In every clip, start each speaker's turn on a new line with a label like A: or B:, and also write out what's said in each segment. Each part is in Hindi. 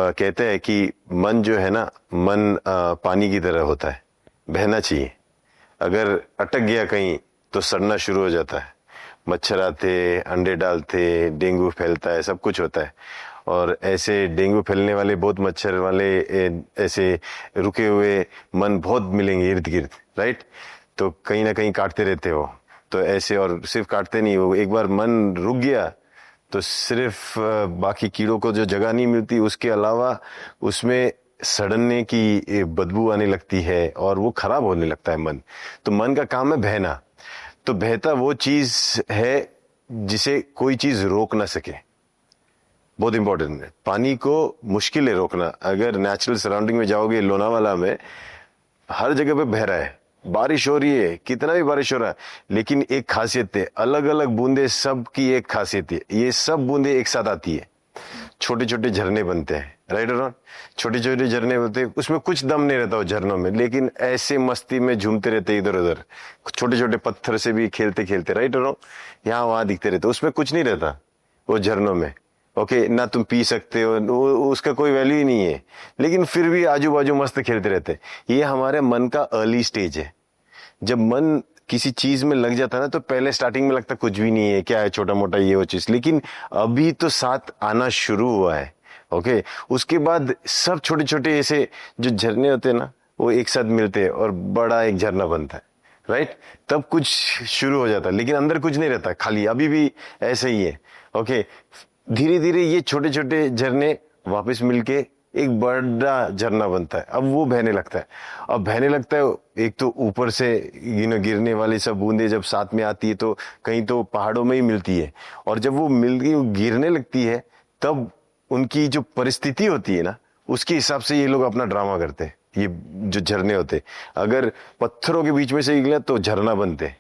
A: कहते हैं कि मन जो है ना, मन पानी की तरह होता है, बहना चाहिए। अगर अटक गया कहीं तो सड़ना शुरू हो जाता है। मच्छर आते, अंडे डालते, डेंगू फैलता है, सब कुछ होता है। और ऐसे डेंगू फैलने वाले, बहुत मच्छर वाले ऐसे रुके हुए मन बहुत मिलेंगे इर्द गिर्द, राइट। तो कहीं ना कहीं काटते रहते हो। तो ऐसे, और सिर्फ काटते नहीं हो, एक बार मन रुक गया तो सिर्फ बाकी कीड़ों को जो जगह नहीं मिलती, उसके अलावा उसमें सड़ने की बदबू आने लगती है और वो खराब होने लगता है मन। तो मन का काम है बहना। तो बहता वो चीज है जिसे कोई चीज रोक ना सके। बहुत इंपॉर्टेंट है। पानी को मुश्किल है रोकना। अगर नेचुरल सराउंडिंग में जाओगे, लोनावाला में हर जगह पे बह रहा है, बारिश हो रही है, कितना भी बारिश हो रहा है, लेकिन एक खासियत है, अलग अलग बूंदे, सब की एक खासियत है। ये सब बूंदे एक साथ आती है, छोटे छोटे झरने बनते हैं, राइट और छोटे छोटे झरने बनते हैं। उसमें कुछ दम नहीं रहता वो झरनों में, लेकिन ऐसे मस्ती में झूमते रहते इधर उधर, छोटे छोटे पत्थर से भी खेलते खेलते, राइट और यहाँ वहां दिखते रहते। उसमें कुछ नहीं रहता वो झरनों में, ओके ना तुम पी सकते हो, उसका कोई वैल्यू ही नहीं है, लेकिन फिर भी आजू बाजू मस्त खेलते रहते। ये हमारे मन का अर्ली स्टेज है। जब मन किसी चीज में लग जाता है ना, तो पहले स्टार्टिंग में लगता कुछ भी नहीं है, क्या है, छोटा मोटा ये वो चीज, लेकिन अभी तो साथ आना शुरू हुआ है, ओके। उसके बाद सब छोटे छोटे ऐसे जो झरने होते हैं ना, वो एक साथ मिलते हैं और बड़ा एक झरना बनता है, राइट। तब कुछ शुरू हो जाता है, लेकिन अंदर कुछ नहीं रहता, खाली अभी भी ऐसे ही है, ओके। धीरे धीरे ये छोटे छोटे झरने वापस मिलके एक बड़ा झरना बनता है। अब वो बहने लगता है। अब बहने लगता है, एक तो ऊपर से गिरने वाली सब बूंदे जब साथ में आती है, तो कहीं तो पहाड़ों में ही मिलती है, और जब वो मिलती गिरने लगती है, तब उनकी जो परिस्थिति होती है ना, उसके हिसाब से ये लोग अपना ड्रामा करते हैं। ये जो झरने होते, अगर पत्थरों के बीच में से निकले तो झरना बनते,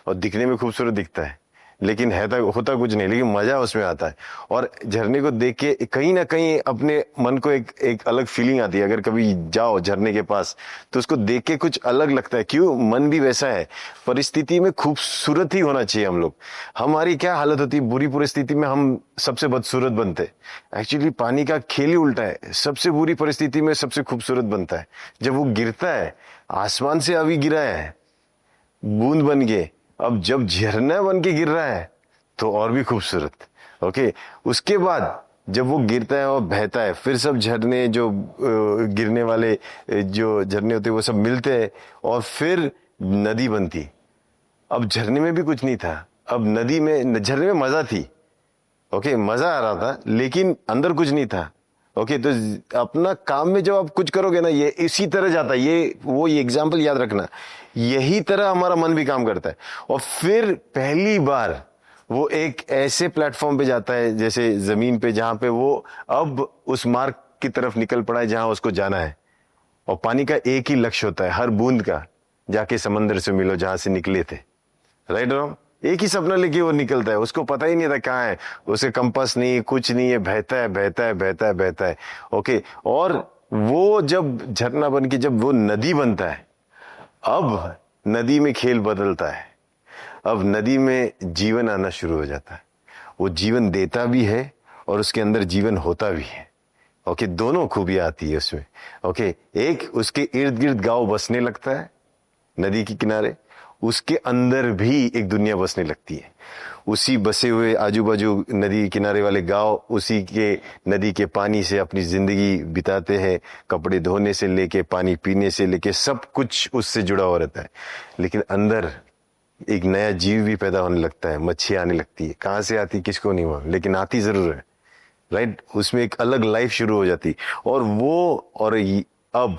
A: और दिखने में खूबसूरत दिखता है, लेकिन है तो होता कुछ नहीं, लेकिन मजा उसमें आता है। और झरने को देख के कहीं ना कहीं अपने मन को एक अलग फीलिंग आती है। अगर कभी जाओ झरने के पास तो उसको देख के कुछ अलग लगता है। क्यों? मन भी वैसा है। परिस्थिति में खूबसूरत ही होना चाहिए हम लोग। हमारी क्या हालत होती है, बुरी परिस्थिति में हम सबसे बदसूरत बनते। एक्चुअली पानी का खेल ही उल्टा है, सबसे बुरी परिस्थिति में सबसे खूबसूरत बनता है। जब वो गिरता है, आसमान से अभी गिरा है बूंद बन के, अब जब झरना बन के गिर रहा है तो और भी खूबसूरत, ओके। उसके बाद जब वो गिरता है और बहता है, फिर सब झरने जो गिरने वाले जो झरने होते हैं वो सब मिलते हैं, और फिर नदी बनती। अब झरने में भी कुछ नहीं था, अब नदी में, झरने में मजा थी, ओके, मजा आ रहा था, लेकिन अंदर कुछ नहीं था, ओके। तो अपना काम में जब आप कुछ करोगे ना, ये इसी तरह जाता है। ये एग्जाम्पल याद रखना, यही तरह हमारा मन भी काम करता है। और फिर पहली बार वो एक ऐसे प्लेटफॉर्म पे जाता है, जैसे जमीन पे, जहां पे वो अब उस मार्ग की तरफ निकल पड़ा है जहां उसको जाना है। और पानी का एक ही लक्ष्य होता है, हर बूंद का, जाके समंदर से मिलो जहां से निकले थे, राइट राम। एक ही सपना लेके वो निकलता है, उसको पता ही नहीं था कहाँ है, उसे कंपास नहीं है, कुछ नहीं है, बहता है बहता है बहता है बहता है, ओके। और वो जब झरना बन के जब वो नदी बनता है, अब नदी में खेल बदलता है। अब नदी में जीवन आना शुरू हो जाता है। वो जीवन देता भी है और उसके अंदर जीवन होता भी है, ओके। दोनों खूबियां आती है उसमें, ओके। एक, उसके इर्द गिर्द गांव बसने लगता है नदी के किनारे, उसके अंदर भी एक दुनिया बसने लगती है। उसी बसे हुए आजू बाजू नदी किनारे वाले गांव, उसी के नदी के पानी से अपनी जिंदगी बिताते हैं। कपड़े धोने से लेके, पानी पीने से लेके, सब कुछ उससे जुड़ा हुआ रहता है। लेकिन अंदर एक नया जीव भी पैदा होने लगता है, मच्छी आने लगती है। कहाँ से आती किसको नहीं मालूम, लेकिन आती जरूर है, राइट। उसमें एक अलग लाइफ शुरू हो जाती, और वो, और अब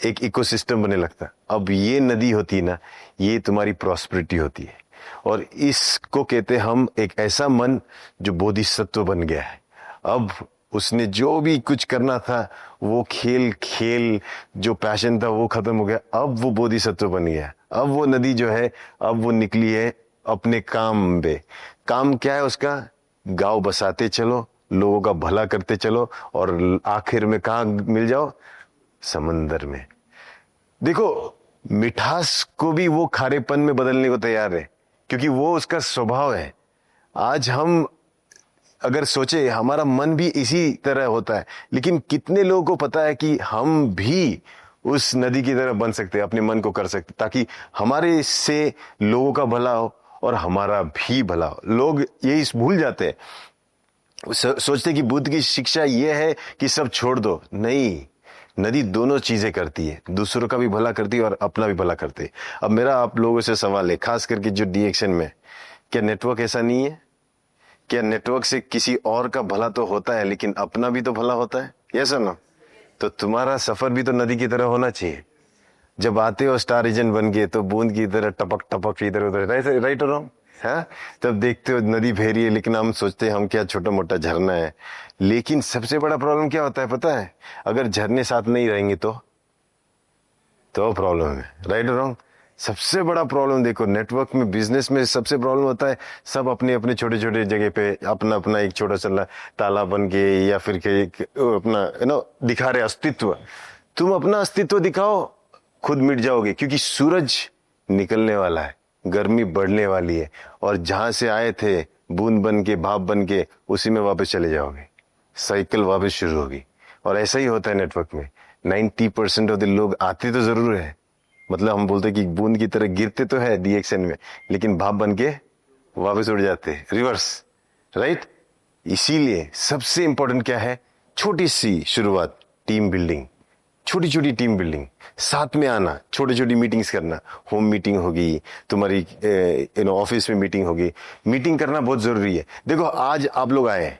A: एक इकोसिस्टम बनने लगता है। अब ये नदी होती है ना, ये तुम्हारी प्रॉस्पेरिटी होती है। और इसको कहते हैं हम एक ऐसा मन जो बोधिसत्व बन गया है। अब उसने जो भी कुछ करना था, वो खेल खेल जो पैशन था वो खत्म हो गया, अब वो बोधिसत्व बन गया। अब वो नदी जो है, अब वो निकली है अपने काम पे। काम क्या है उसका? गांव बसाते चलो, लोगों का भला करते चलो, और आखिर में कहाँ मिल जाओ? समंदर में। देखो, मिठास को भी वो खारेपन में बदलने को तैयार है, क्योंकि वो उसका स्वभाव है। आज हम अगर सोचे हमारा मन भी इसी तरह होता है, लेकिन कितने लोगों को पता है कि हम भी उस नदी की तरह बन सकते हैं, अपने मन को कर सकते, ताकि हमारे से लोगों का भला हो और हमारा भी भला हो। लोग यही भूल जाते हैं, सोचते कि बुद्ध की शिक्षा यह है कि सब छोड़ दो। नहीं, नदी दोनों चीजें करती है, दूसरों का भी भला करती है और अपना भी भला करती है। अब मेरा आप लोगों से सवाल है, खास करके जो डीएक्शन में, क्या नेटवर्क ऐसा नहीं है? क्या नेटवर्क से किसी और का भला तो होता है, लेकिन अपना भी तो भला होता है? यस और नो? तो तुम्हारा सफर भी तो नदी की तरह होना चाहिए। जब आते हो स्टार एजेंट बन के, तो बूंद की तरह टपक टपक इधर उधर, राइट और रॉन्ग? हाँ, तब देखते हो नदी बह रही है, लेकिन हम सोचते हैं हम क्या छोटा मोटा झरना है। लेकिन सबसे बड़ा प्रॉब्लम क्या होता है पता है? अगर झरने साथ नहीं रहेंगे तो प्रॉब्लम है, राइट और रॉन्ग? सबसे बड़ा प्रॉब्लम देखो, नेटवर्क में, बिजनेस में सबसे प्रॉब्लम होता है, सब अपने अपने छोटे छोटे जगह पे अपना अपना एक छोटा सा ताला बन के, या फिर अपना दिखा रहे अस्तित्व। तुम अपना अस्तित्व दिखाओ, खुद मिट जाओगे, क्योंकि सूरज निकलने वाला है, गर्मी बढ़ने वाली है, और जहां से आए थे बूंद बन के, भाप बन के, उसी में वापस चले जाओगे, साइकिल वापस शुरू होगी। और ऐसा ही होता है नेटवर्क में। 90% ऑफ द लोग आते तो जरूर है, मतलब हम बोलते कि बूंद की तरह गिरते तो है डीएक्शन में, लेकिन भाप बन के वापस उड़ जाते, रिवर्स, राइट? इसीलिए सबसे इंपॉर्टेंट क्या है? छोटी सी शुरुआत, टीम बिल्डिंग, छोटी छोटी टीम बिल्डिंग, साथ में आना, छोटी छोटी मीटिंग्स करना। होम मीटिंग होगी, तुम्हारी ऑफिस में मीटिंग होगी, मीटिंग करना बहुत जरूरी है। देखो आज आप लोग आए हैं,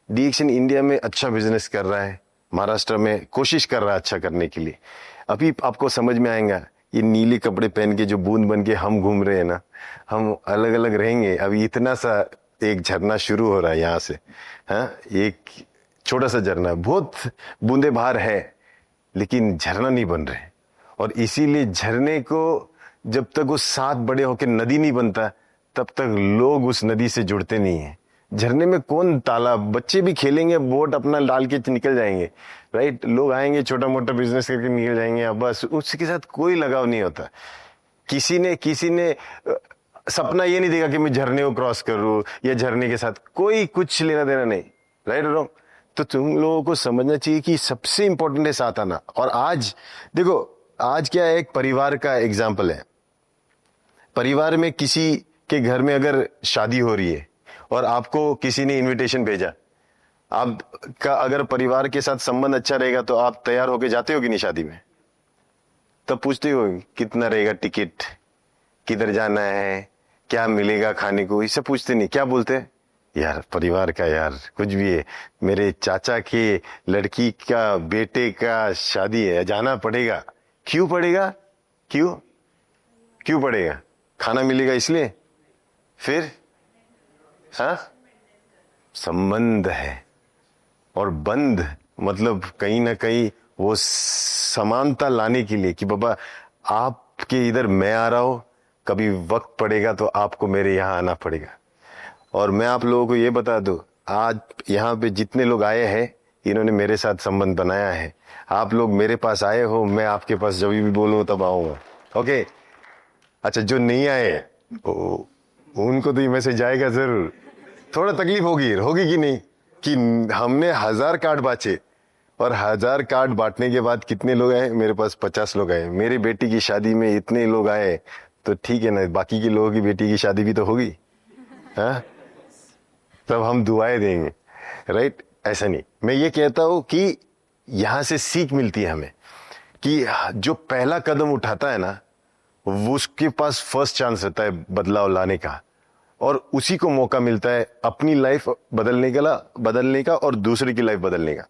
A: डीएक्शन इंडिया में अच्छा बिजनेस कर रहा है, महाराष्ट्र में कोशिश कर रहा है अच्छा करने के लिए। अभी आपको समझ में आएगा, ये नीले कपड़े पहन के जो बूंद बन के हम घूम रहे हैं ना, हम अलग अलग रहेंगे। अभी इतना सा एक झरना शुरू हो रहा है यहाँ से, हाँ, एक छोटा सा झरना, बहुत बूंदे बाहर है, लेकिन झरना नहीं बन रहे। और इसीलिए झरने को जब तक वो साथ बड़े होकर नदी नहीं बनता, तब तक लोग उस नदी से जुड़ते नहीं है। झरने में कौन तालाब, बच्चे भी खेलेंगे, बोट अपना डाल के निकल जाएंगे, राइट? लोग आएंगे, छोटा मोटा बिजनेस करके निकल जाएंगे, अब बस उसके साथ कोई लगाव नहीं होता। किसी ने सपना ये नहीं देखा कि मैं झरने को क्रॉस करूं, या झरने के साथ कोई कुछ लेना देना नहीं, राइट और रॉन्ग? तो तुम लोगों को समझना चाहिए कि सबसे इंपॉर्टेंट है साथ आना। और आज देखो, आज क्या है, एक परिवार का एग्जाम्पल है। परिवार में किसी के घर में अगर शादी हो रही है और आपको किसी ने इनविटेशन भेजा, आपका अगर परिवार के साथ संबंध अच्छा रहेगा तो आप तैयार होके जाते हो कि नहीं शादी में? तब पूछते हो कितना रहेगा टिकट, किधर जाना है, क्या मिलेगा खाने को, ये सब पूछते नहीं। क्या बोलते हैं? यार परिवार का, यार कुछ भी है, मेरे चाचा की लड़की का बेटे का शादी है, जाना पड़ेगा। क्यों पड़ेगा? क्यों पड़ेगा? खाना मिलेगा इसलिए? फिर हाँ, संबंध है। और बंध मतलब कहीं ना कहीं वो समानता लाने के लिए कि बाबा आपके इधर मैं आ रहा हूं, कभी वक्त पड़ेगा तो आपको मेरे यहां आना पड़ेगा। और मैं आप लोगों को ये बता दूं, आज यहाँ पे जितने लोग आए हैं, इन्होंने मेरे साथ संबंध बनाया है। आप लोग मेरे पास आए हो, मैं आपके पास जब भी बोलूं तब आऊंगा, ओके? अच्छा, जो नहीं आए उनको तो ये मैसेज जाएगा जरूर। थोड़ा तकलीफ होगी कि नहीं, कि हमने 1000 कार्ड बांटे, और 1000 कार्ड बांटने के बाद कितने लोग आए? मेरे पास 50 लोग आए। मेरी बेटी की शादी में इतने लोग आए, तो ठीक है ना, बाकी के लोगों की बेटी की शादी भी तो होगी, हाँ? तब हम दुआएं देंगे, राइट? ऐसा नहीं, मैं ये कहता हूं कि यहां से सीख मिलती है हमें कि जो पहला कदम उठाता है ना, वो उसके पास फर्स्ट चांस रहता है बदलाव लाने का, और उसी को मौका मिलता है अपनी लाइफ बदलने का और दूसरे की लाइफ बदलने का।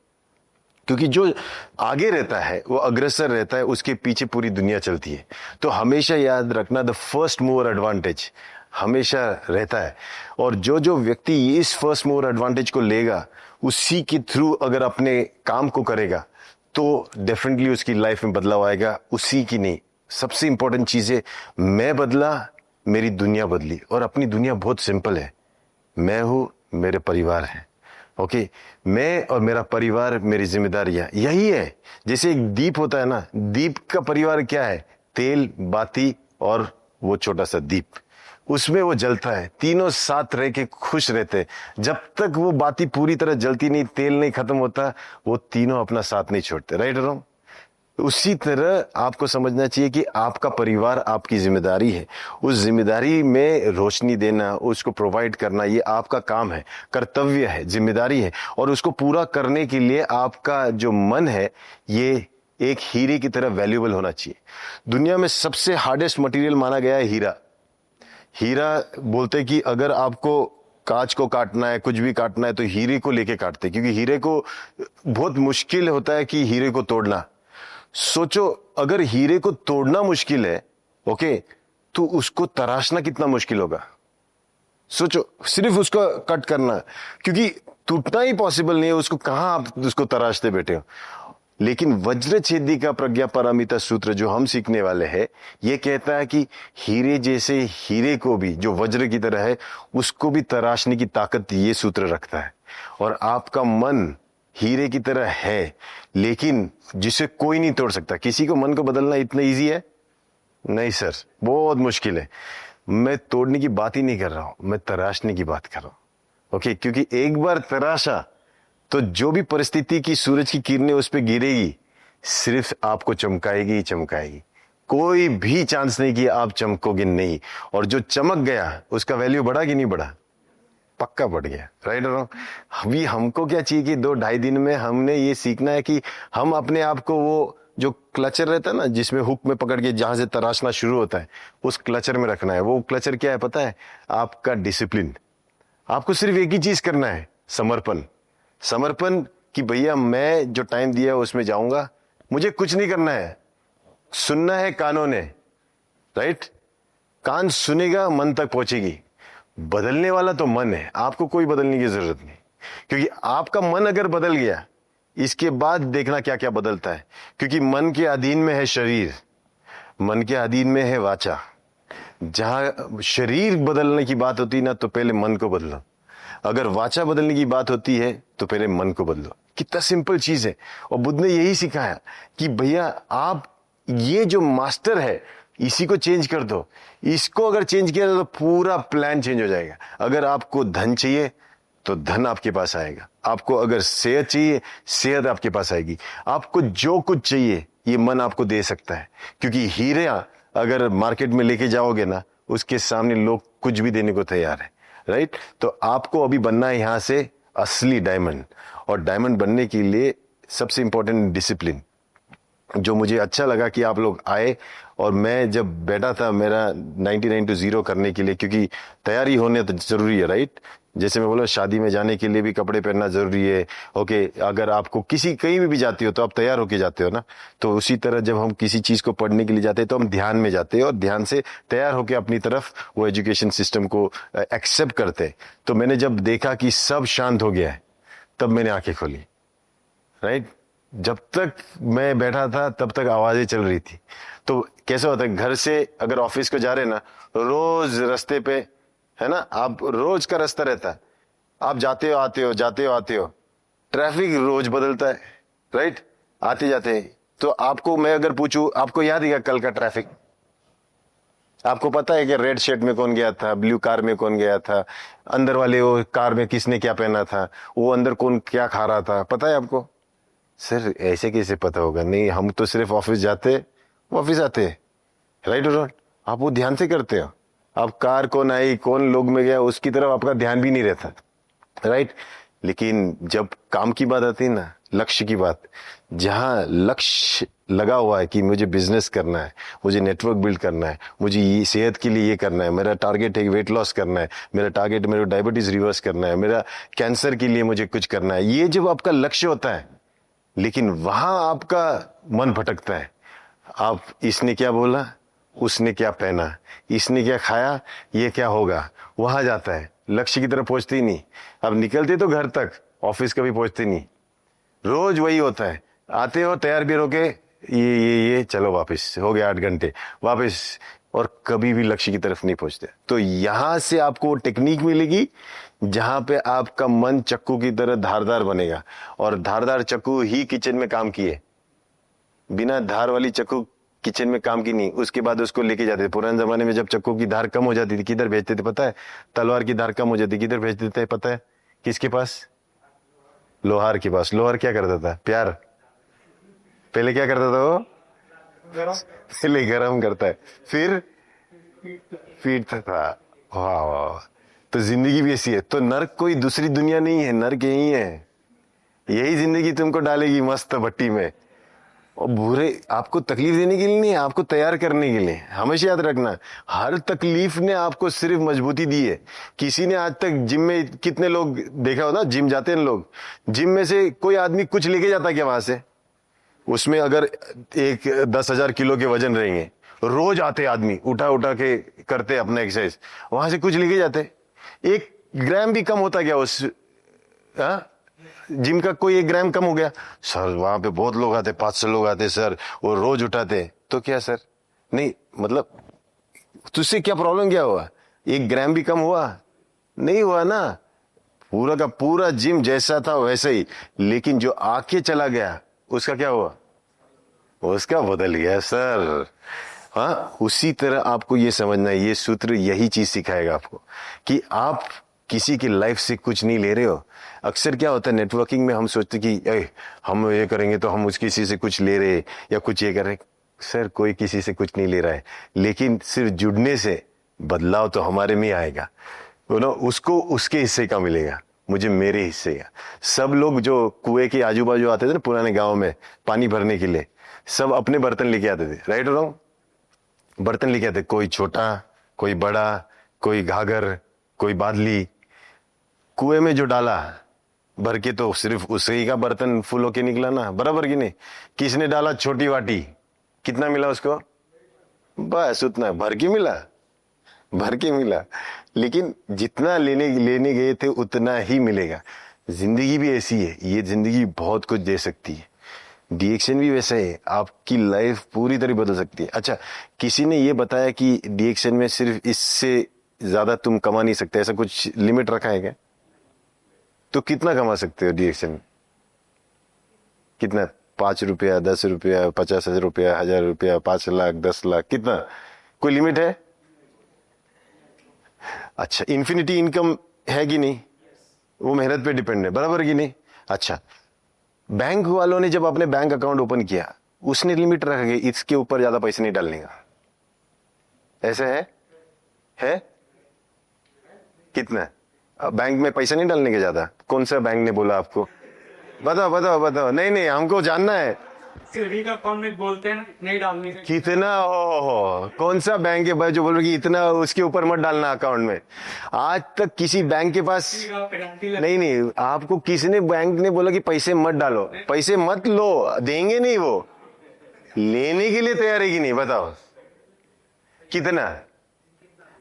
A: क्योंकि जो आगे रहता है, वो अग्रसर रहता है, उसके पीछे पूरी दुनिया चलती है। तो हमेशा याद रखना, द फर्स्ट मूवर एडवांटेज हमेशा रहता है। और जो व्यक्ति इस फर्स्ट मूवर एडवांटेज को लेगा, उसी के थ्रू अगर अपने काम को करेगा, तो डेफिनेटली उसकी लाइफ में बदलाव आएगा। उसी की नहीं, सबसे इंपॉर्टेंट चीज है, मैं बदला, मेरी दुनिया बदली। और अपनी दुनिया बहुत सिंपल है, मैं हूं, मेरे परिवार है, ओके? मैं और मेरा परिवार, मेरी जिम्मेदारियां यही है। जैसे एक दीप होता है ना, दीप का परिवार क्या है? तेल, बाती और वो छोटा सा दीप। उसमें वो जलता है, तीनों साथ रह के खुश रहते हैं। जब तक वो बाती पूरी तरह जलती नहीं, तेल नहीं खत्म होता, वो तीनों अपना साथ नहीं छोड़ते। Right wrong? उसी तरह आपको समझना चाहिए कि आपका परिवार आपकी जिम्मेदारी है। उस जिम्मेदारी में रोशनी देना, उसको प्रोवाइड करना, ये आपका काम है, कर्तव्य है, जिम्मेदारी है। और उसको पूरा करने के लिए आपका जो मन है, ये एक हीरे की तरह वैल्यूएबल होना चाहिए। दुनिया में सबसे हार्डेस्ट मटेरियल माना गया है हीरा। हीरा बोलते कि अगर आपको कांच को काटना है, कुछ भी काटना है, तो हीरे को लेके काटते, क्योंकि हीरे को बहुत मुश्किल होता है कि हीरे को तोड़ना। सोचो, अगर हीरे को तोड़ना मुश्किल है, ओके, तो उसको तराशना कितना मुश्किल होगा। सोचो, सिर्फ उसको कट करना, क्योंकि टूटना ही पॉसिबल नहीं है, उसको कहां आप उसको तराशते बैठे हो। लेकिन वज्र छेदी का प्रज्ञा पारमिता सूत्र जो हम सीखने वाले हैं, यह कहता है कि हीरे जैसे हीरे को भी, जो वज्र की तरह है, उसको भी तराशने की ताकत ये सूत्र रखता है। और आपका मन हीरे की तरह है, लेकिन जिसे कोई नहीं तोड़ सकता। किसी को मन को बदलना इतना इजी है? नहीं सर, बहुत मुश्किल है। मैं तोड़ने की बात ही नहीं कर रहा हूं, मैं तराशने की बात कर रहा हूं। ओके, क्योंकि एक बार तराशा तो जो भी परिस्थिति की सूरज की किरणें उस पर गिरेगी, सिर्फ आपको चमकाएगी ही चमकाएगी। कोई भी चांस नहीं कि आप चमकोगे नहीं। और जो चमक गया, उसका वैल्यू बढ़ा कि नहीं बढ़ा? पक्का बढ़ गया। राइट और अभी हमको क्या चाहिए कि 2-2.5 दिन में हमने ये सीखना है कि हम अपने आप को, वो जो क्लचर रहता है ना, जिसमें हुक में पकड़ के जहां से तराशना शुरू होता है, उस क्लचर में रखना है। वो क्लचर क्या है पता है? आपका डिसिप्लिन। आपको सिर्फ एक ही चीज करना है, समर्पण। समर्पण कि भैया मैं जो टाइम दिया है उसमें जाऊंगा, मुझे कुछ नहीं करना है, सुनना है कानों ने। राइट? कान सुनेगा, मन तक पहुंचेगी। बदलने वाला तो मन है, आपको कोई बदलने की जरूरत नहीं। क्योंकि आपका मन अगर बदल गया, इसके बाद देखना क्या क्या बदलता है। क्योंकि मन के अधीन में है शरीर, मन के अधीन में है वाचा। जहां शरीर बदलने की बात होती है ना, तो पहले मन को बदलो। अगर वाचा बदलने की बात होती है, तो पहले मन को बदलो। कितना सिंपल चीज है। और बुद्ध ने यही सिखाया कि भैया आप ये जो मास्टर है, इसी को चेंज कर दो। इसको अगर चेंज किया तो पूरा प्लान चेंज हो जाएगा। अगर आपको धन चाहिए तो धन आपके पास आएगा। आपको अगर सेहत चाहिए, सेहत आपके पास आएगी। आपको जो कुछ चाहिए, ये मन आपको दे सकता है। क्योंकि हीरे अगर मार्केट में लेके जाओगे ना, उसके सामने लोग कुछ भी देने को तैयार है। राइट? तो आपको अभी बनना है यहां से असली डायमंड। और डायमंड बनने के लिए सबसे इंपॉर्टेंट डिसिप्लिन। जो मुझे अच्छा लगा कि आप लोग आए, और मैं जब बैठा था मेरा 99 to 0 करने के लिए, क्योंकि तैयारी होने तो जरूरी है। राइट? जैसे मैं बोला, शादी में जाने के लिए भी कपड़े पहनना जरूरी है। ओके, अगर आपको कहीं भी जाते हो तो आप तैयार होके जाते हो ना। तो उसी तरह जब हम किसी चीज को पढ़ने के लिए जाते हैं, तो हम ध्यान में जाते हैं, और ध्यान से तैयार होके अपनी तरफ वो एजुकेशन सिस्टम को एक्सेप्ट करते हैं। तो मैंने जब देखा कि सब शांत हो गया है, तब मैंने आंखें खोली। राइट? जब तक मैं बैठा था तब तक आवाजें चल रही थी। तो कैसा होता है, घर से अगर ऑफिस को जा रहे हैं ना, रोज रास्ते पे, है ना, आप रोज का रास्ता रहता है, आप जाते हो आते हो, जाते हो आते हो, ट्रैफिक रोज बदलता है। राइट? आते जाते। तो आपको मैं अगर पूछूं, आपको याद है क्या कल का ट्रैफिक? आपको पता है कि रेड शर्ट में कौन गया था, ब्लू कार में कौन गया था, अंदर वाले वो कार में किसने क्या पहना था, वो अंदर कौन क्या खा रहा था, पता है आपको? सर ऐसे कैसे पता होगा? नहीं, हम तो सिर्फ ऑफिस जाते, ऑफिस आते। राइट और आप वो ध्यान से करते हो। आप कार कौन आई, कौन लोग में गया, उसकी तरफ आपका ध्यान भी नहीं रहता। राइट? लेकिन जब काम की बात आती है ना, लक्ष्य की बात, जहां लक्ष्य लगा हुआ है कि मुझे बिजनेस करना है, मुझे नेटवर्क बिल्ड करना है, मुझे ये सेहत के लिए ये करना है, मेरा टारगेट है वेट लॉस करना है, मेरा टारगेट मेरे डायबिटीज रिवर्स करना है, मेरा कैंसर के लिए मुझे कुछ करना है, ये जब आपका लक्ष्य होता है, लेकिन वहां आपका मन भटकता है। आप इसने क्या बोला, उसने क्या पहना, इसने क्या खाया, ये क्या होगा, वहां जाता है, लक्ष्य की तरफ पहुंचते ही नहीं। अब निकलते तो घर तक, ऑफिस कभी पहुंचते नहीं। रोज वही होता है, आते हो तैयार भी होके, ये चलो वापस, हो गया 8 घंटे वापस, और कभी भी लक्ष्य की तरफ नहीं पहुंचते। तो यहां से आपको टेक्निक मिलेगी जहां पे आपका मन चक्कू की तरह धारदार बनेगा। और धारदार चक्कू ही किचन में काम किए, बिना धार वाली चक्कू किचन में काम की नहीं, उसके बाद उसको लेके जाते थे। पुराने जमाने में जब चक्कू की धार कम हो जाती थी किधर भेजते थे पता है? तलवार की धार कम हो जाती किधर भेजते थे पता है? किसके पास? लोहार के पास। लोहार क्या करता था? प्यार। पहले क्या करता था वो? पहले गरम करता है, फिर पीटता था। वाह वाह। तो जिंदगी भी ऐसी है। तो नर्क कोई दूसरी दुनिया नहीं है, नर्क यही है। यही जिंदगी तुमको डालेगी मस्त भट्टी में। और बुरे आपको तकलीफ देने के लिए नहीं, आपको तैयार करने के लिए। हमेशा याद रखना, हर तकलीफ ने आपको सिर्फ मजबूती दी है। किसी ने आज तक जिम में कितने लोग देखा हो ना, जिम जाते हैं लोग, जिम में से कोई आदमी कुछ लेके जाता क्या वहां से? उसमें अगर एक 10,000 किलो के वजन रहेंगे, रोज आते आदमी उठा उठा के करते अपना एक्सरसाइज, वहां से कुछ लेके जाते? 1 ग्राम भी कम होता क्या उस जिम का? कोई 1 ग्राम कम हो गया? सर वहां पे बहुत लोग आते, 500 लोग आते सर, वो रोज उठाते। तो क्या सर? नहीं मतलब तुझसे क्या प्रॉब्लम क्या हुआ? 1 ग्राम भी कम हुआ? नहीं हुआ ना। पूरा का पूरा जिम जैसा था वैसे ही, लेकिन जो आके चला गया उसका क्या हुआ? उसका बदल गया सर। हाँ, उसी तरह आपको ये समझना है, ये सूत्र यही चीज सिखाएगा आपको कि आप किसी की लाइफ से कुछ नहीं ले रहे हो। अक्सर क्या होता है नेटवर्किंग में, हम सोचते कि हम ये करेंगे तो हम उस किसी से कुछ ले रहे या कुछ ये कर रहे। सर कोई किसी से कुछ नहीं ले रहा है, लेकिन सिर्फ जुड़ने से बदलाव तो हमारे में आएगा। बोलो उसको उसके हिस्से का मिलेगा, मुझे मेरे हिस्से का। सब लोग जो कुएं के आजू बाजू आते थे ना पुराने गांव में पानी भरने के लिए, सब अपने बर्तन लेके आते थे। राइट और रॉन्ग? बर्तन लेके आते, कोई छोटा कोई बड़ा, कोई घाघर कोई बादली। कुएं में जो डाला भर के तो सिर्फ उसे ही का बर्तन फुल होके निकला ना, बराबर की नहीं? किसने डाला छोटी वाटी, कितना मिला उसको? बस उतना भर के मिला, भर के मिला। लेकिन जितना लेने गए थे उतना ही मिलेगा। जिंदगी भी ऐसी है, ये जिंदगी बहुत कुछ दे सकती है। डिएक्शन भी वैसा है, आपकी लाइफ पूरी तरह बदल सकती है। अच्छा, किसी ने ये बताया कि डिएक्शन में सिर्फ इससे ज्यादा तुम कमा नहीं सकते, ऐसा कुछ लिमिट रखा है क्या? तो कितना कमा सकते हो डिएक्शन में? कितना? 5 रुपया, 10 रुपया, 50,000 रुपया, 1,000 रुपया, 5 लाख, 10 लाख, कितना? कोई लिमिट है? अच्छा, इन्फिनिटी इनकम है कि नहीं? वो मेहनत पे डिपेंड है, बराबर की नहीं? अच्छा, बैंक वालों ने जब अपने बैंक अकाउंट ओपन किया, उसने लिमिट रखा कि इसके ऊपर ज्यादा पैसे नहीं डालने का। ऐसा है? कितना? बैंक में पैसा नहीं डालने के ज्यादा? कौन सा बैंक ने बोला आपको? बताओ बताओ बताओ। नहीं हमको जानना है।
B: सेविंग अकाउंट में बोलते हैं नहीं डालने का।
A: कितना? हो कौन सा बैंक है भाई जो बोल रहे कि इतना उसके ऊपर मत डालना अकाउंट में? आज तक किसी बैंक के पास नहीं, आपको किसने बैंक ने बोला कि पैसे मत डालो, पैसे मत लो, देंगे नहीं वो, लेने के लिए तैयार है कि नहीं? बताओ कितना?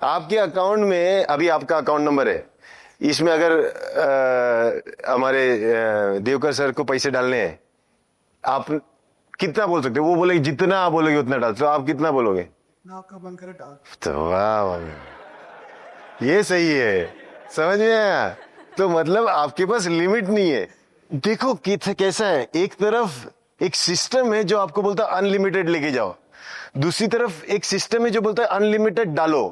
A: आपके अकाउंट में अभी आपका अकाउंट नंबर है, इसमें अगर हमारे देवकर सर को पैसे डालने हैं, आप कितना बोल सकते हो? वो बोले जितना आप बोलोगे उतना डाल, तो आप कितना बोलोगे? तो वाह, ये सही है, समझ में आया? तो मतलब आपके पास लिमिट नहीं है। देखो कैसा है, एक तरफ एक सिस्टम है जो आपको बोलता है अनलिमिटेड लेके जाओ, दूसरी तरफ एक सिस्टम है जो बोलता है अनलिमिटेड डालो।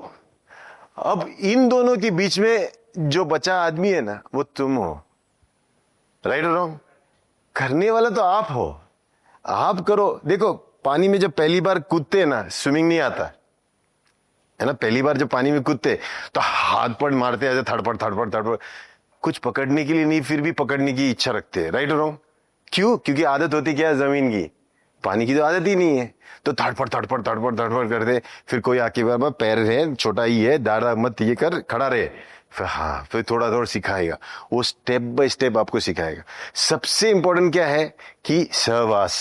A: अब इन दोनों के बीच में जो बचा आदमी है ना, वो तुम हो। राइट और रॉन्ग? करने वाला तो आप हो, आप करो। देखो पानी में जब पहली बार कूदते हैं ना, स्विमिंग नहीं आता है ना, पहली बार जब पानी में कूदते तो हाथ पड़ मारते हैं, थड़पड़ थड़पड़ थड़पड़, कुछ पकड़ने के लिए नहीं, फिर भी पकड़ने की इच्छा रखते हैं। राइट और रॉन्ग? क्यों? क्योंकि आदत होती क्या है जमीन की, पानी की तो आदत ही नहीं है, तो थड़पड़ थड़पड़ थड़पड़ थड़पड़ करते। फिर कोई आके बाबा पैर है छोटा ही है, दाढ़ा मत ये कर, खड़ा रहे। फिर हाँ, फिर थोड़ा थोड़ा सिखाएगा वो, स्टेप बाय स्टेप आपको सिखाएगा। सबसे इंपॉर्टेंट क्या है कि सहवास,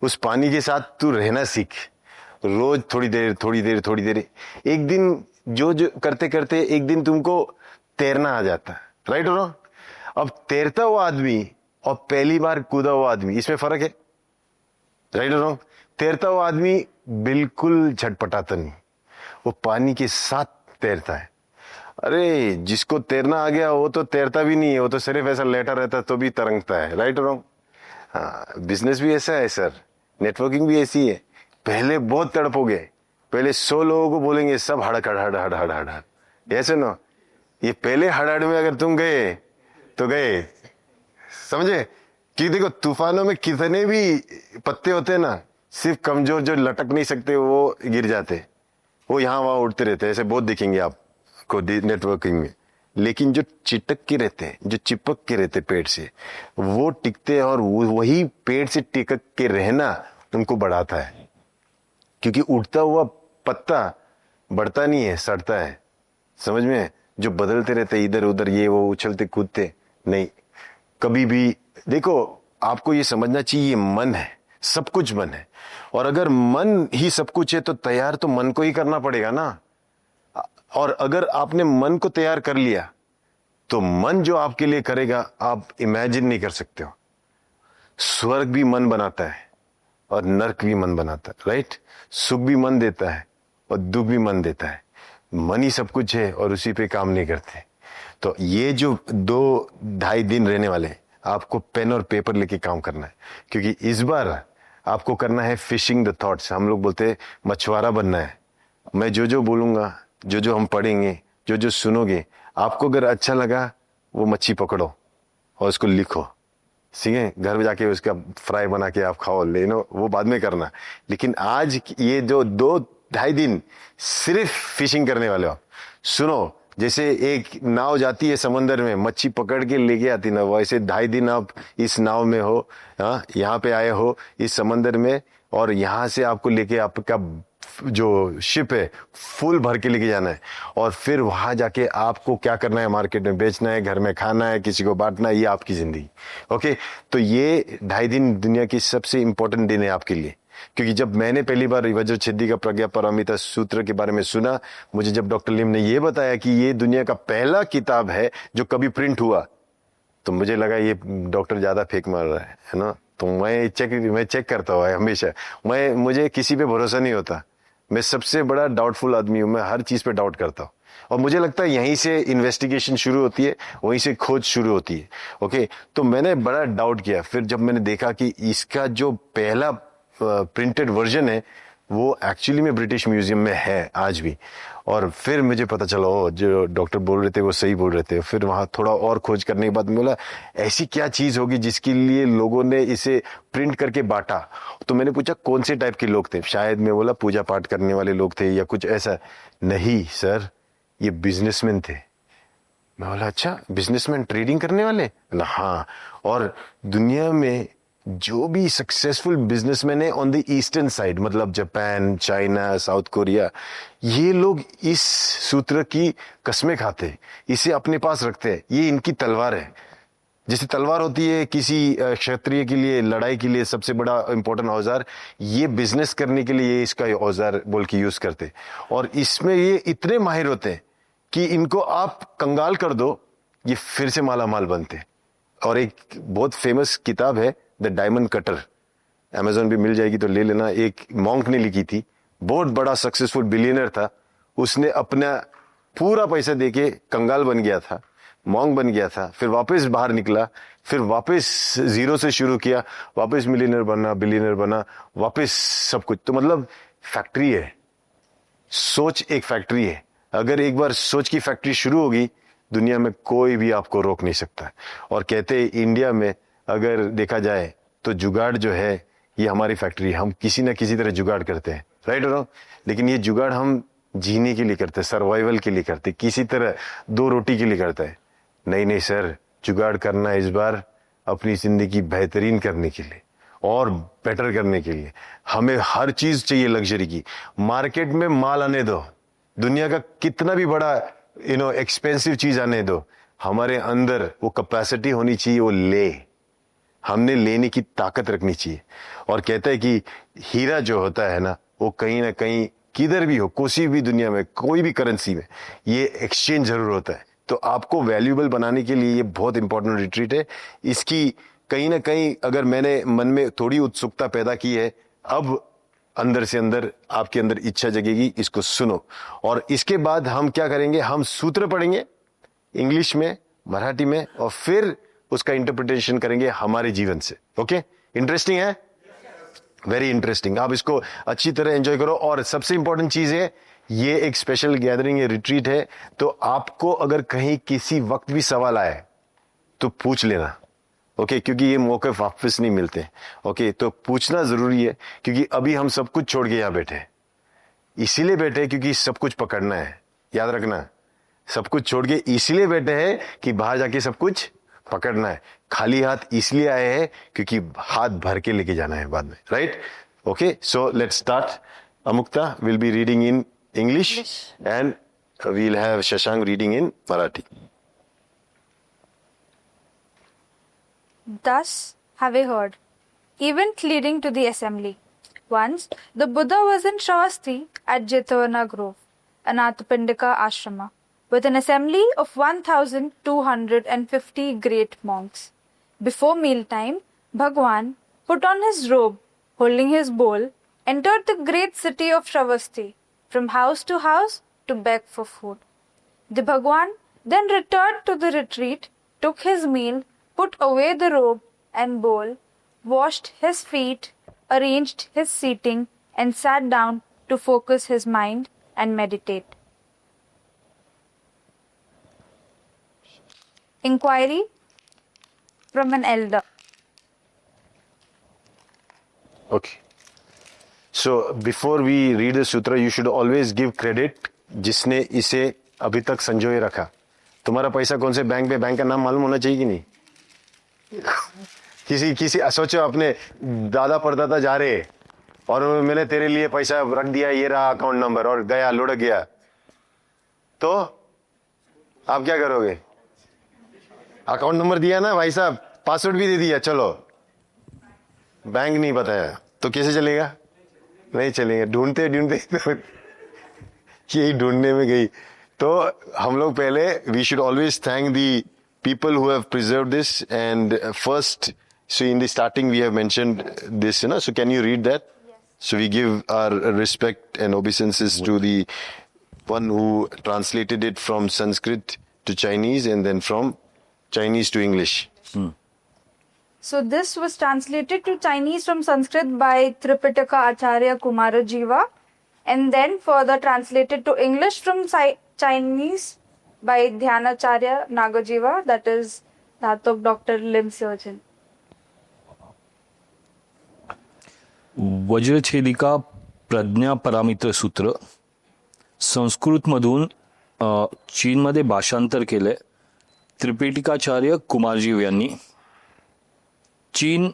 A: उस पानी के साथ तू रहना सीख। रोज थोड़ी देर थोड़ी देर थोड़ी देर, एक दिन जो जो करते करते एक दिन तुमको तैरना आ जाता है। राइट और रॉन्ग? अब तैरता हुआ आदमी और पहली बार कूदा हुआ आदमी, इसमें फर्क है। राइट और रॉन्ग? तैरता हुआ आदमी बिल्कुल झटपटाता नहीं, वो पानी के साथ तैरता है। अरे जिसको तैरना आ गया वो तो तैरता भी नहीं है, वो तो सिर्फ ऐसा लेटा रहता है तो भी तरंगता है। राइट और रॉन्ग? हाँ, बिजनेस भी ऐसा है सर, नेटवर्किंग भी ऐसी है। पहले बहुत तड़पोगे, पहले 100 लोगों को बोलेंगे सब हड़ हड़ हड़ हड़ हड़ हड़, ऐसे ना। ये पहले हड़ में अगर तुम गए तो गए, समझे? कि देखो तूफानों में कितने भी पत्ते होते हैं ना, सिर्फ कमजोर जो लटक नहीं सकते वो गिर जाते, वो यहां वहां उड़ते रहते हैं, ऐसे बहुत दिखेंगे आपको नेटवर्किंग में। लेकिन जो चिटक के रहते हैं, जो चिपक के रहते पेड़ से, वो टिकते हैं, और वही पेड़ से टिकक के रहना उनको बढ़ाता है। क्योंकि उड़ता हुआ पत्ता बढ़ता नहीं है, सड़ता है, समझ में? जो बदलते रहते इधर उधर, ये वो उछलते कूदते नहीं। कभी भी देखो, आपको ये समझना चाहिए, ये मन है, सब कुछ मन है। और अगर मन ही सब कुछ है तो तैयार तो मन को ही करना पड़ेगा ना। और अगर आपने मन को तैयार कर लिया तो मन जो आपके लिए करेगा आप इमेजिन नहीं कर सकते हो। स्वर्ग भी मन बनाता है और नरक भी मन बनाता है, राइट? सुख भी मन देता है और दुख भी मन देता है। मन ही सब कुछ है और उसी पे काम नहीं करते। तो ये जो 2-2.5 दिन रहने वाले, आपको पेन और पेपर लेके काम करना है, क्योंकि इस बार आपको करना है फिशिंग द थॉट्स। हम लोग बोलते हैं मछुआरा बनना है। मैं जो जो बोलूंगा, जो जो हम पढ़ेंगे, जो जो सुनोगे, आपको अगर अच्छा लगा वो मच्छी पकड़ो और उसको लिखो, ठीक है? घर में जाके उसका फ्राई बना के आप खाओ, लेनो, वो बाद में करना। लेकिन आज ये जो 2-2.5 दिन सिर्फ फिशिंग करने वाले हो। सुनो, जैसे एक नाव जाती है समंदर में, मच्छी पकड़ के लेके आती ना, वैसे 2.5 दिन आप इस नाव में हो, हाँ, यहाँ पे आए हो इस समंदर में, और यहाँ से आपको लेके आपका जो शिप है फुल भर के लेके जाना है। और फिर वहां जाके आपको क्या करना है? मार्केट में बेचना है, घर में खाना है, किसी को बांटना है, ये आपकी जिंदगी। ओके, तो ये 2.5 दिन दुनिया की सबसे इंपॉर्टेंट दिन है आपके लिए। क्योंकि जब मैंने पहली बार वज्रछेदी का प्रज्ञा पारमिता सूत्र के बारे में सुना, मुझे जब डॉक्टर लिम ने ये बताया कि ये दुनिया का पहला किताब है जो कभी प्रिंट हुआ, तो मुझे लगा ये डॉक्टर ज्यादा फेक मार रहा है ना। तो मैं चेक करता हुआ हमेशा। मुझे किसी पे भरोसा नहीं होता। मैं सबसे बड़ा डाउटफुल आदमी हूं, मैं हर चीज पे डाउट करता हूं। और मुझे लगता है यहीं से इन्वेस्टिगेशन शुरू होती है, वहीं से खोज शुरू होती है। ओके, तो मैंने बड़ा डाउट किया। फिर जब मैंने देखा कि इसका जो पहला प्रिंटेड वर्जन है वो एक्चुअली में ब्रिटिश म्यूजियम में है आज भी, और फिर मुझे पता चला जो डॉक्टर बोल रहे थे वो सही बोल रहे थे। फिर वहां थोड़ा और खोज करने के बाद बोला ऐसी क्या चीज होगी जिसके लिए लोगों ने इसे प्रिंट करके बांटा। तो मैंने पूछा कौन से टाइप के लोग थे? शायद मैं बोला पूजा पाठ करने वाले लोग थे या कुछ ऐसा। नहीं सर, ये बिजनेसमैन थे। मैं बोला अच्छा, बिजनेसमैन, ट्रेडिंग करने वाले? ना, हाँ। और दुनिया में जो भी सक्सेसफुल बिजनेसमैन है ऑन द ईस्टर्न साइड, मतलब जापान, चाइना, साउथ कोरिया, ये लोग इस सूत्र की कसमें खाते, इसे अपने पास रखते हैं। ये इनकी तलवार है। जैसे तलवार होती है किसी क्षत्रिय के लिए लड़ाई के लिए सबसे बड़ा इंपॉर्टेंट औजार, ये बिजनेस करने के लिए ये इसका औजार बोल के यूज करते। और इसमें ये इतने माहिर होते हैं कि इनको आप कंगाल कर दो, ये फिर से माला माल बनते। और एक बहुत फेमस किताब है द डायमंड कटर, अमेजोन भी मिल जाएगी तो ले लेना। एक मॉन्क ने लिखी थी, बहुत बड़ा सक्सेसफुल बिलियनर था। उसने अपना पूरा पैसा देके कंगाल बन गया था, मॉन्क बन गया था, फिर वापस बाहर निकला, फिर वापस जीरो से शुरू किया, वापस मिलियनर बना, बिलियनर बना, वापस सब कुछ। तो मतलब फैक्ट्री है, सोच एक फैक्ट्री है। अगर एक बार सोच की फैक्ट्री शुरू होगी, दुनिया में कोई भी आपको रोक नहीं सकता। और कहते हैं इंडिया में अगर देखा जाए तो जुगाड़ जो है ये हमारी फैक्ट्री, हम किसी ना किसी तरह जुगाड़ करते हैं, राइट और रॉन्ग? लेकिन ये जुगाड़ हम जीने के लिए करते हैं, सर्वाइवल के लिए करते हैं, किसी तरह 2 रोटी के लिए करते हैं। नहीं नहीं सर, जुगाड़ करना इस बार अपनी जिंदगी बेहतरीन करने के लिए और बेटर करने के लिए। हमें हर चीज चाहिए लग्जरी की। मार्केट में माल आने दो, दुनिया का कितना भी बड़ा एक्सपेंसिव चीज आने दो, हमारे अंदर वो कैपेसिटी होनी चाहिए, वो ले, हमने लेने की ताकत रखनी चाहिए। और कहता है कि हीरा जो होता है ना, वो कहीं ना कहीं किधर भी हो, किसी भी दुनिया में, कोई भी करेंसी में, ये एक्सचेंज जरूर होता है। तो आपको वैल्यूएबल बनाने के लिए ये बहुत इंपॉर्टेंट रिट्रीट है। इसकी कहीं ना कहीं अगर मैंने मन में थोड़ी उत्सुकता पैदा की है, अब अंदर से अंदर आपके अंदर इच्छा जगेगी, इसको सुनो। और इसके बाद हम क्या करेंगे, हम सूत्र पढ़ेंगे इंग्लिश में, मराठी में, और फिर उसका इंटरप्रिटेशन करेंगे हमारे जीवन से। ओके, इंटरेस्टिंग है? वेरी इंटरेस्टिंग, आप इसको अच्छी तरह एंजॉय करो। और सबसे इंपॉर्टेंट चीज है, ये एक स्पेशल गैदरिंग है, रिट्रीट है, तो आपको अगर कहीं किसी वक्त भी सवाल आए तो पूछ लेना, ओके, क्योंकि ये मौके वापस नहीं मिलते, ओके, तो पूछना जरूरी है, क्योंकि अभी हम सब कुछ छोड़ के यहां बैठे हैं, इसीलिए बैठे हैं क्योंकि सब कुछ पकड़ना है, याद रखना, सब कुछ छोड़ के इसीलिए बैठे हैं कि बाहर जाके सब कुछ पकड़ना है। खाली हाथ इसलिए आए हैं क्योंकि हाथ भर के लेके जाना है बाद में, right? Okay, so let's start. Amukta will be reading in English and we'll have Shashank reading in Marathi.
C: Thus have I heard, event leading to the assembly. Once the Buddha was in Shravasti at Jetavana Grove, Anathapindika Ashrama, with an assembly of 1,250 great monks. Before mealtime, Bhagwan put on his robe, holding his bowl, entered the great city of Shravasti, from house to house to beg for food. The Bhagwan then returned to the retreat, took his meal, put away the robe and bowl, washed his feet, arranged his seating, and sat down to focus his mind and meditate. Inquiry from an elder.
A: Okay. So before we read the sutra, you should always give credit जिसने इसे अभी तक संजोए रखा। तुम्हारा पैसा कौन से बैंक पे, बैंक का नाम मालूम होना चाहिए कि नहीं? किसी सोचो, अपने दादा परदादा जा रहे और मैंने तेरे लिए पैसा रख दिया, ये रहा अकाउंट नंबर, और गया, लुढ़क गया, तो आप क्या करोगे? अकाउंट नंबर दिया ना भाई साहब, पासवर्ड भी दे दिया, चलो, बैंक नहीं बताया तो कैसे चलेगा? नहीं चलेगा। ढूंढते ढूंढते यही ढूंढने में गई। तो हम लोग पहले, we should always thank the people who have preserved this, and first, so in the starting we have mentioned this, you know, so can you read that? Yes. So we give our respect and obeisances to the one who translated it from Sanskrit to Chinese and then from Chinese to English.
C: So this was translated to Chinese from Sanskrit by Tripitaka Acharya Kumarajiva, and then further translated to English from Chinese by Dhyanacharya Nagajiva, that is Dhatok Dr. Lim Seochen.
D: वज्रछेदिका प्रज्ञा परामित्र सूत्र संस्कृतमधून चीनमध्ये भाषांतर केले त्रिपिटिकाचार्य कुमारजीव यांनी। चीन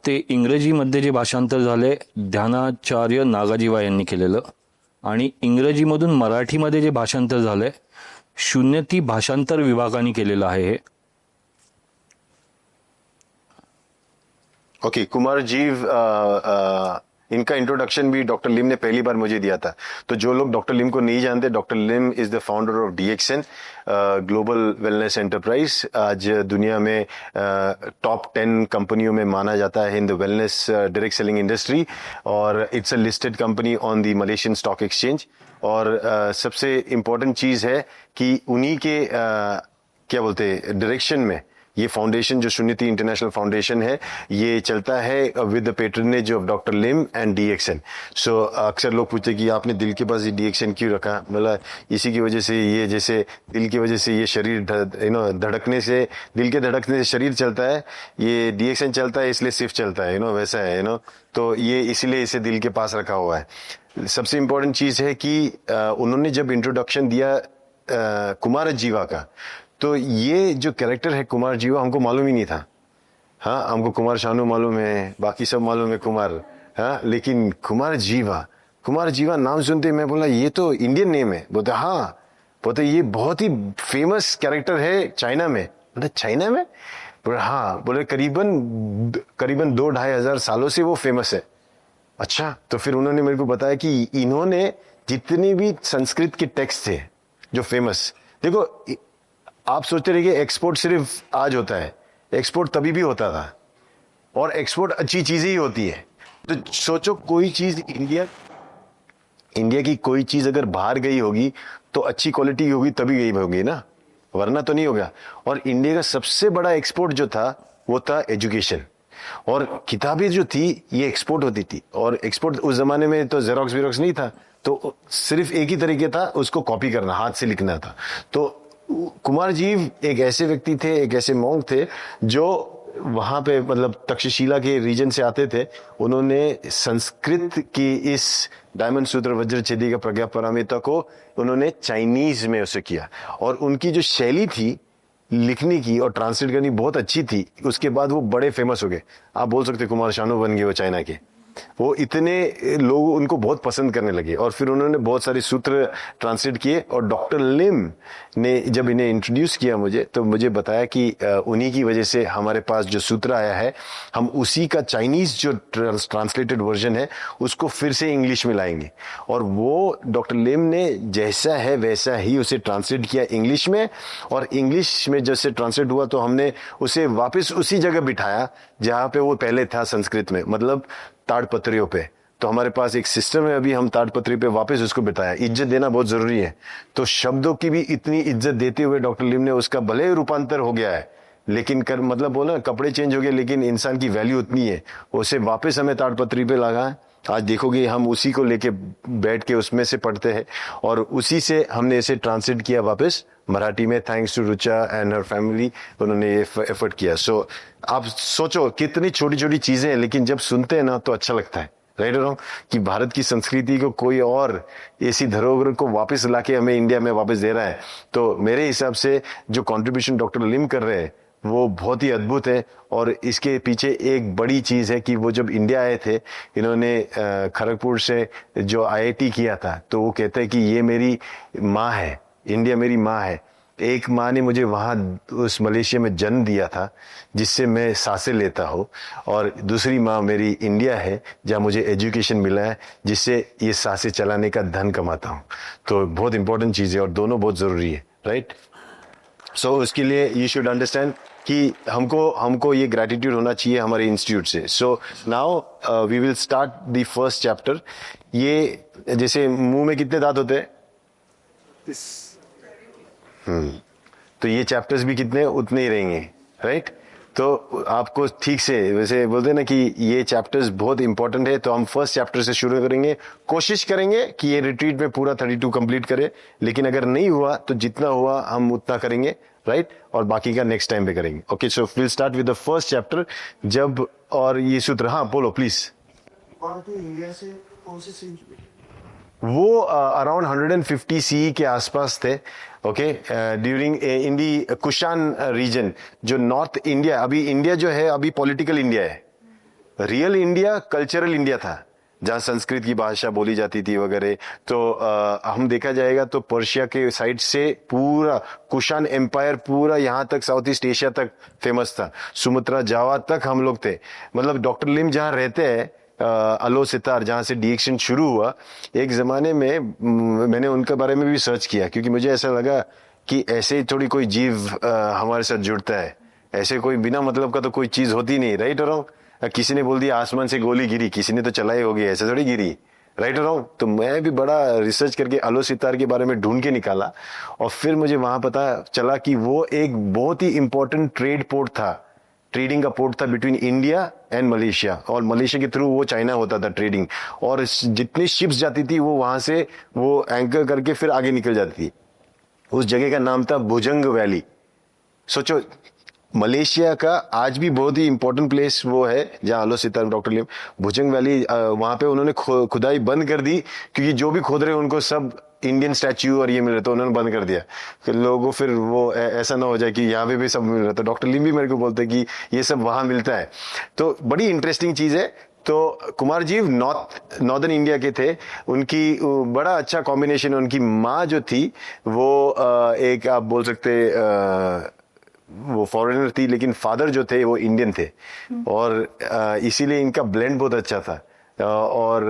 D: ते इंग्रजीमध्ये जे भाषांतर झाले ध्यानाचार्य नागाजीवा यांनी केलेलं, आणि इंग्रजीमधून मराठीमध्ये जे भाषांतर झाले शून्यती भाषांतर विभागाने केलेलं आहे हे।
A: ओके, कुमार जीव, इनका इंट्रोडक्शन भी डॉक्टर लिम ने पहली बार मुझे दिया था। तो जो लोग डॉक्टर लिम को नहीं जानते, doctor Lim is the founder of DXN global wellness enterprise. आज दुनिया में टॉप 10 कंपनियों में माना जाता है in the wellness direct selling industry, और it's a listed company on the Malaysian stock exchange. और सबसे इम्पोर्टेंट चीज है कि उन्हीं के क्या बोलते हैं डायरेक्शन में ये फाउंडेशन, जो सुन्नति इंटरनेशनल फाउंडेशन है, ये चलता है with the patronage of doctor limb and DXN। सो अक्सर लोग पूछते कि आपने दिल के पास ये DXN क्यों रखा? बोला इसी की वजह से, ये जैसे दिल की वजह से ये शरीर धड़कने से, दिल के धड़कने से शरीर चलता है, ये DXN चलता है इसलिए सिर्फ चलता है, वैसा है, तो ये इसीलिए इसे दिल के पास रखा हुआ है। सबसे इंपॉर्टेंट चीज है कि उन्होंने जब इंट्रोडक्शन दिया कुमार जीवा का, तो ये जो कैरेक्टर है कुमार जीवा हमको मालूम ही नहीं था। हाँ, हमको कुमार शानू मालूम है, बाकी सब मालूम है कुमार, हाँ, लेकिन कुमार जीवा नाम सुनते मैं बोला ये तो इंडियन नेम है। बोलते हाँ, बोलते ये बहुत ही फेमस कैरेक्टर है चाइना में। बोले चाइना में? बोले हाँ, बोले करीबन 2-2.5 सालों से वो फेमस है। अच्छा, तो फिर उन्होंने मेरे को बताया कि इन्होंने जितने भी संस्कृत के टेक्स्ट थे जो फेमस, देखो आप सोचते रहिए एक्सपोर्ट सिर्फ आज होता है, एक्सपोर्ट तभी भी होता था, और एक्सपोर्ट अच्छी चीजें ही होती है। तो सोचो कोई चीज इंडिया की कोई चीज अगर बाहर गई होगी तो अच्छी क्वालिटी की होगी, तभी गई होगी ना, वरना तो नहीं होगा। और इंडिया का सबसे बड़ा एक्सपोर्ट जो था वो था एजुकेशन। और किताबें जो थी ये एक्सपोर्ट होती थी, और एक्सपोर्ट उस जमाने में तो जेरोक्स वीरोक्स नहीं था, तो सिर्फ एक ही तरीके था, उसको कॉपी करना, हाथ से लिखना था। तो कुमार जीव एक ऐसे व्यक्ति थे, एक ऐसे मॉन्क थे जो वहां पे मतलब तक्षशिला के रीजन से आते थे। उन्होंने संस्कृत की इस डायमंड सूत्र वज्र छेदी का प्रज्ञा पारमिता को उन्होंने चाइनीज में उसे किया, और उनकी जो शैली थी लिखने की और ट्रांसलेट करनी बहुत अच्छी थी। उसके बाद वो बड़े फेमस हो गए, आप बोल सकते कुमार शानू बन गए वो चाइना के। वो इतने लोग उनको बहुत पसंद करने लगे, और फिर उन्होंने बहुत सारे सूत्र ट्रांसलेट किए। और डॉक्टर लिम ने जब इन्हें इंट्रोड्यूस किया मुझे, तो मुझे बताया कि उन्हीं की वजह से हमारे पास जो सूत्र आया है, हम उसी का चाइनीज जो ट्रांसलेटेड वर्जन है उसको फिर से इंग्लिश में लाएंगे। और वो डॉक्टर लिम ने जैसा है वैसा ही उसे ट्रांसलेट किया इंग्लिश में, और इंग्लिश में जैसे ट्रांसलेट हुआ तो हमने उसे वापस उसी जगह बिठाया जहां पे वो पहले था संस्कृत में, मतलब ताड़पत्रियों पे। तो हमारे पास एक सिस्टम है, अभी हम ताड़पत्री पे वापस उसको बिताया। इज्जत देना बहुत जरूरी है, तो शब्दों की भी इतनी इज्जत देते हुए डॉक्टर लिम ने उसका भले ही रूपांतर हो गया है, लेकिन कर मतलब बोला कपड़े चेंज हो गए, लेकिन इंसान की वैल्यू उतनी है, उसे वापस हमें ताड़पत्री पे लगा है। आज देखोगे हम उसी को लेके बैठ के उसमें से पढ़ते हैं, और उसी से हमने इसे ट्रांसलेट किया वापस मराठी में, thanks to Rucha and her family, उन्होंने ये एफर्ट किया। सो आप सोचो कितनी छोटी छोटी चीजें हैं, लेकिन जब सुनते हैं ना तो अच्छा लगता है, राइट और कि भारत की संस्कृति को कोई और ऐसी धरोहर को वापस लाके हमें इंडिया में वापस दे रहा है। तो मेरे हिसाब से जो कंट्रीब्यूशन डॉक्टर लिम कर रहे हैं वो बहुत ही अद्भुत है। और इसके पीछे एक बड़ी चीज है कि वो जब इंडिया आए थे, इन्होंने खड़गपुर से जो आईआईटी किया था, तो वो कहते हैं कि ये मेरी माँ है, इंडिया मेरी माँ है। एक माँ ने मुझे वहाँ उस मलेशिया में जन्म दिया था जिससे मैं सांसें लेता हूँ, और दूसरी माँ मेरी इंडिया है जहाँ मुझे एजुकेशन मिला है जिससे ये सांसें चलाने का धन कमाता हूँ। तो बहुत इंपॉर्टेंट चीज़ है, और दोनों बहुत ज़रूरी है, राइट। सो उसके लिए यू शुड अंडरस्टैंड कि हमको ये ग्रैटिट्यूड होना चाहिए हमारे इंस्टीट्यूट से। So now we will start the first chapter. ये जैसे मुंह में कितने दांत होते हैं, तो ये चैप्टर्स भी कितने उतने ही रहेंगे, राइट। तो आपको ठीक से वैसे बोलते हैं ना कि ये चैप्टर्स बहुत इंपॉर्टेंट है, तो हम फर्स्ट चैप्टर से शुरू करेंगे। कोशिश करेंगे कि ये रिट्रीट में पूरा 32 कंप्लीट करें, लेकिन अगर नहीं हुआ तो जितना हुआ हम उतना करेंगे, राइट, और बाकी का नेक्स्ट टाइम पे करेंगे। Okay, so will start with the first chapter. जब और ये सूत्र, हाँ बोलो प्लीज।
E: इंडिया से कौन से सेंचुरी?
A: वो अराउंड 150 सी के आसपास थे। Okay, during in the Kushan region, जो नॉर्थ इंडिया, अभी इंडिया जो है अभी पॉलिटिकल इंडिया है, रियल इंडिया कल्चरल इंडिया था जहाँ संस्कृत की भाषा बोली जाती थी वगैरह। तो हम देखा जाएगा तो पर्शिया के साइड से पूरा कुशान एम्पायर पूरा यहाँ तक साउथ ईस्ट एशिया तक फेमस था, सुमात्रा जावा तक हम लोग थे। मतलब डॉक्टर लिम जहाँ रहते हैं अलो सितार, जहाँ से डिएक्शन शुरू हुआ, एक जमाने में मैंने उनके बारे में भी सर्च किया, क्योंकि मुझे ऐसा लगा कि ऐसे ही थोड़ी कोई जीव हमारे साथ जुड़ता है, ऐसे कोई बिना मतलब का तो कोई चीज होती नहीं, राइट और रॉन्ग। किसी ने बोल दिया आसमान से गोली गिरी, किसी ने तो चलाई होगी, ऐसे थोड़ी गिरी, राइट और रॉन्ग। तो मैं भी बड़ा रिसर्च करके अलो सितार के बारे में ढूंढ के निकाला, और फिर मुझे वहां पता चला कि वो एक बहुत ही इंपॉर्टेंट ट्रेड पोर्ट था, ट्रेडिंग का पोर्ट था बिटवीन इंडिया एंड मलेशिया, और मलेशिया के थ्रू वो चाइना होता था ट्रेडिंग, और जितनी शिप्स जाती थी वो वहां से वो एंकर करके फिर आगे निकल जाती थी। उस जगह का नाम था भुजंग वैली। सोचो, मलेशिया का आज भी बहुत ही इंपॉर्टेंट प्लेस वो है जहां अलो सितार डॉक्टर लिम, भुजंग वैली, वहां पे उन्होंने खुदाई बंद कर दी, क्योंकि जो भी खोद रहे उनको सब इंडियन स्टैच्यू और ये मिल रहा, तो उन्होंने बंद कर दिया कि लोगों फिर वो ऐसा ना हो जाए कि यहाँ पे भी सब मिल रहा। तो डॉक्टर लिम भी मेरे को बोलते कि ये सब वहां मिलता है। तो बड़ी इंटरेस्टिंग चीज है। तो कुमार जीव नॉर्दर्न इंडिया के थे, उनकी बड़ा अच्छा कॉम्बिनेशन। उनकी माँ जो थी वो एक आप बोल सकते वो फॉरेनर थी, लेकिन फादर जो थे वो इंडियन थे, और इसीलिए इनका ब्लेंड बहुत अच्छा था। और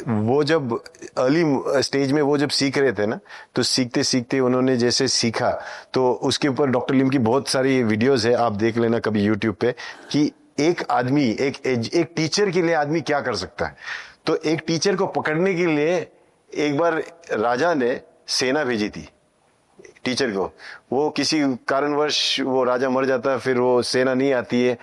A: वो जब अर्ली स्टेज में वो जब सीख रहे थे ना, तो सीखते सीखते उन्होंने जैसे सीखा, तो उसके ऊपर डॉक्टर लिम की बहुत सारी वीडियोस है, आप देख लेना कभी यूट्यूब पे, कि एक आदमी एक टीचर के लिए आदमी क्या कर सकता है। तो एक टीचर को पकड़ने के लिए एक बार राजा ने सेना भेजी थी टीचर को, वो किसी कारणवश वो राजा मर जाता है, फिर वो सेना नहीं आती है,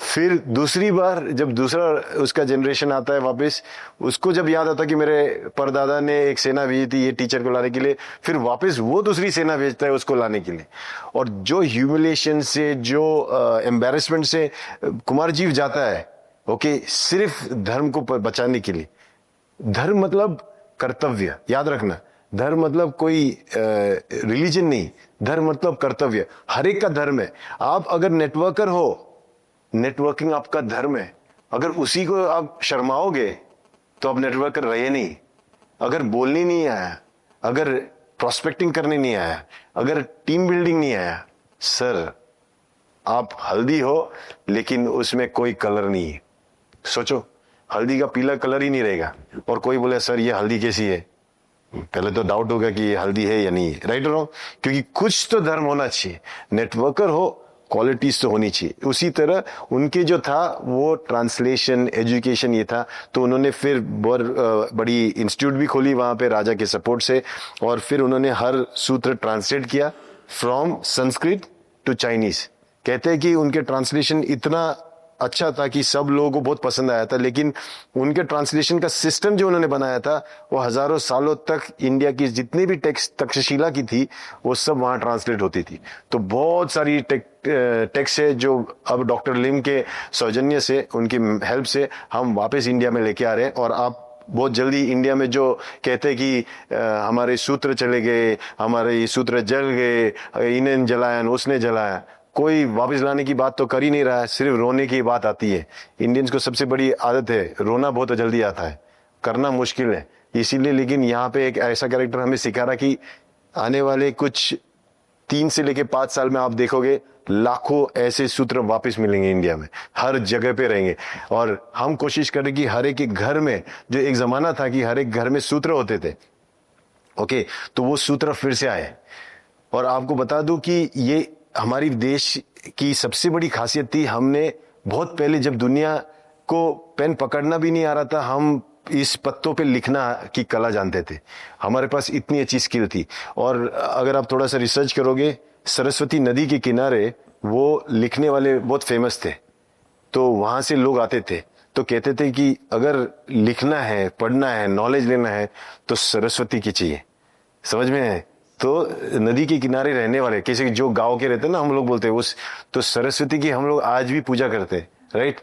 A: फिर दूसरी बार जब दूसरा उसका जनरेशन आता है वापस, उसको जब याद आता कि मेरे परदादा ने एक सेना भेजी थी ये टीचर को लाने के लिए, फिर वापस वो दूसरी सेना भेजता है उसको लाने के लिए। और जो ह्यूमिलेशन से, जो एम्बैरेसमेंट से कुमार जीव जाता है, ओके, सिर्फ धर्म को बचाने के लिए। धर्म मतलब कर्तव्य, याद रखना। धर्म मतलब कोई रिलीजन नहीं, धर्म मतलब कर्तव्य। हर एक का धर्म है। आप अगर नेटवर्कर हो, नेटवर्किंग आपका धर्म है। अगर उसी को आप शर्माओगे तो आप नेटवर्कर रहे नहीं। अगर बोलने नहीं आया, अगर प्रोस्पेक्टिंग करने नहीं आया, अगर टीम बिल्डिंग नहीं आया, सर आप हल्दी हो लेकिन उसमें कोई कलर नहीं है। सोचो, हल्दी का पीला कलर ही नहीं रहेगा और कोई बोले सर ये हल्दी कैसी है, पहले तो डाउट होगा कि ये हल्दी है या नहीं है, राइट और रॉन्ग? क्योंकि कुछ तो धर्म होना चाहिए। नेटवर्कर हो, क्वालिटीज तो होनी चाहिए। उसी तरह उनके जो था वो ट्रांसलेशन, एजुकेशन ये था, तो उन्होंने फिर बड़ी इंस्टीट्यूट भी खोली वहां पे राजा के सपोर्ट से, और फिर उन्होंने हर सूत्र ट्रांसलेट किया फ्रॉम संस्कृत टू चाइनीज। कहते हैं कि उनके ट्रांसलेशन इतना अच्छा था कि सब लोगों को बहुत पसंद आया था, लेकिन उनके ट्रांसलेशन का सिस्टम जो उन्होंने बनाया था वो हजारों सालों तक इंडिया की जितनी भी टेक्स्ट तक्षशिला की थी वो सब वहां ट्रांसलेट होती थी। तो बहुत सारी टेक्स्ट है जो अब डॉक्टर लिम के सौजन्य से, उनकी हेल्प से हम वापस इंडिया में लेके आ रहे हैं। और आप बहुत जल्दी इंडिया में जो कहते हैं कि हमारे सूत्र चले गए, हमारे सूत्र जल गए, इन्हें जलाया उसने जलाया, कोई वापस लाने की बात तो कर ही नहीं रहा है, सिर्फ रोने की बात आती है। इंडियंस को सबसे बड़ी आदत है, रोना बहुत जल्दी आता है, करना मुश्किल है। इसीलिए लेकिन यहाँ पे एक ऐसा कैरेक्टर हमें सिखा रहा कि आने वाले कुछ 3 से लेके 5 साल में आप देखोगे लाखों ऐसे सूत्र वापस मिलेंगे इंडिया में, हर जगह पे रहेंगे। और हम कोशिश करें कि हर एक घर में, जो एक जमाना था कि हर एक घर में सूत्र होते थे, ओके, तो वो सूत्र फिर से आए। और आपको बता दूं कि ये हमारी देश की सबसे बड़ी खासियत थी। हमने बहुत पहले, जब दुनिया को पेन पकड़ना भी नहीं आ रहा था, हम इस पत्तों पे लिखना की कला जानते थे। हमारे पास इतनी अच्छी स्किल थी। और अगर आप थोड़ा सा रिसर्च करोगे, सरस्वती नदी के किनारे वो लिखने वाले बहुत फेमस थे, तो वहां से लोग आते थे, तो कहते थे कि अगर लिखना है, पढ़ना है, नॉलेज लेना है तो सरस्वती की चाहिए। समझ में है? तो नदी के किनारे रहने वाले, किसी जो गांव के रहते हैं ना, हम लोग बोलते हैं उस, तो सरस्वती की हम लोग आज भी पूजा करते हैं, राइट?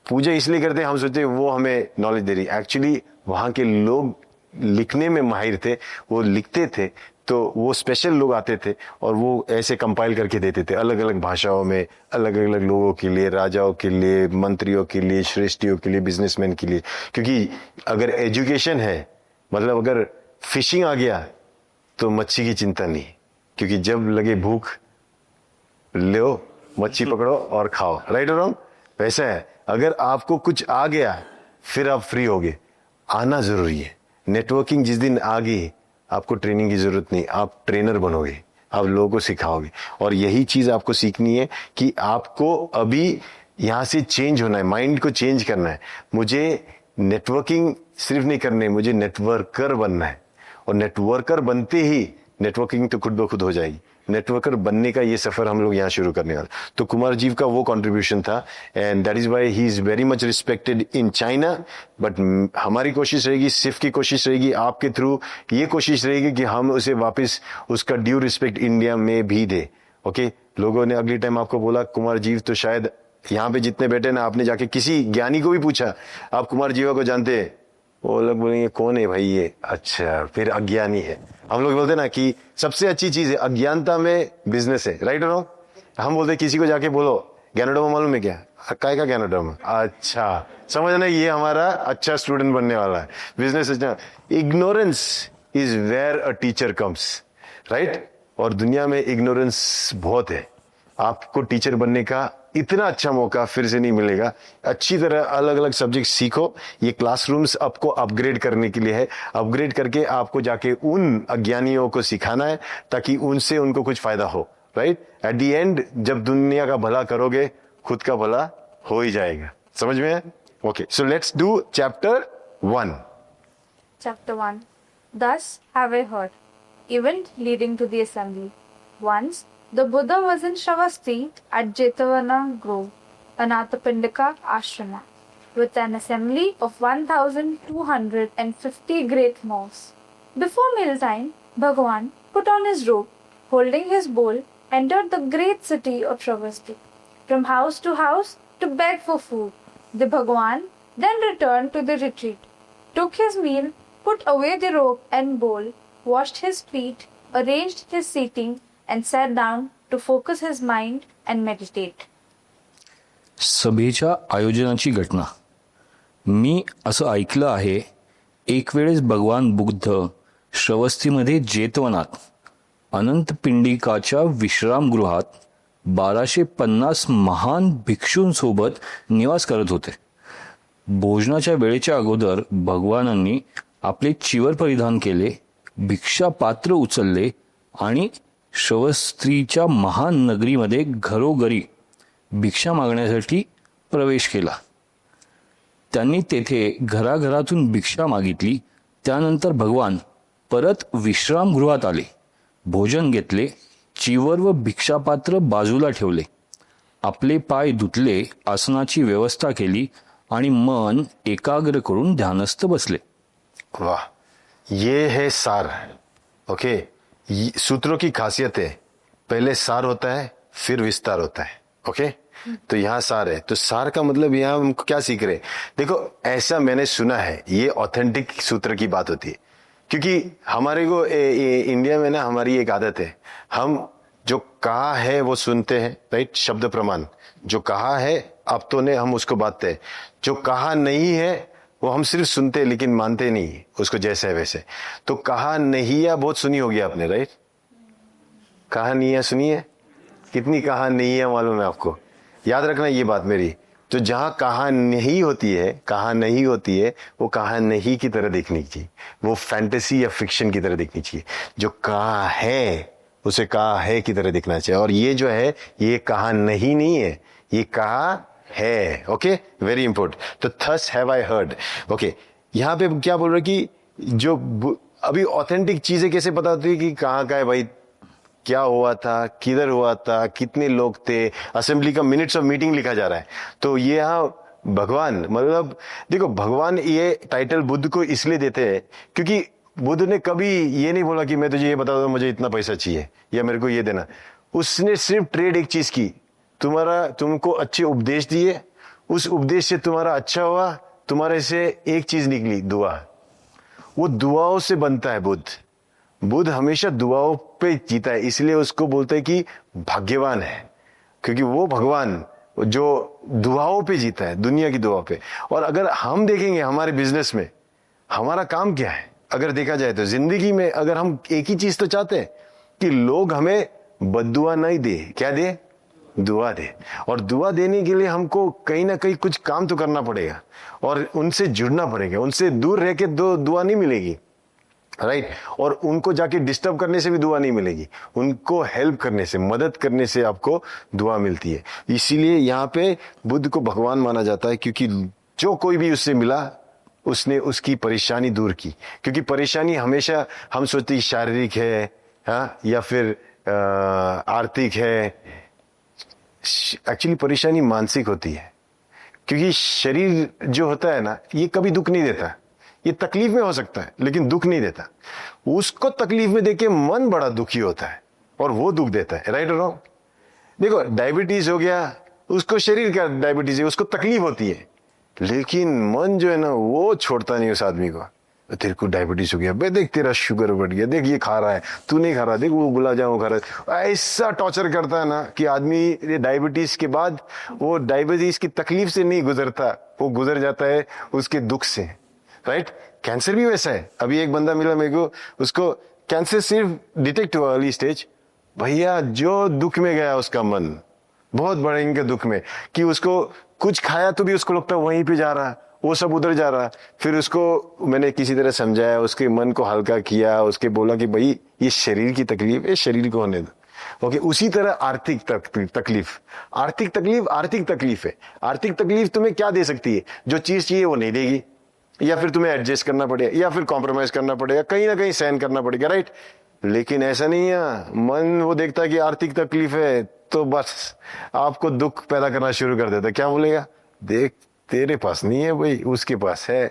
A: पूजा इसलिए करते हैं, हम सोचते हैं वो हमें नॉलेज दे रही। एक्चुअली वहां के लोग लिखने में माहिर थे, वो लिखते थे, तो वो स्पेशल लोग आते थे और वो ऐसे कंपाइल करके देते थे अलग अलग भाषाओं में, अलग अलग लोगों के लिए, राजाओं के लिए, मंत्रियों के लिए, श्रेष्ठियों के लिए, बिजनेसमैन के लिए। क्योंकि अगर एजुकेशन है, मतलब अगर फिशिंग आ गया तो मच्छी की चिंता नहीं, क्योंकि जब लगे भूख लो मच्छी पकड़ो और खाओ, राइट और रॉन्ग? वैसा है, अगर आपको कुछ आ गया फिर आप फ्री होगे। आना जरूरी है। नेटवर्किंग जिस दिन आ गई, आपको ट्रेनिंग की जरूरत नहीं, आप ट्रेनर बनोगे, आप लोगों को सिखाओगे। और यही चीज आपको सीखनी है कि आपको अभी यहां से चेंज होना है, माइंड को चेंज करना है। मुझे नेटवर्किंग सिर्फ नहीं करनी है, मुझे नेटवर्कर बनना है। और नेटवर्कर बनते ही नेटवर्किंग तो खुद ब खुद हो जाएगी। नेटवर्कर बनने का ये सफर हम लोग यहाँ शुरू करने वाले। तो कुमार जीव का वो कंट्रीब्यूशन था, and that is why he is very much respected in China. But हमारी कोशिश रहेगी, सिर्फ की कोशिश रहेगी, आपके थ्रू ये कोशिश रहेगी कि हम उसे वापस उसका ड्यू रिस्पेक्ट इंडिया में भी दे। ओके, लोगों ने अगली टाइम आपको बोला कुमार जीव, तो शायद यहाँ पे जितने बैठे ना, आपने जाके किसी ज्ञानी को भी पूछा आप कुमार जीवा को जानते हैं, वो लोग बोलेंगे कौन है भाई ये, अच्छा फिर अज्ञानी है। हम लोग बोलते ना कि सबसे अच्छी चीज है अज्ञानता में बिजनेस है, राइट नो? हम बोलते किसी को जाके बोलो ज्ञानोडर्मा मालूम है क्या, काय का ज्ञानोडर्मा, अच्छा समझना ये हमारा अच्छा स्टूडेंट बनने वाला है। Business ignorance is where a teacher comes, right? और दुनिया में इग्नोरेंस बहुत है। आपको टीचर बनने का इतना अच्छा मौका फिर से नहीं मिलेगा। अच्छी तरह अलग अलग सब्जेक्ट सीखो। ये क्लासरूम्स आपको अपग्रेड करने के लिए है। अपग्रेड करके आपको जाके उन अज्ञानियों को सिखाना है ताकि उनसे उनको कुछ फायदा हो, राइट? एट द एंड जब दुनिया का भला करोगे, खुद का भला हो ही जाएगा। समझ में है? Okay, so let's do chapter 1।
C: Chapter 1. Thus have I heard. Event leading to the assembly. Once, the Buddha was in Shravasti at Jetavana Grove. Anathapindika Ashrama, with an assembly of 1,250 great monks. Before mealtime, Bhagwan put on his robe, holding his bowl, entered the great city of Shravasti. From house to house to beg for food, the Bhagwan then returned to the retreat, took his meal, put away the robe and bowl, washed his feet, arranged his seating, and sat down to focus his mind and meditate.
D: सभेच्या आयोजनाची घटना. मी असं ऐकलं आहे, एक वेळेस भगवान बुद्ध श्रवस्तीमध्ये जेतवनात अनंत पिंडिकाच्या विश्रामगृहात 1250 महान भिक्षूंसोबत निवास करत होते. भोजनाच्या वेळेच्या अगोदर भगवानांनी आपले चिवर परिधान केले, भिक्षा पात्र उचलले आणि श्रवस्तीच्या महान नगरीमध्ये घरोघरी भिक्षा मागण्यासाठी प्रवेश केला. त्यांनी तेथे घराघरातून भिक्षा मागितली. त्यानंतर भगवान परत विश्रामगृहात आले, भोजन घेतले, चिवर व भिक्षापात्र बाजूला ठेवले, आपले पाय धुतले, आसनाची व्यवस्था केली आणि मन एकाग्र करून ध्यानस्थ बसले.
A: वाह, ये है सार. ओके, सूत्रों की खासियत है, पहले सार होता है फिर विस्तार होता है. ओके, तो यहाँ सार है. तो सार का मतलब यहाँ हम क्या सीख रहे हैं? देखो, ऐसा मैंने सुना है, ये ऑथेंटिक सूत्र की बात होती है. क्योंकि हमारे को इंडिया में ना हमारी एक आदत है, हम जो कहा है वो सुनते हैं, राइट, शब्द प्रमाण. जो कहा है अब तो ने हम उसको बांधते हैं, जो कहा नहीं है वो हम सिर्फ सुनते हैं लेकिन मानते नहीं उसको जैसे है वैसे. तो कहा नहीं या बहुत सुनी होगी आपने, राइट? कहा नहीं है सुनी है, कितनी कहा नहीं है मालूम है आपको? याद रखना ये बात मेरी. तो जहां कहा नहीं होती है, कहा नहीं होती है, वो कहा नहीं की तरह देखनी चाहिए, वो फैंटेसी या फिक्शन की तरह देखनी चाहिए. जो कहा है उसे कहा है की तरह देखना चाहिए. और ये जो है ये कहा नहीं है, ये कहा है. Okay, very important. तो thus have I heard. Okay, यहाँ पे क्या बोल रहे कि जो अभी ऑथेंटिक चीजें कैसे पता होती है कि कहाँ का है भाई, क्या हुआ था, किधर हुआ था, कितने लोग थे, असेंबली का मिनट्स ऑफ मीटिंग लिखा जा रहा है. तो ये यहाँ भगवान, मतलब देखो, भगवान ये टाइटल बुद्ध को इसलिए देते हैं क्योंकि बुद्ध ने कभी ये नहीं बोला कि मैं तुझे ये बता दूं मुझे इतना पैसा चाहिए या मेरे को ये देना. उसने सिर्फ ट्रेड एक चीज की, तुमको अच्छे उपदेश दिए, उस उपदेश से तुम्हारा अच्छा हुआ, तुम्हारे से एक चीज निकली, दुआ. वो दुआओं से बनता है बुद्ध. बुद्ध हमेशा दुआओं पे जीता है, इसलिए उसको बोलते हैं कि भाग्यवान है, क्योंकि वो भगवान जो दुआओं पे जीता है, दुनिया की दुआओं पे. और अगर हम देखेंगे हमारे बिजनेस में हमारा काम क्या है, अगर देखा जाए तो जिंदगी में अगर हम एक ही चीज तो चाहते हैं कि लोग हमें बद्दुआ नहीं दे, क्या दे, दुआ दे. और दुआ देने के लिए हमको कहीं ना कहीं कुछ काम तो करना पड़ेगा और उनसे जुड़ना पड़ेगा. उनसे दूर रह के दुआ नहीं मिलेगी, राइट. और उनको जाके डिस्टर्ब करने से भी दुआ नहीं मिलेगी, उनको हेल्प करने से, मदद करने से आपको दुआ मिलती है. इसीलिए यहाँ पे बुद्ध को भगवान माना जाता है, क्योंकि जो कोई भी उससे मिला उसने उसकी परेशानी दूर की. क्योंकि परेशानी हमेशा हम सोचते हैं शारीरिक है, हाँ, या फिर आर्थिक है. एक्चुअली परेशानी मानसिक होती है, क्योंकि शरीर जो होता है ना, ये कभी दुख नहीं देता. ये तकलीफ में हो सकता है लेकिन दुख नहीं देता. उसको तकलीफ में देके मन बड़ा दुखी होता है और वो दुख देता है, राइट और रॉन्ग. देखो, डायबिटीज हो गया, उसको शरीर का डायबिटीज है, उसको तकलीफ होती है, लेकिन मन जो है ना वो छोड़ता नहीं उस आदमी को. तेरे को डायबिटीज हो गया, बे देख तेरा शुगर बढ़ गया, देख ये खा रहा है, तू नहीं खा रहा, देख वो गुलाब जामुन खा रहा है. ऐसा टॉर्चर करता है ना कि आदमी डायबिटीज के बाद वो डायबिटीज की तकलीफ से नहीं गुजरता, वो गुजर जाता है उसके दुख से, राइट. कैंसर भी वैसा है. अभी एक बंदा मिला मेरे को, उसको कैंसर सिर्फ डिटेक्ट हुआ अर्ली स्टेज. भैया जो दुख में गया उसका मन, बहुत बड़े इनके दुख में, कि उसको कुछ खाया तो भी उसको लगता है वहीं पे जा रहा, वो सब उधर जा रहा. फिर उसको मैंने किसी तरह समझाया, उसके मन को हल्का किया, उसके बोला कि भाई ये शरीर की तकलीफ है, शरीर को होने दो. ओके, उसी तरह आर्थिक तकलीफ आर्थिक तकलीफ है. आर्थिक तकलीफ तुम्हें क्या दे सकती है? जो चीज चाहिए वो नहीं देगी, या फिर तुम्हें एडजस्ट करना पड़ेगा, या फिर कॉम्प्रोमाइज करना पड़ेगा, कहीं ना कहीं सहन करना पड़ेगा, राइट. लेकिन ऐसा नहीं है, मन वो देखता है कि आर्थिक तकलीफ है तो बस आपको दुख पैदा करना शुरू कर देता है। क्या बोलेगा, देख तेरे पास नहीं है भाई, उसके पास है,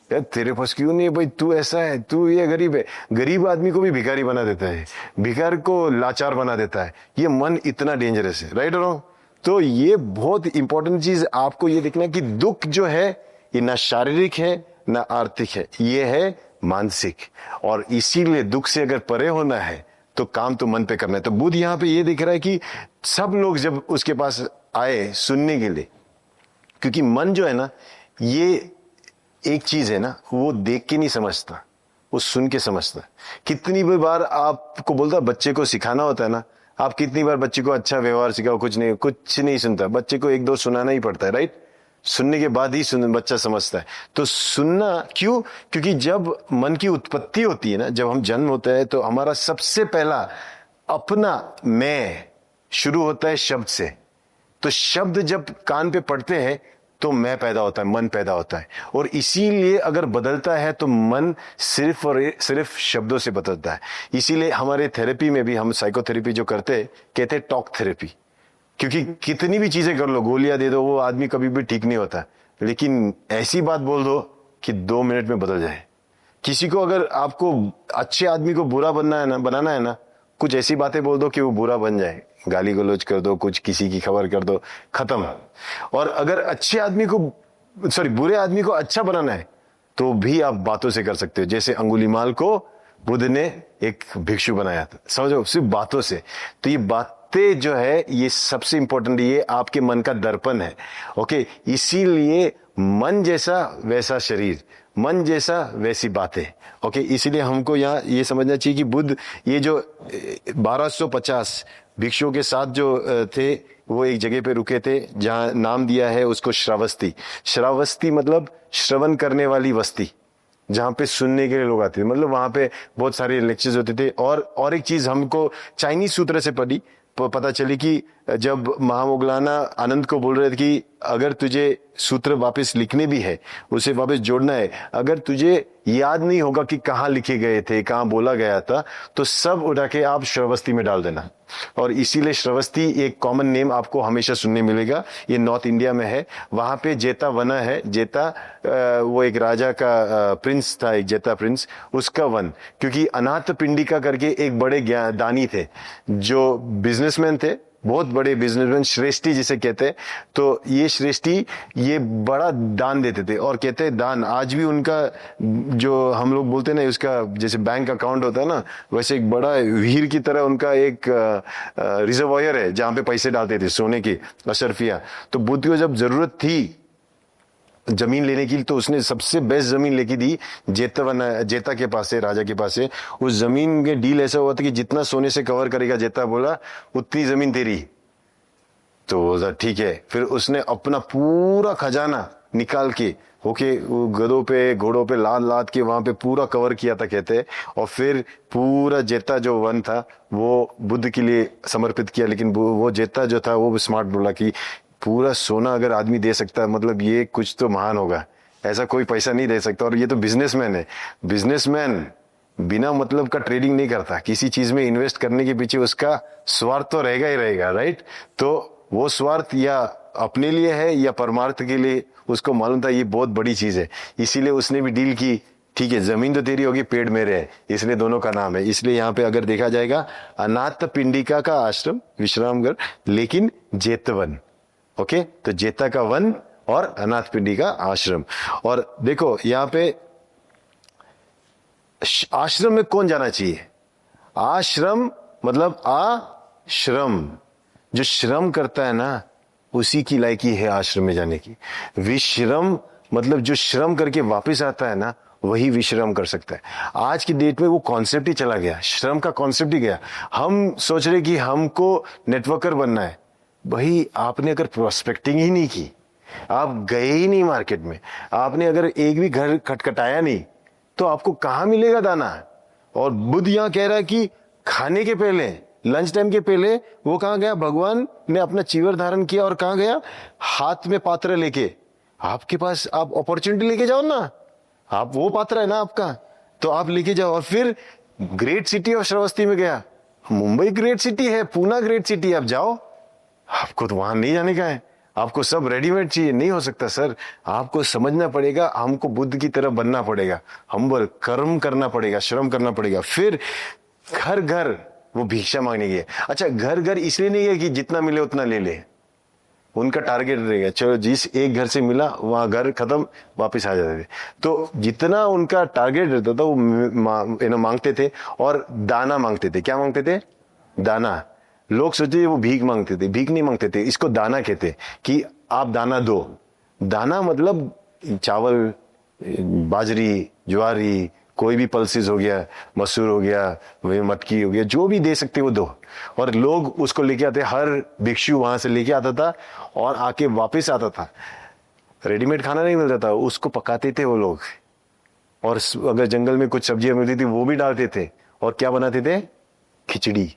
A: यार तेरे पास क्यों नहीं है भाई, तू ऐसा है, तू ये गरीब है। गरीब आदमी को भी भिखारी बना देता है, भिखार को लाचार बना देता है। ये मन इतना डेंजरस है, राइट और रॉन्ग। तो ये बहुत इंपॉर्टेंट चीज आपको ये देखना है कि दुख जो है ये ना शारीरिक है ना आर्थिक है, ये है मानसिक। और इसीलिए दुख से अगर परे होना है तो काम तो मन पे करना है। तो बुद्ध यहाँ पे ये दिख रहा है कि सब लोग जब उसके पास आए सुनने के लिए, क्योंकि मन जो है ना ये एक चीज है ना, वो देख के नहीं समझता, वो सुन के समझता है। कितनी भी बार आपको बोलता, बच्चे को सिखाना होता है ना, आप कितनी बार बच्चे को अच्छा व्यवहार सिखाओ, कुछ नहीं सुनता, बच्चे को एक दो सुनाना ही पड़ता है, राइट। सुनने के बाद ही बच्चा समझता है। तो सुनना क्यों, क्योंकि जब मन की उत्पत्ति होती है ना, जब हम जन्म होता है तो हमारा सबसे पहला अपना मैं शुरू होता है शब्द से। तो शब्द जब कान पे पड़ते हैं तो मैं पैदा होता है, मन पैदा होता है। और इसीलिए अगर बदलता है तो मन सिर्फ और सिर्फ शब्दों से बदलता है। इसीलिए हमारे थेरेपी में भी, हम साइकोथेरेपी जो करते हैं, कहते हैं टॉक थेरेपी। क्योंकि कितनी भी चीजें कर लो, गोलियां दे दो, वो आदमी कभी भी ठीक नहीं होता, लेकिन ऐसी बात बोल दो कि 2 मिनट में बदल जाए। किसी को अगर आपको अच्छे आदमी को बुरा बनाना है ना, कुछ ऐसी बातें बोल दो कि वो बुरा बन जाए, गाली गलौज कर दो, कुछ किसी की खबर कर दो, खत्म। और अगर बुरे आदमी को अच्छा बनाना है तो भी आप बातों से कर सकते हो। जैसे अंगुलीमाल को बुद्ध ने एक भिक्षु बनाया था, समझो, सिर्फ बातों से। तो ये बातें जो है ये सबसे इंपॉर्टेंट, ये आपके मन का दर्पण है, ओके। इसीलिए मन जैसा वैसा शरीर, मन जैसा वैसी बातें, ओके। इसीलिए हमको यहाँ ये समझना चाहिए कि बुद्ध ये जो 1250 भिक्षुओं के साथ जो थे, वो एक जगह पे रुके थे जहां नाम दिया है उसको श्रावस्ती। श्रावस्ती मतलब श्रवण करने वाली वस्ती, जहां पे सुनने के लिए लोग आते थे, मतलब वहां पे बहुत सारे लेक्चर्स होते थे। और एक चीज हमको चाइनीज सूत्र से पता चली कि जब महामोगलाना आनंद को बोल रहे थे कि अगर तुझे सूत्र वापस लिखने भी है, उसे वापस जोड़ना है, अगर तुझे याद नहीं होगा कि कहाँ लिखे गए थे, कहाँ बोला गया था, तो सब उठा के आप श्रावस्ती में डाल देना। और इसीलिए श्रावस्ती एक कॉमन नेम आपको हमेशा सुनने मिलेगा, ये नॉर्थ इंडिया में है। वहां पे जेता वना है, जेता वो एक राजा का प्रिंस था, एक जेता प्रिंस, उसका वन। क्योंकि अनाथ पिंडिका करके एक बड़े दानी थे, जो बिजनेसमैन थे, बहुत बड़े बिजनेसमैन, श्रेष्ठी जिसे कहते हैं। तो ये श्रेष्ठी ये बड़ा दान देते थे, और कहते हैं दान आज भी उनका, जो हम लोग बोलते हैं ना, उसका जैसे बैंक अकाउंट होता है ना, वैसे एक बड़ा हीर की तरह उनका एक रिजर्वायर है जहां पे पैसे डालते थे, सोने की अशरफिया। तो बुद्ध को जब जरूरत थी जमीन लेने की, तो उसने सबसे बेस्ट जमीन लेके दी जेता के पास से, राजा के पास से। उस जमीन में डील ऐसा हुआ था कि जितना सोने से कवर करेगा, जेता बोला, उतनी जमीन तेरी। तो ठीक है। फिर उसने अपना पूरा खजाना निकाल के होके गधों पे घोड़ों पे लाद के वहां पे पूरा कवर किया था, कहते हैं। और फिर पूरा जेता जो वन था वो बुद्ध के लिए समर्पित किया। लेकिन वो जेता जो था वो स्मार्ट बोला कि पूरा सोना अगर आदमी दे सकता है, मतलब ये कुछ तो महान होगा, ऐसा कोई पैसा नहीं दे सकता। और ये तो बिजनेसमैन है, बिजनेसमैन बिना मतलब का ट्रेडिंग नहीं करता, किसी चीज में इन्वेस्ट करने के पीछे उसका स्वार्थ तो रहेगा ही रहेगा, राइट। तो वो स्वार्थ या अपने लिए है या परमार्थ के लिए, उसको मालूम था ये बहुत बड़ी चीज है। इसीलिए उसने भी डील की, ठीक है जमीन तो तेरी होगी, पेड़ मेरे है, इसलिए दोनों का नाम है। इसलिए यहाँ पे अगर देखा जाएगा अनाथ पिंडिका का आश्रम, विश्राम घर, लेकिन जेतवन, ओके। तो जेता का वन और अनाथ पिंडिका आश्रम। और देखो यहाँ पे आश्रम में कौन जाना चाहिए? आश्रम मतलब आश्रम, जो श्रम करता है ना उसी की लायकी है आश्रम में जाने की। विश्रम मतलब जो श्रम करके वापस आता है ना, वही विश्राम कर सकता है। आज की डेट में वो कॉन्सेप्ट ही चला गया, श्रम का कॉन्सेप्ट ही गया। हम सोच रहे कि हमको नेटवर्कर बनना है। भाई आपने अगर प्रोस्पेक्टिंग ही नहीं की, आप गए ही नहीं मार्केट में, आपने अगर एक भी घर खटखटाया नहीं, तो आपको कहां मिलेगा दाना? और बुद्ध यहां कह रहा है कि खाने के पहले, लंच टाइम के पहले वो कहां गया? भगवान ने अपना चीवर धारण किया और कहां गया? हाथ में पात्र लेके। आपके पास आप अपॉर्चुनिटी लेके जाओ ना, आप वो पात्र है ना आपका, तो आप लेके जाओ। और फिर ग्रेट सिटी ऑफ श्रावस्ती में गया। मुंबई ग्रेट सिटी है, पूना ग्रेट सिटी, आप जाओ, आपको तो वहां नहीं जाने का है, आपको सब रेडीमेड चाहिए, नहीं हो सकता सर। आपको समझना पड़ेगा, हमको बुद्ध की तरह बनना पड़ेगा, हम्बल, कर्म करना पड़ेगा, श्रम करना पड़ेगा। फिर घर घर वो भिक्षा मांगने गए। अच्छा, घर घर इसलिए नहीं है कि जितना मिले उतना ले ले, उनका टारगेट रहेगा, चलो जिस एक घर से मिला वहां घर खत्म, वापस आ जाते थे। तो जितना उनका टारगेट रहता था वो मांगते थे, और दाना मांगते थे। क्या मांगते थे? दाना। लोग सोचते वो भीख मांगते थे, भीख नहीं मांगते थे, इसको दाना कहते कि आप दाना दो। दाना मतलब चावल, बाजरी, ज्वारी, कोई भी पल्सेस हो गया, मसूर हो गया, मटकी हो गया, जो भी दे सकते वो दो। और लोग उसको लेके आते, हर भिक्षु वहां से लेके आता था और आके वापस आता था। रेडीमेड खाना नहीं मिलता था, उसको पकाते थे वो लोग, और अगर जंगल में कुछ सब्जियां मिलती थी वो भी डालते थे, और क्या बनाते थे? खिचड़ी।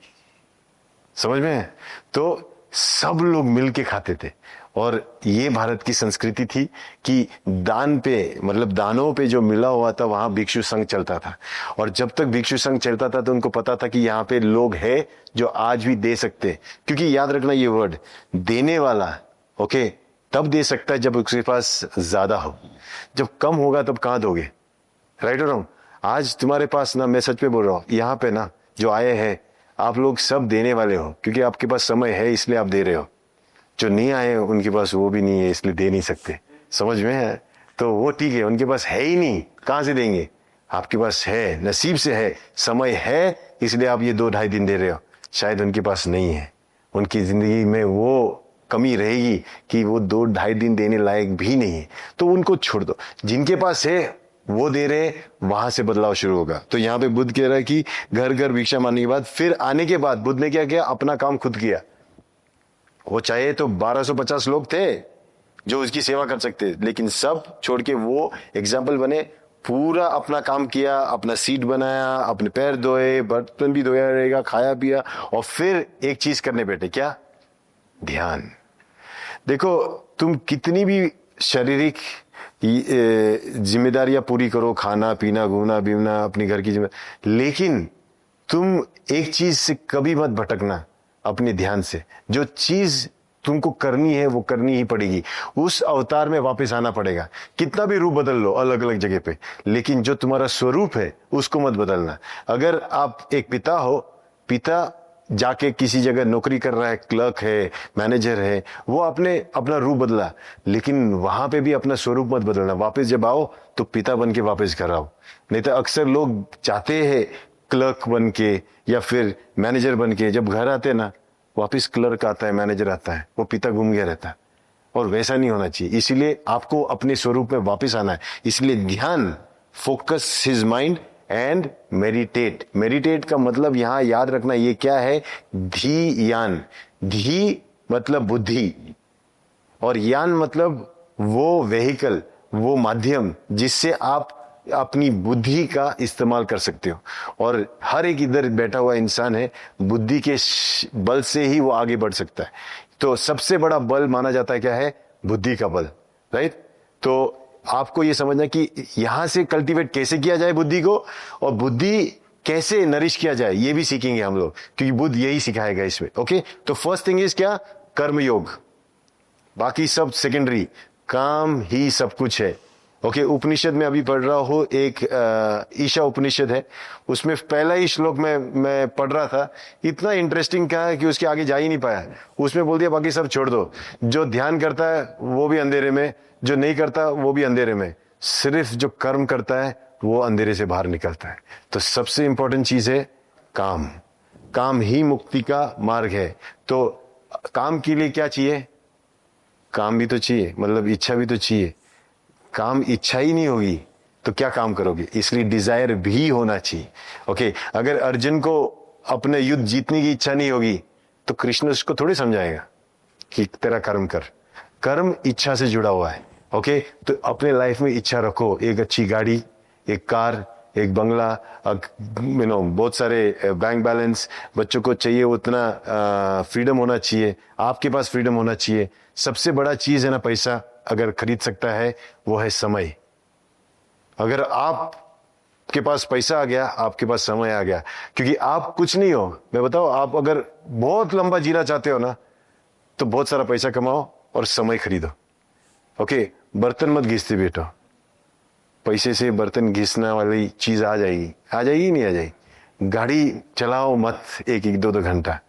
A: समझ में है? तो सब लोग मिलके खाते थे। और ये भारत की संस्कृति थी कि दान पे, मतलब दानों पे जो मिला हुआ था वहां भिक्षु संघ चलता था। और जब तक भिक्षु संघ चलता था तो उनको पता था कि यहाँ पे लोग हैं जो आज भी दे सकते। क्योंकि याद रखना ये वर्ड, देने वाला ओके तब दे सकता है जब उसके पास ज्यादा हो, जब कम होगा तब कहां दोगे? राइट और रॉन्ग? आज तुम्हारे पास ना, मैं सच पे बोल रहा हूं, यहाँ पे ना जो आए हैं आप लोग सब देने वाले हो, क्योंकि आपके पास समय है इसलिए आप दे रहे हो। जो नहीं आए उनके पास वो भी नहीं है, इसलिए दे नहीं सकते। समझ में है? तो वो ठीक है, उनके पास है ही नहीं, कहां से देंगे? आपके पास है, नसीब से है, समय है, इसलिए आप ये 2-2.5 दिन दे रहे हो। शायद उनके पास नहीं है, उनकी जिंदगी में वो कमी रहेगी कि वो 2-2.5 दिन देने लायक भी नहीं है, तो उनको छोड़ दो। जिनके पास है वो दे रहे, वहां से बदलाव शुरू होगा। तो यहाँ पे बुद्ध कह रहा है कि घर घर भिक्षा मांगने के बाद, फिर आने के बाद बुद्ध ने क्या किया? अपना काम खुद किया। वो चाहे तो 1250 लोग थे जो उसकी सेवा कर सकते, लेकिन सब छोड़ के वो एग्जाम्पल बने, पूरा अपना काम किया, अपना सीट बनाया, अपने पैर धोए, बर्तन भी धोया रहेगा, खाया पिया, और फिर एक चीज करने बैठे। क्या? ध्यान। देखो, तुम कितनी भी शारीरिक जिम्मेदारियां पूरी करो, खाना पीना, घूमना बीमना, अपनी घर की जिम्मेदारी, लेकिन तुम एक चीज से कभी मत भटकना, अपने ध्यान से। जो चीज तुमको करनी है वो करनी ही पड़ेगी, उस अवतार में वापस आना पड़ेगा। कितना भी रूप बदल लो अलग अलग जगह पे, लेकिन जो तुम्हारा स्वरूप है उसको मत बदलना। अगर आप एक पिता हो, पिता जाके किसी जगह नौकरी कर रहा है, क्लर्क है, मैनेजर है, वो आपने अपना रूप बदला, लेकिन वहां पे भी अपना स्वरूप मत बदलना। वापस जब आओ तो पिता बन के वापस घर आओ। नहीं तो अक्सर लोग चाहते हैं क्लर्क बन के या फिर मैनेजर बन के, जब घर आते ना वापस क्लर्क आता है, मैनेजर आता है, वो पिता घूम गया रहता है। और वैसा नहीं होना चाहिए, इसीलिए आपको अपने स्वरूप में वापस आना है। इसलिए ध्यान, focus his mind and meditate. Meditate का मतलब यहां याद रखना ये क्या है? धी यान। धी मतलब बुद्धि, और यान मतलब वो वेहिकल, वो माध्यम जिससे आप अपनी बुद्धि का इस्तेमाल कर सकते हो। और हर एक इधर बैठा हुआ इंसान है, बुद्धि के बल से ही वो आगे बढ़ सकता है। तो सबसे बड़ा बल माना जाता है क्या है? बुद्धि का बल। राइट? तो आपको ये समझना कि यहां से कल्टीवेट कैसे किया जाए बुद्धि को, और बुद्धि कैसे नरिश किया जाए ये भी सीखेंगे हम लोग, क्योंकि बुद्ध यही सिखाएगा इसमें। ओके, तो फर्स्ट थिंग इज क्या? कर्म योग, बाकी सब सेकेंडरी, काम ही सब कुछ है। ओके, उपनिषद में अभी पढ़ रहा हूं, एक ईशा उपनिषद है, उसमें पहला ही श्लोक में मैं पढ़ रहा था, इतना इंटरेस्टिंग क्या है कि उसके आगे जा ही नहीं पाया। उसमें बोल दिया बाकी सब छोड़ दो, जो ध्यान करता है वो भी अंधेरे में, जो नहीं करता वो भी अंधेरे में, सिर्फ जो कर्म करता है वो अंधेरे से बाहर निकलता है। तो सबसे इंपॉर्टेंट चीज है काम। काम ही मुक्ति का मार्ग है। तो काम के लिए क्या चाहिए? काम भी तो चाहिए, मतलब इच्छा भी तो चाहिए। काम इच्छा ही नहीं होगी तो क्या काम करोगे? इसलिए डिजायर भी होना चाहिए। ओके, अगर अर्जुन को अपने युद्ध जीतने की इच्छा नहीं होगी तो कृष्ण उसको थोड़ी समझाएगा कि तेरा कर्म कर। कर्म इच्छा से जुड़ा हुआ है। ओके, तो अपने लाइफ में इच्छा रखो, एक अच्छी गाड़ी, एक कार, एक बंगला, बहुत सारे बैंक बैलेंस, बच्चों को चाहिए उतना फ्रीडम होना चाहिए, आपके पास फ्रीडम होना चाहिए। सबसे बड़ा चीज है ना पैसा, अगर खरीद सकता है वो है समय। अगर आप आपके पास पैसा आ गया, आपके पास समय आ गया, क्योंकि आप कुछ नहीं हो। मैं बताओ, आप अगर बहुत लंबा जीना चाहते हो ना, तो बहुत सारा पैसा कमाओ और समय खरीदो। ओके, बर्तन मत घिसते बेटो। पैसे से बर्तन घिसने वाली चीज आ जाएगी नहीं आ जाएगी। गाड़ी चलाओ मत 1-2 घंटा,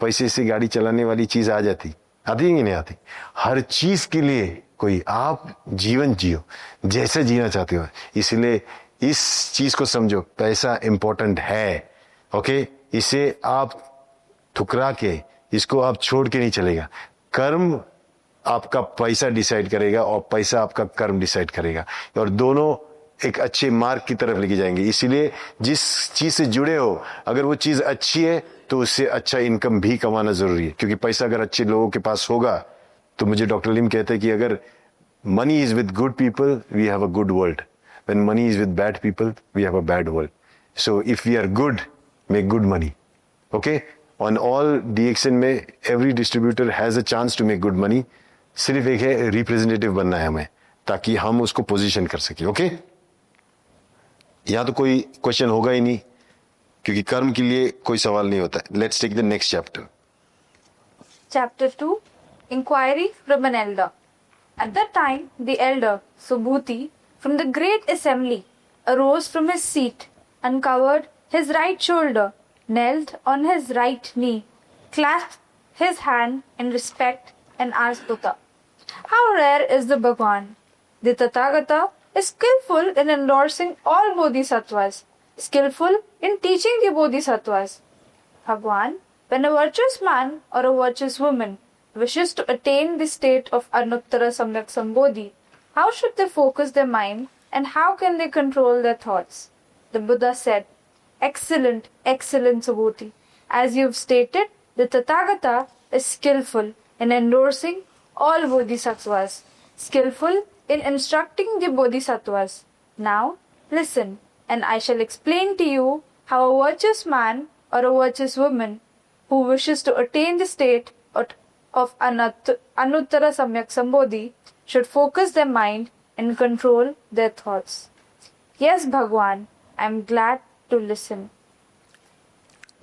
A: पैसे से गाड़ी चलाने वाली चीज आती है कि नहीं आती। हर चीज के लिए कोई आप जीवन जियो जैसे जीना चाहते हो। इसलिए इस चीज को समझो, पैसा इंपॉर्टेंट है। ओके, इसे आप ठुकरा के, इसको आप छोड़ के नहीं चलेगा। कर्म आपका पैसा डिसाइड करेगा और पैसा आपका कर्म डिसाइड करेगा, और दोनों एक अच्छे मार्ग की तरफ लेके जाएंगे। इसीलिए जिस चीज से जुड़े हो, अगर वो चीज अच्छी है तो उससे अच्छा इनकम भी कमाना जरूरी है, क्योंकि पैसा अगर अच्छे लोगों के पास होगा तो मुझे डॉक्टर लिम कहते हैं कि अगर money is with good people we have a good world, when money is with bad people we have a bad world. So if we are good, make good money. Okay, on all DXN में every distributor has a chance to make good money. सिर्फ एक है, रिप्रेजेंटेटिव बनना है हमें, ताकि हम उसको पोजीशन कर सके। ओके, यहां तो कोई क्वेश्चन होगा ही नहीं, क्योंकि कर्म के लिए कोई सवाल नहीं होता है। Let's take the next chapter.
C: Chapter 2, Inquiry from an Elder. At that time, the elder, Subhuti, from the great assembly, arose from his seat, uncovered his right shoulder, knelt on his right knee, clasped his hand in respect, and asked Buddha, "How rare is the Bhagwan? The Tathagata is skillful in endorsing all bodhisattvas, skillful in teaching the bodhisattvas. Bhagwan, when a virtuous man or a virtuous woman wishes to attain the state of Anuttara Samyak Sambodhi, how should they focus their mind and how can they control their thoughts?" The Buddha said, "Excellent, excellent Subhuti. As you've stated, the Tathagata is skillful in endorsing all bodhisattvas, skillful in instructing the bodhisattvas. Now, listen, and I shall explain to you how a virtuous man or a virtuous woman who wishes to attain the state of Anuttara Samyak Sambodhi should focus their mind and control their thoughts." Yes, Bhagwan, I am glad to listen.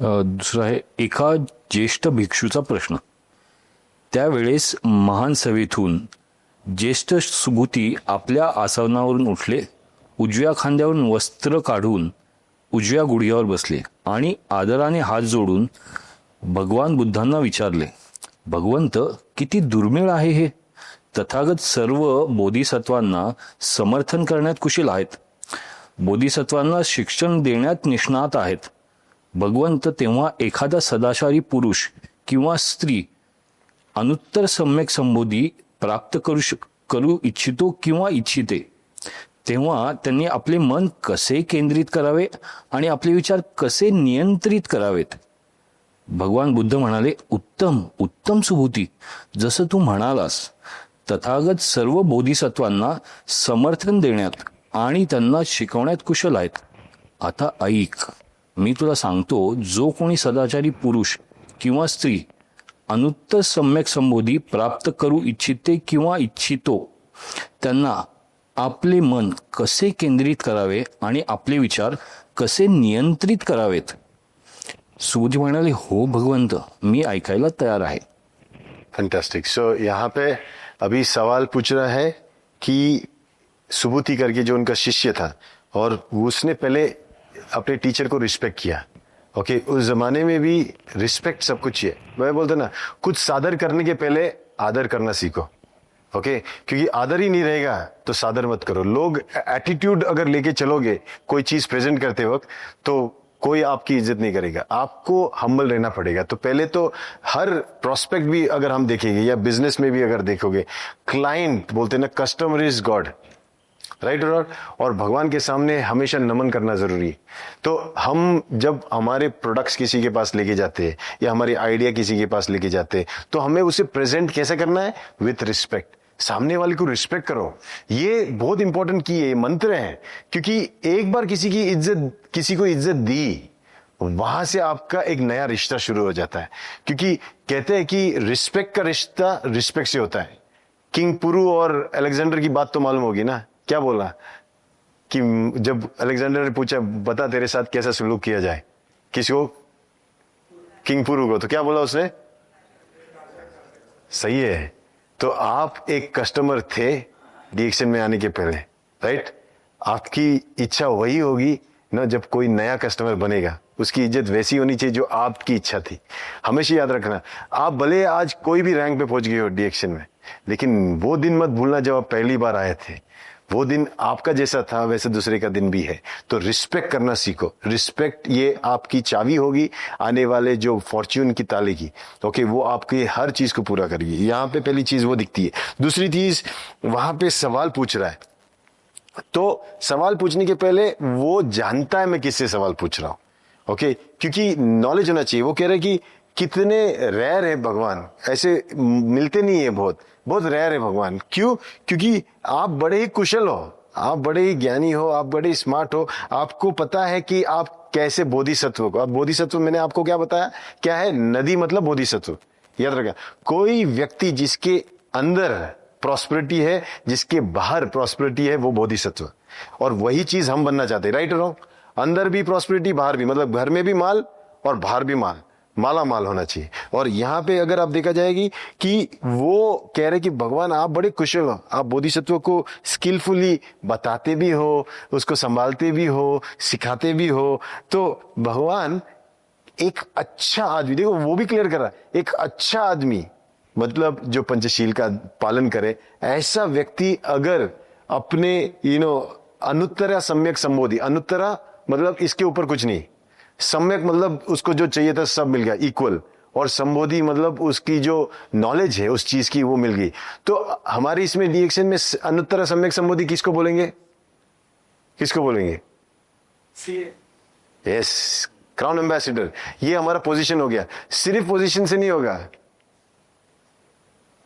D: दुसरा आहे, एका ज्येष्ठ भिक्षूचा प्रश्न. त्यावेळेस महान सभेतून ज्येष्ठ सुबुती आपल्या आसनावरून उठले, उजव्या खांद्यावरून वस्त्र काढून उजव्या गुडघ्यावर बसले आणि आदराने हात जोडून भगवान बुद्धांना विचारले, "भगवंत, किती दुर्मिळ आहे हे. तथागत सर्व बोधिसत्वांना समर्थन करण्यात कुशल आहेत, बोधिसत्वांना शिक्षण देण्यात निष्णात आहेत. भगवंत, तेव्हा एखादा सदाचारी पुरुष किंवा स्त्री अनुत्तर सम्यक संबोधी प्राप्त करू इच्छितो किंवा इच्छिते, तेव्हा त्यांनी आपले मन कसे केंद्रित करावे आणि आपले विचार कसे नियंत्रित करावेत?" भगवान बुद्ध म्हणाले, "उत्तम उत्तम सुबुती, जसं तू म्हणालास, तथागत सर्व बोधिसत्वांना समर्थन देण्यात आणि त्यांना शिकवण्यात कुशल आहेत. आता ऐक, मी तुला सांगतो, जो कोणी सदाचारी पुरुष किंवा स्त्री अनुत्तर सम्यक संबोधी प्राप्त करू इच्छिते किंवा इच्छितो, त्यांना आपले मन कसे केंद्रित करावे आणि आपले विचार कसे नियंत्रित करावेत." सुबुधी म्हणाले, "हो भगवंत, मी ऐकायला तयार आहे."
A: फैंटास्टिक। सो यहाँ पे अभी सवाल पूछ रहा है कि सुबुति करके जो उनका शिष्य था, और उसने पहले अपने टीचर को रिस्पेक्ट किया। ओके, उस जमाने में भी रिस्पेक्ट सब कुछ है। मैं बोलता ना, कुछ सादर करने के पहले आदर करना सीखो। ओके, क्योंकि आदर ही नहीं रहेगा तो सादर मत करो। लोग एटीट्यूड अगर लेके चलोगे कोई चीज प्रेजेंट करते वक्त, तो कोई आपकी इज्जत नहीं करेगा। आपको हम्बल रहना पड़ेगा। तो पहले तो हर प्रोस्पेक्ट भी अगर हम देखेंगे, या बिजनेस में भी अगर देखोगे, क्लाइंट बोलते हैं ना, कस्टमर इज गॉड, राइट और भगवान के सामने हमेशा नमन करना जरूरी है। तो हम जब हमारे प्रोडक्ट्स किसी के पास लेके जाते हैं या हमारी आइडिया किसी के पास लेके जाते हैं, तो हमें उसे प्रेजेंट कैसे करना है? With respect. सामने वाले को रिस्पेक्ट करो। ये बहुत इंपॉर्टेंट की है, मंत्र है। क्योंकि एक बार किसी को इज्जत दी, वहां से आपका एक नया रिश्ता शुरू हो जाता है। क्योंकि कहते हैं कि रिस्पेक्ट का रिश्ता रिस्पेक्ट से होता है। किंग पुरु और अलेक्जेंडर की बात तो मालूम होगी ना, क्या बोला? कि जब अलेक्जेंडर ने पूछा बता तेरे साथ कैसा सलूक किया जाए, किसको, किंग पुरु को, तो क्या बोला उसने, सही है। तो आप एक कस्टमर थे डीएक्शन में आने के पहले, राइट। आपकी इच्छा वही होगी ना, जब कोई नया कस्टमर बनेगा उसकी इज्जत वैसी होनी चाहिए जो आपकी इच्छा थी। हमेशा याद रखना, आप भले आज कोई भी रैंक पे पहुंच गए हो डीएक्शन में, लेकिन वो दिन मत भूलना जब आप पहली बार आए थे, वो दिन आपका जैसा था वैसे दूसरे का दिन भी है। तो रिस्पेक्ट करना सीखो। रिस्पेक्ट ये आपकी चाबी होगी आने वाले जो फॉर्च्यून की ताले की। ओके, वो आपके हर चीज को पूरा करेगी। यहाँ पे पहली चीज वो दिखती है। दूसरी चीज, वहां पे सवाल पूछ रहा है, तो सवाल पूछने के पहले वो जानता है मैं किससे सवाल पूछ रहा हूं। ओके, क्योंकि नॉलेज होना चाहिए। वो कह रहे कि कितने रेयर है भगवान, ऐसे मिलते नहीं है, बहुत बहुत रेयर है भगवान। क्यों? क्योंकि आप बड़े ही कुशल हो, आप बड़े ही ज्ञानी हो, आप बड़े स्मार्ट हो, आपको पता है कि आप कैसे बोधिसत्व को, अब बोधिसत्व मैंने आपको क्या बताया, क्या है, नदी मतलब बोधिसत्व। याद रखा, कोई व्यक्ति जिसके अंदर प्रॉस्पेरिटी है, जिसके बाहर प्रॉस्पेरिटी है, वो बोधिसत्व। और वही चीज हम बनना चाहते हैं, राइट और रॉन्ग। अंदर भी प्रॉस्पेरिटी, बाहर भी, मतलब घर में भी माल और बाहर भी माल, माला माल होना चाहिए। और यहाँ पे अगर आप देखा जाएगी कि वो कह रहे कि भगवान आप बड़े कुशल हो, आप बोधिसत्व को स्किलफुली बताते भी हो, उसको संभालते भी हो, सिखाते भी हो। तो भगवान एक अच्छा आदमी, देखो वो भी क्लियर कर रहा है, एक अच्छा आदमी मतलब जो पंचशील का पालन करे, ऐसा व्यक्ति अगर अपने अनुत्तरा सम्यक संबोधि, अनुत्तरा मतलब इसके ऊपर कुछ नहीं, सम्यक मतलब उसको जो चाहिए था सब मिल गया, इक्वल, और संबोधि मतलब उसकी जो नॉलेज है उस चीज की वो मिल गई। तो हमारी इसमें डीएक्शन में अनुत्तरा सम्यक संबोधि किसको बोलेंगे, किसको बोलेंगे? Yes, crown ambassador. ये हमारा पोजीशन हो गया। सिर्फ पोजीशन से नहीं होगा,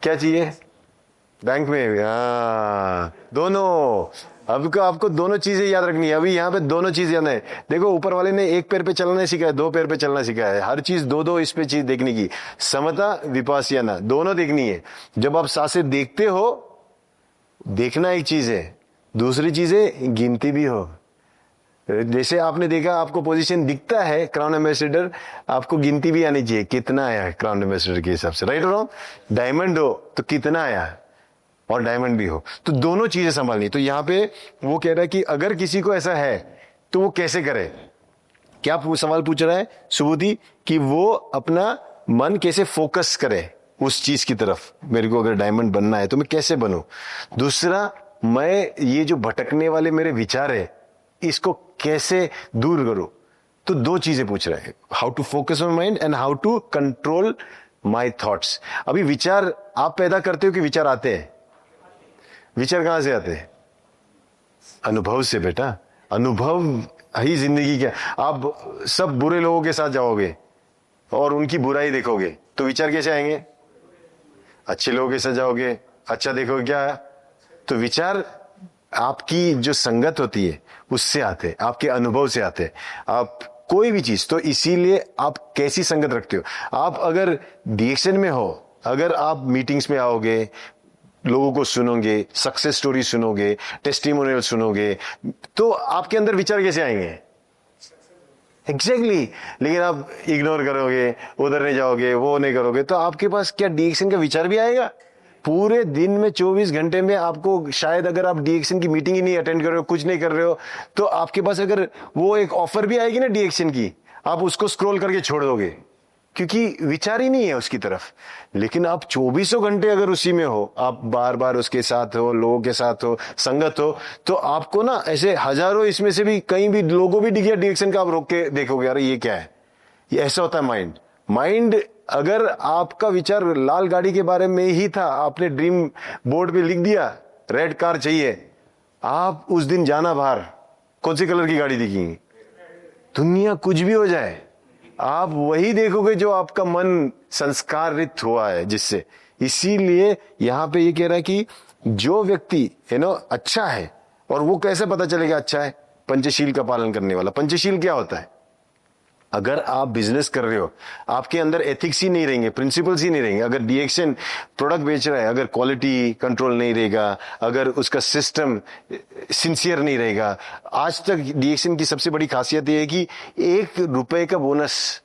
A: क्या चाहिए बैंक में? दोनों। अब आपको दोनों चीजें याद रखनी है। अभी यहाँ पे दोनों चीज याद है। देखो, ऊपर वाले ने एक पैर पे चलना सिखाया, दो पैर पे चलना सिखाया है। हर चीज दो दो इस पे चीज देखने की, समता विपासना दोनों देखनी है। जब आप सांसें देखते हो, देखना एक चीज है, दूसरी चीज है गिनती भी हो। जैसे आपने देखा, आपको पोजीशन दिखता है क्राउन एम्बेसडर, आपको गिनती भी आनी चाहिए कितना आया है क्राउन एम्बेसडर के हिसाब से, राइट और रॉन्ग। डायमंड हो तो कितना आया है, और डायमंड भी हो, तो दोनों चीजें संभालनी। तो यहाँ पे वो कह रहा है कि अगर किसी को ऐसा है तो वो कैसे करे। क्या सवाल पूछ रहा है सुबुद्धि, कि वो अपना मन कैसे फोकस करे उस चीज की तरफ। मेरे को अगर डायमंड बनना है तो मैं कैसे बनूं। दूसरा, मैं ये जो भटकने वाले मेरे विचार है इसको कैसे दूर करूं। तो दो चीजें पूछ रहा है, how to focus on mind and how to control my thoughts. अभी विचार आप पैदा करते हो कि विचार आते हैं? विचार कहां से आते हैं? अनुभव से बेटा। अनुभव ही जिंदगी क्या। आप सब बुरे लोगों के साथ जाओगे और उनकी बुराई देखोगे तो विचार कैसे आएंगे? अच्छे लोगों के साथ जाओगे, अच्छा देखोगे क्या। तो विचार आपकी जो संगत होती है उससे आते हैं, आपके अनुभव से आते हैं। आप कोई भी चीज, तो इसीलिए आप कैसी संगत रखते हो। आप अगर डीएक्शन में हो, अगर आप मीटिंग्स में आओगे, लोगों को सुनोगे, सक्सेस स्टोरी सुनोगे, टेस्टिमोनियल सुनोगे, तो आपके अंदर विचार कैसे आएंगे? एग्जैक्टली। लेकिन आप इग्नोर करोगे, उधर नहीं जाओगे, वो नहीं करोगे, तो आपके पास क्या डीएक्शन का विचार भी आएगा? पूरे दिन में 24 घंटे में आपको शायद, अगर आप डीएक्शन की मीटिंग ही नहीं अटेंड कर रहे हो, कुछ नहीं कर रहे हो, तो आपके पास अगर वो एक ऑफर भी आएगी ना डीएक्शन की, आप उसको स्क्रॉल करके छोड़ दोगे, क्योंकि विचार ही नहीं है उसकी तरफ। लेकिन आप 24 घंटे अगर उसी में हो, आप बार बार उसके साथ हो, लोगों के साथ हो, संगत हो, तो आपको ना ऐसे हजारों, इसमें से भी कहीं भी लोगो भी दिख गया डीएक्शन का, आप रोक के देखोगे, अरे ये क्या है। ये ऐसा होता है माइंड। माइंड, अगर आपका विचार लाल गाड़ी के बारे में ही था, आपने ड्रीम बोर्ड पे लिख दिया रेड कार चाहिए, आप उस दिन जाना बाहर, कौन सी कलर की गाड़ी दिखेगी? दुनिया कुछ भी हो जाए, आप वही देखोगे जो आपका मन संस्कारित हुआ है जिससे। इसीलिए यहां पे ये कह रहा है कि जो व्यक्ति अच्छा है, और वो कैसे पता चलेगा अच्छा है? पंचशील का पालन करने वाला। पंचशील क्या होता है? अगर आप बिजनेस कर रहे हो, आपके अंदर एथिक्स ही नहीं रहेंगे, प्रिंसिपल्स ही नहीं रहेंगे, अगर डीएक्शन प्रोडक्ट बेच रहा है, अगर क्वालिटी कंट्रोल नहीं रहेगा, अगर उसका सिस्टम सिंसियर नहीं रहेगा। आज तक डीएक्शन की सबसे बड़ी खासियत यह है कि 1 रुपए का बोनस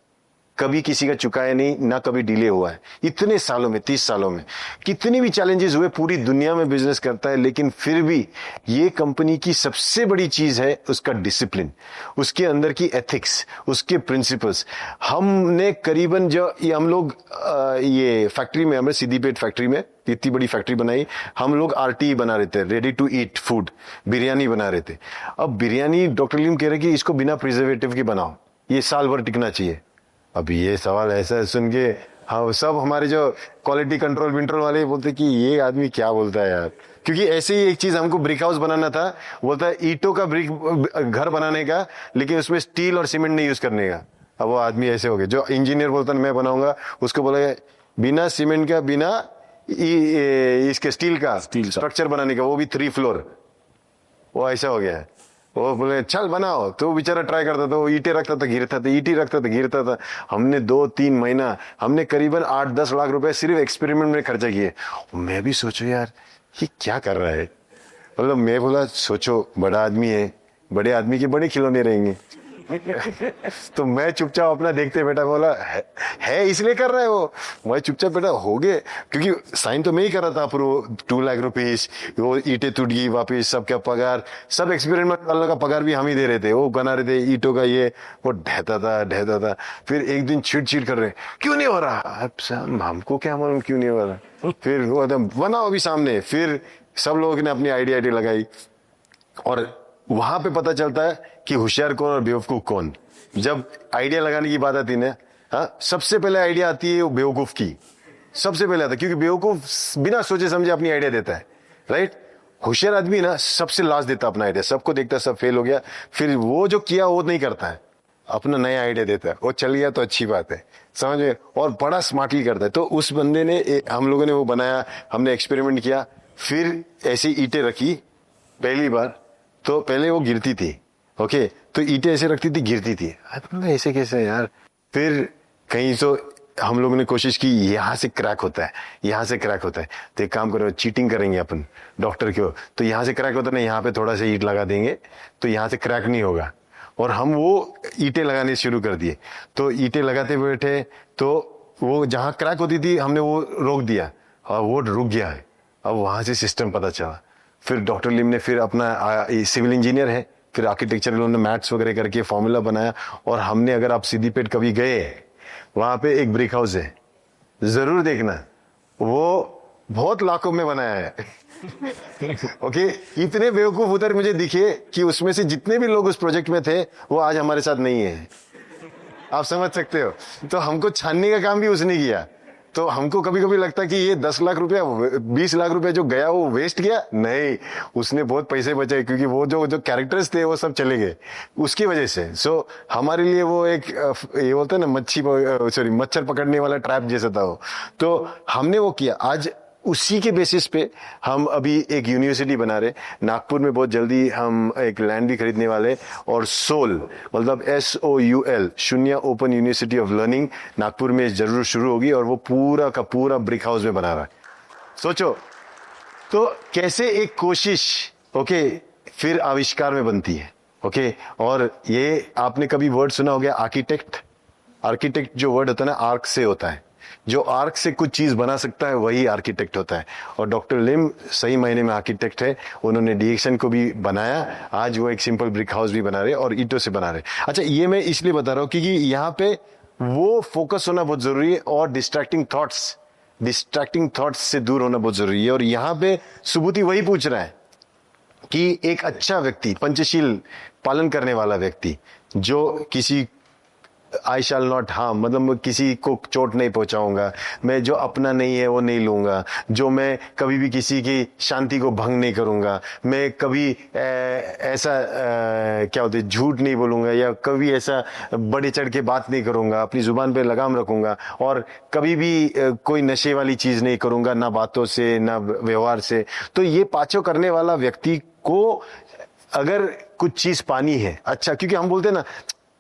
A: कभी किसी का चुकाया नहीं, ना कभी डिले हुआ है। इतने सालों में, 30 सालों में कितने भी चैलेंजेस हुए, पूरी दुनिया में बिजनेस करता है, लेकिन फिर भी ये कंपनी की सबसे बड़ी चीज है उसका डिसिप्लिन, उसके अंदर की एथिक्स, उसके प्रिंसिपल्स। हमने करीबन जो ये हम लोग ये फैक्ट्री में, हमने सिद्दीपेट फैक्ट्री में इतनी बड़ी फैक्ट्री बनाई, हम लोग आरटी बना रहे थे, ready to eat food, biryani बना रहे थे। अब बिरयानी डॉक्टर लीम कह रहे कि इसको बिना प्रिजर्वेटिव के बनाओ, ये साल भर टिकना चाहिए। अब ये सवाल ऐसा सुन के हाँ सब हमारे जो क्वालिटी कंट्रोल विंट्रोल वाले बोलते कि ये आदमी क्या बोलता है यार, क्योंकि ऐसे ही एक चीज हमको ब्रिक हाउस बनाना था, बोलता है ईंटों का ब्रिक घर बनाने का, लेकिन उसमें स्टील और सीमेंट नहीं यूज करने का। अब वो आदमी ऐसे हो गए, जो इंजीनियर बोलता है मैं बनाऊंगा, उसको बोला बिना सीमेंट का, बिना इसके स्टील का स्ट्रक्चर बनाने का, वो भी 3 फ्लोर, वो ऐसा हो गया है। वो बोले चल बनाओ, तो बेचारा ट्राई करता था, वो ईंटें रखता था गिरता था, ईंटें रखता था गिरता था। हमने 2-3 महीना, हमने करीबन 8-10 लाख रुपए सिर्फ एक्सपेरिमेंट में खर्चा किए। मैं भी सोचो यार ये क्या कर रहा है, मतलब मैं बोला सोचो बड़ा आदमी है, बड़े आदमी के बड़े खिलौने रहेंगे। तो मैं चुपचाप अपना देखते बेटा, बोला है इसलिए कर रहा है वो, मैं चुपचाप बेटा हो गए, क्योंकि साइन तो मैं ही कर रहा था अप्रूव 2 लाख रुपीस, वो ईंटें टूट गई वापिस, सबका पगार, सब एक्सपेरिमेंट वालों का पगार भी हम ही दे रहे थे, वो बना रहे थे ईंटों का ये, वो ढहता था। फिर एक दिन छीट कर रहे क्यों नहीं हो रहा, अब हमको क्या मालूम क्यों नहीं हो रहा। फिर वो बनाओ अभी सामने, फिर सब लोगों ने अपनी आइडिया लगाई, और वहां पे पता चलता है कि होशियार कौन और बेवकूफ कौन। जब आइडिया लगाने की बात आती है ना, हाँ, सबसे पहले आइडिया आती है बेवकूफ की, सबसे पहले आता है, क्योंकि बेवकूफ बिना सोचे समझे अपनी आइडिया देता है, राइट। होशियार आदमी ना सबसे लास्ट देता अपना आइडिया, सबको देखता सब फेल हो गया, फिर वो जो किया वो नहीं करता है, अपना नया आइडिया देता है, वो चल गया तो अच्छी बात है, समझ में, और बड़ा स्मार्टली करता है। तो उस बंदे ने, हम लोगों ने वो बनाया, हमने एक्सपेरिमेंट किया, फिर ऐसी ईंटें रखी पहली बार, तो पहले वो गिरती थी, ओके, तो ईंटें ऐसे रखती थी गिरती थी, ऐसे कैसे यार। फिर कहीं तो हम लोगों ने कोशिश की यहां से क्रैक होता है, यहां से क्रैक होता है, तो एक काम करो चीटिंग करेंगे अपन डॉक्टर क्यों, तो यहां से क्रैक होता है ना, यहाँ पे थोड़ा सा ईंट लगा देंगे तो यहां से क्रैक नहीं होगा, और हम वो ईंटें लगाने शुरू कर दिए। तो ईंटें लगाते बैठे तो वो जहां क्रैक होती थी हमने वो रोक दिया, और वो रुक गया है। अब वहां से सिस्टम पता चला, फिर डॉक्टर लिम ने फिर अपना सिविल इंजीनियर है, फिर आर्किटेक्चर उन्होंने मैथ्स वगैरह करके फॉर्मूला बनाया, और हमने, अगर आप सिद्दीपेट कभी गए, वहां पे एक ब्रिक हाउस है, जरूर देखना, वो बहुत लाखों में बनाया है। ओके, इतने बेवकूफ उधर मुझे दिखे कि उसमें से जितने भी लोग उस प्रोजेक्ट में थे वो आज हमारे साथ नहीं है, आप समझ सकते हो। तो हमको छानने का काम भी उसने किया। तो हमको कभी कभी लगता है कि ये 10 लाख रुपया, 20 लाख रुपया जो गया वो वेस्ट गया, नहीं, उसने बहुत पैसे बचाए, क्योंकि वो जो कैरेक्टर्स थे वो सब चले गए उसकी वजह से। सो हमारे लिए वो एक ये बोलते हैं ना मच्छर पकड़ने वाला ट्रैप जैसा था वो। तो हमने वो किया। आज उसी के बेसिस पे हम अभी एक यूनिवर्सिटी बना रहे नागपुर में, बहुत जल्दी हम एक लैंड भी खरीदने वाले, और सोल मतलब SOUL शून्य open university of learning Nagpur में जरूर शुरू होगी, और वो पूरा का पूरा ब्रिक हाउस में बना रहा है। सोचो तो कैसे एक कोशिश, ओके, फिर आविष्कार में बनती है, ओके। और ये आपने कभी वर्ड सुना हो गया आर्किटेक्ट। आर्किटेक्ट जो वर्ड होता है ना, आर्क से होता है, जो आर्क से कुछ चीज बना सकता है वही आर्किटेक्ट होता है। और डॉक्टर लिम सही मायने में आर्किटेक्ट है, उन्होंने डीएक्शन को भी बनाया, आज वो एक सिंपल ब्रिक हाउस भी बना रहे और ईंटों से बना रहे। अच्छा, ये मैं इसलिए बता रहा हूं क्योंकि यहाँ पे वो फोकस होना बहुत जरूरी है, और डिस्ट्रैक्टिंग थॉट्स से दूर होना बहुत जरूरी है। और यहाँ पे सुबुति वही पूछ रहा है कि एक अच्छा व्यक्ति, पंचशील पालन करने वाला व्यक्ति, जो किसी आई शैल नॉट हार्म, मतलब किसी को चोट नहीं पहुंचाऊंगा, मैं जो अपना नहीं है वो नहीं लूंगा, जो मैं कभी भी किसी की शांति को भंग नहीं करूंगा, मैं कभी ऐसा क्या होता है झूठ नहीं बोलूंगा, या कभी ऐसा बड़े चढ़ के बात नहीं करूंगा, अपनी जुबान पे लगाम रखूंगा, और कभी भी कोई नशे वाली चीज नहीं करूंगा, ना बातों से ना व्यवहार से। तो ये पांचों करने वाला व्यक्ति को अगर कुछ चीज पानी है, अच्छा, क्योंकि हम बोलते हैं ना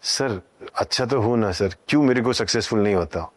A: सर अच्छा तो हूं ना सर, क्यों मेरे को सक्सेसफुल नहीं होता?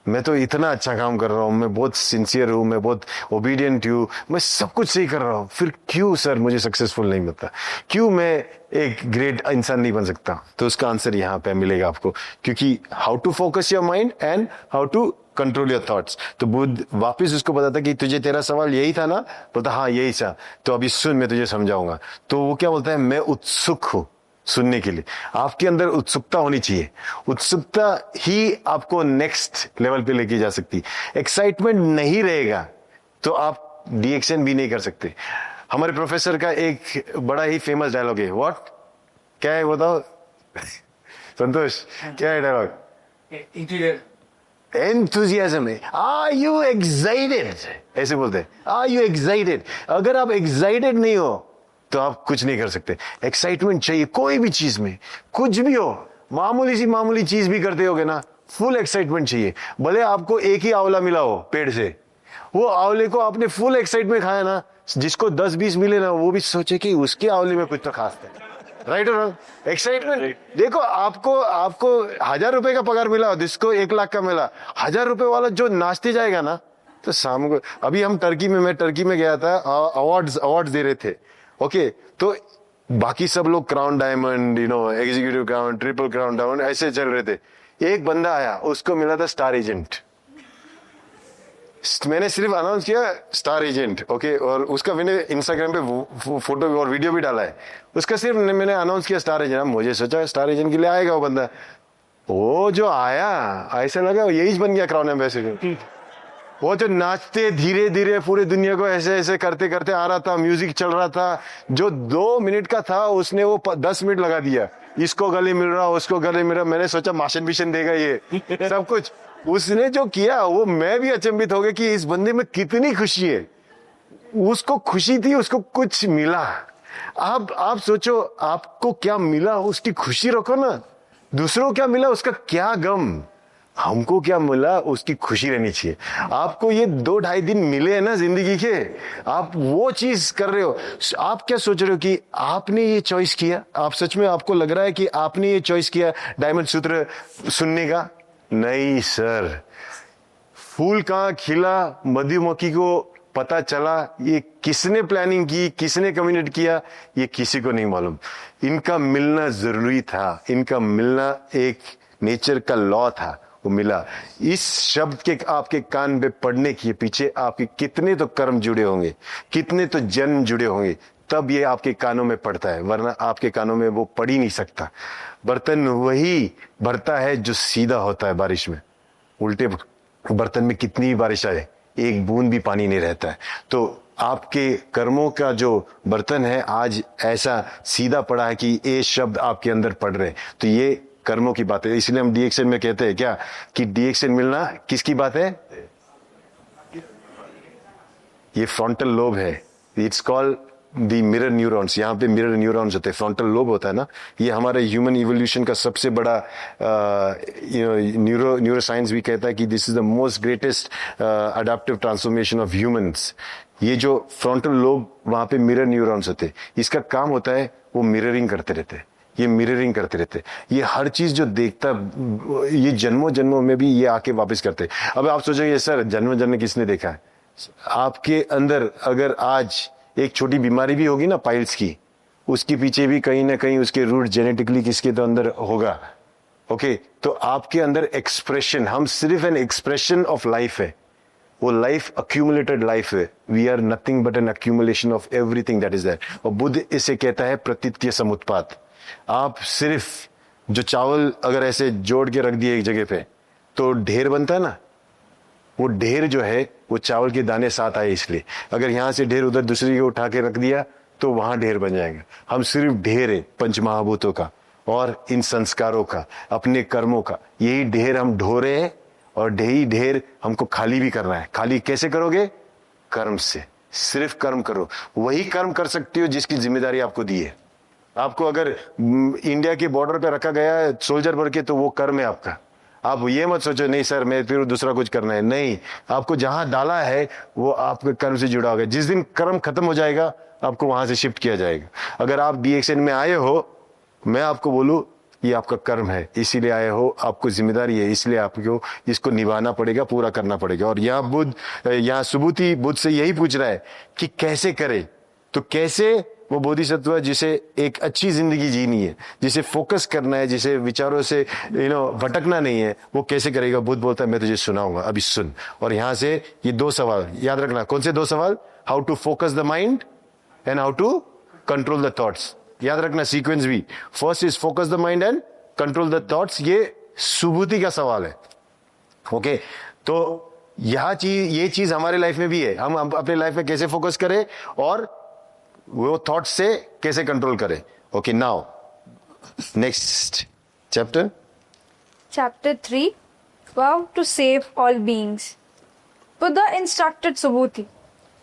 A: मैं तो इतना अच्छा काम कर रहा हूँ, मैं बहुत सिंसियर हूँ, मैं बहुत ओबीडियंट हूँ, मैं सब कुछ सही कर रहा हूँ, फिर क्यों सर मुझे सक्सेसफुल नहीं मिलता? क्यों मैं एक ग्रेट इंसान नहीं बन सकता? तो उसका आंसर यहाँ पे मिलेगा आपको, क्योंकि how to focus your mind and how to control your thoughts. तो बुद्ध वापस उसको बताता कि तुझे तेरा सवाल यही था ना? बोलता हाँ यही था। तो अभी सुन, मैं तुझे समझाऊंगा। तो वो क्या बोलता है? मैं उत्सुक हूं सुनने के लिए। आपके अंदर उत्सुकता होनी चाहिए। उत्सुकता ही आपको नेक्स्ट लेवल पे लेके जा सकती। एक्साइटमेंट नहीं रहेगा तो आप डीएक्शन भी नहीं कर सकते। हमारे प्रोफेसर का एक बड़ा ही फेमस डायलॉग है। व्हाट? क्या है बताओ संतोष, क्या है डायलॉग?
B: इंटीरियर
A: एंथुजियाज्म है। Are you excited? ऐसे बोलते हैं, आर यू एक्साइटेड? अगर आप एक्साइटेड नहीं हो तो आप कुछ नहीं कर सकते। एक्साइटमेंट चाहिए कोई भी चीज में, कुछ भी हो, मामूली सी मामूली चीज भी करते होगे ना, फुल एक्साइटमेंट चाहिए। भले आपको एक ही आंवला मिला हो पेड़ से, वो आंवले को आपने फुल एक्साइटमेंट खाया ना, जिसको 10-20 मिले ना वो भी सोचे कि उसके आंवले में कुछ तो खास था। राइट और एक्साइटमेंट। देखो आपको 1000 रुपए का पगार मिला, जिसको 1 लाख का मिला, 1000 रुपए वाला जो नाचते जाएगा ना, तो शाम को अभी हम मैं टर्की में गया था, अवार्ड्स दे रहे थे। ओके, तो बाकी सब लोग crown diamond, executive crown, triple crown diamond ऐसे चल रहे थे। एक बंदा आया, उसको मिला था स्टार एजेंट। मैंने सिर्फ अनाउंस किया स्टार एजेंट, ओके, और उसका मैंने इंस्टाग्राम पे फोटो और वीडियो भी डाला है। उसका सिर्फ मैंने अनाउंस किया स्टार एजेंट। मुझे सोचा स्टार एजेंट के लिए आएगा वो बंदा। वो जो आया, ऐसा लगा यही बन गया क्राउन एम्बेसडर। वो जो नाचते धीरे धीरे पूरे दुनिया को ऐसे ऐसे करते करते आ रहा था, म्यूजिक चल रहा था। जो 2 मिनट का था उसने वो 10 मिनट लगा दिया। इसको गले मिल रहा, उसको गले मिल रहा। मैंने सोचा माशन विशन देगा ये सब कुछ। उसने जो किया वो मैं भी अचंभित हो गया कि इस बंदे में कितनी खुशी है। उसको खुशी थी, उसको कुछ मिला। आप सोचो आपको क्या मिला, उसकी खुशी रखो ना। दूसरों क्या मिला, उसका क्या गम। हमको क्या मिला, उसकी खुशी रहनी चाहिए। आपको ये 2-2.5 दिन मिले हैं ना जिंदगी के, आप वो चीज कर रहे हो। आप क्या सोच रहे हो कि आपने ये चॉइस किया? आप सच में आपको लग रहा है कि आपने ये चॉइस किया डायमंड सूत्र सुनने का? नहीं सर। फूल कहाँ खिला, मधुमक्खी को पता चला, ये किसने प्लानिंग की, किसने कम्युनिकेट किया, ये किसी को नहीं मालूम। इनका मिलना जरूरी था। इनका मिलना एक नेचर का लॉ था, वो मिला। इस शब्द के आपके कान पे पड़ने के पीछे आपके कितने तो कर्म जुड़े होंगे, कितने तो जन्म जुड़े होंगे, तब ये आपके कानों में पड़ता है, वरना आपके कानों में वो पड़ ही नहीं सकता। बर्तन वही भरता है जो सीधा होता है बारिश में। उल्टे बर्तन में कितनी बारिश आए, एक बूंद भी पानी नहीं रहता है। तो आपके कर्मों का जो बर्तन है आज ऐसा सीधा पड़ा है कि ये शब्द आपके अंदर पड़ रहे। तो ये कर्मों की बात है। इसलिए हम डीएक्शन में कहते हैं क्या कि डीएक्शन मिलना किसकी बात है? ये फ्रंटल लोब है। It's called the mirror neurons. यहाँ पे मिरर न्यूरॉन्स होते हैं, फ्रंटल लोब होता है ना। ये हमारे ह्यूमन इवोल्यूशन का सबसे बड़ा न्यूरो साइंस भी कहता है कि this is the most greatest adaptive transformation of humans. ये जो फ्रंटल लोब, वहां पे मिरर न्यूरॉन्स होते हैं। इसका काम होता है वो मिररिंग करते रहते हैं। ये मिररिंग करते रहते, ये हर चीज जो देखता, ये जन्मों जन्मों में भी ये आके वापस करते। अब आप सोचेंगे सर जन्म जन्म किसने देखा है? आपके अंदर अगर आज एक छोटी बीमारी भी होगी ना पाइल्स की, उसके पीछे भी कहीं ना कहीं उसके रूट जेनेटिकली किसके तो अंदर होगा। ओके, तो आपके अंदर एक्सप्रेशन, हम सिर्फ एन एक्सप्रेशन ऑफ लाइफ है। वो लाइफ अक्यूमुलेटेड लाइफ है। We are nothing but an accumulation of everything that is there. और बुद्ध इसे कहता है प्रतीत्य समुत्पात। आप सिर्फ जो चावल अगर ऐसे जोड़ के रख दिए एक जगह पे तो ढेर बनता है ना, वो ढेर जो है वो चावल के दाने साथ आए इसलिए। अगर यहां से ढेर उधर दूसरी जगह उठा के रख दिया तो वहां ढेर बन जाएगा। हम सिर्फ ढेर है पंचमहाभूतों का और इन संस्कारों का, अपने कर्मों का। यही ढेर हम ढो रहे हैं और यही ढेर हमको खाली भी करना है। खाली कैसे करोगे? कर्म से। सिर्फ कर्म करो। वही कर्म कर सकते हो जिसकी जिम्मेदारी आपको दी है। आपको अगर इंडिया के बॉर्डर पे रखा गया है सोल्जर भर के, तो वो कर्म है आपका। आप ये मत सोचो नहीं सर मैं फिर दूसरा कुछ करना है। नहीं, आपको जहां डाला है वो आपके कर्म से जुड़ा होगा। जिस दिन कर्म खत्म हो जाएगा आपको वहां से शिफ्ट किया जाएगा। अगर आप डीएक्शन में आए हो, मैं आपको बोलूं ये आपका कर्म है, इसीलिए आए हो, आपको जिम्मेदारी है, इसलिए आपको इसको निभाना पड़ेगा, पूरा करना पड़ेगा। और यहाँ सुबुति बुद्ध से यही पूछ रहा है कि कैसे करे। तो कैसे वो बोधिसत्व जिसे एक अच्छी जिंदगी जीनी है, जिसे फोकस करना है, जिसे विचारों से भटकना नहीं है, वो कैसे करेगा? बुद्ध बोलता है मैं तुझे सुनाऊंगा, अभी सुन। और यहां से ये 2 सवाल याद रखना। कौन से 2 सवाल? How to focus the mind and how to control the thoughts. याद रखना सीक्वेंस भी। First is focus the mind and control the thoughts. ये सुबुद्धि का सवाल है। ओके, तो ये चीज हमारे लाइफ में भी है। हम अपने लाइफ में कैसे फोकस करें और वो थॉट्स से कैसे कंट्रोल करें। Okay, now next chapter.
C: Chapter 3 Vow to Save All Beings. Buddha instructed Subhuti.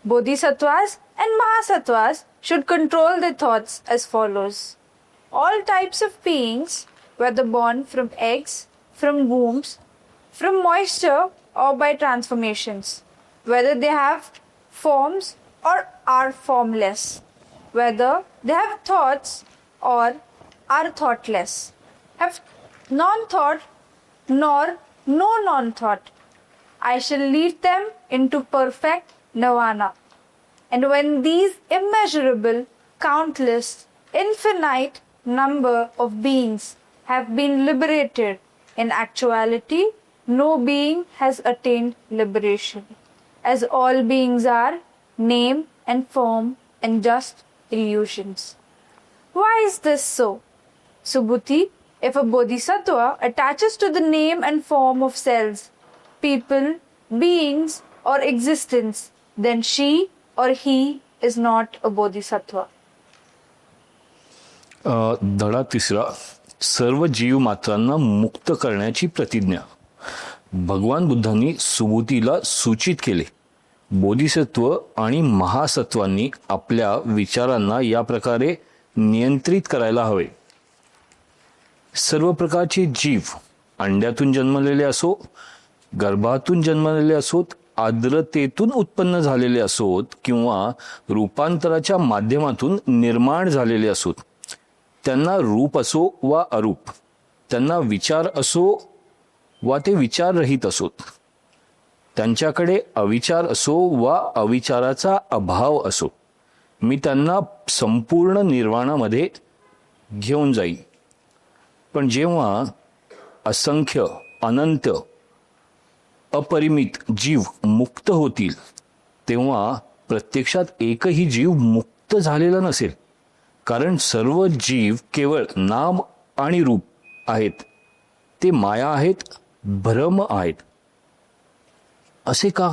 C: Bodhisattvas and Mahasattvas should control their thoughts as follows. All types of beings, whether born from eggs, from wombs, from moisture, or by transformations, whether they have forms or are formless, whether they have thoughts or are thoughtless, have non-thought nor no non-thought. I shall lead them into perfect nirvana. And when these immeasurable, countless, infinite number of beings have been liberated, in actuality, no being has attained liberation, as all beings are name and form and just illusions. Why is this so? Subhuti, if a bodhisattva attaches to the name and form of cells, people, beings, or existence, then she or he is not a bodhisattva.
D: धडा 3. सर्व जीव मात्रांना मुक्त करण्याची प्रतिज्ञा. भगवान बुद्धांनी सुबुतीला सूचित केले. बोधिसत्व आणि महासत्वांनी आपल्या विचारांना या प्रकारे नियंत्रित करायला हवे. सर्व प्रकारचे जीव, अंड्यातून जन्मलेले असो, गर्भातून जन्मलेले असोत, आर्द्रतेतून उत्पन्न झालेले असोत किंवा रूपांतराच्या माध्यमातून निर्माण झालेले असोत, त्यांना रूप असो वा अरूप, त्यांना विचार असो वा ते विचाररहित असोत, त्यांच्याकडे अविचार असो वा अविचाराचा अभाव असो, मी त्यांना संपूर्ण निर्वाणामध्ये घेऊन जाईन. पण जेव्हा असंख्य, अनंत, अपरिमित जीव मुक्त होतील, तेव्हा प्रत्यक्षात एकही जीव मुक्त झालेला नसेल. कारण सर्व जीव केवळ नाम आणि रूप आहेत. ते माया आहेत, भ्रम आहेत. असे का?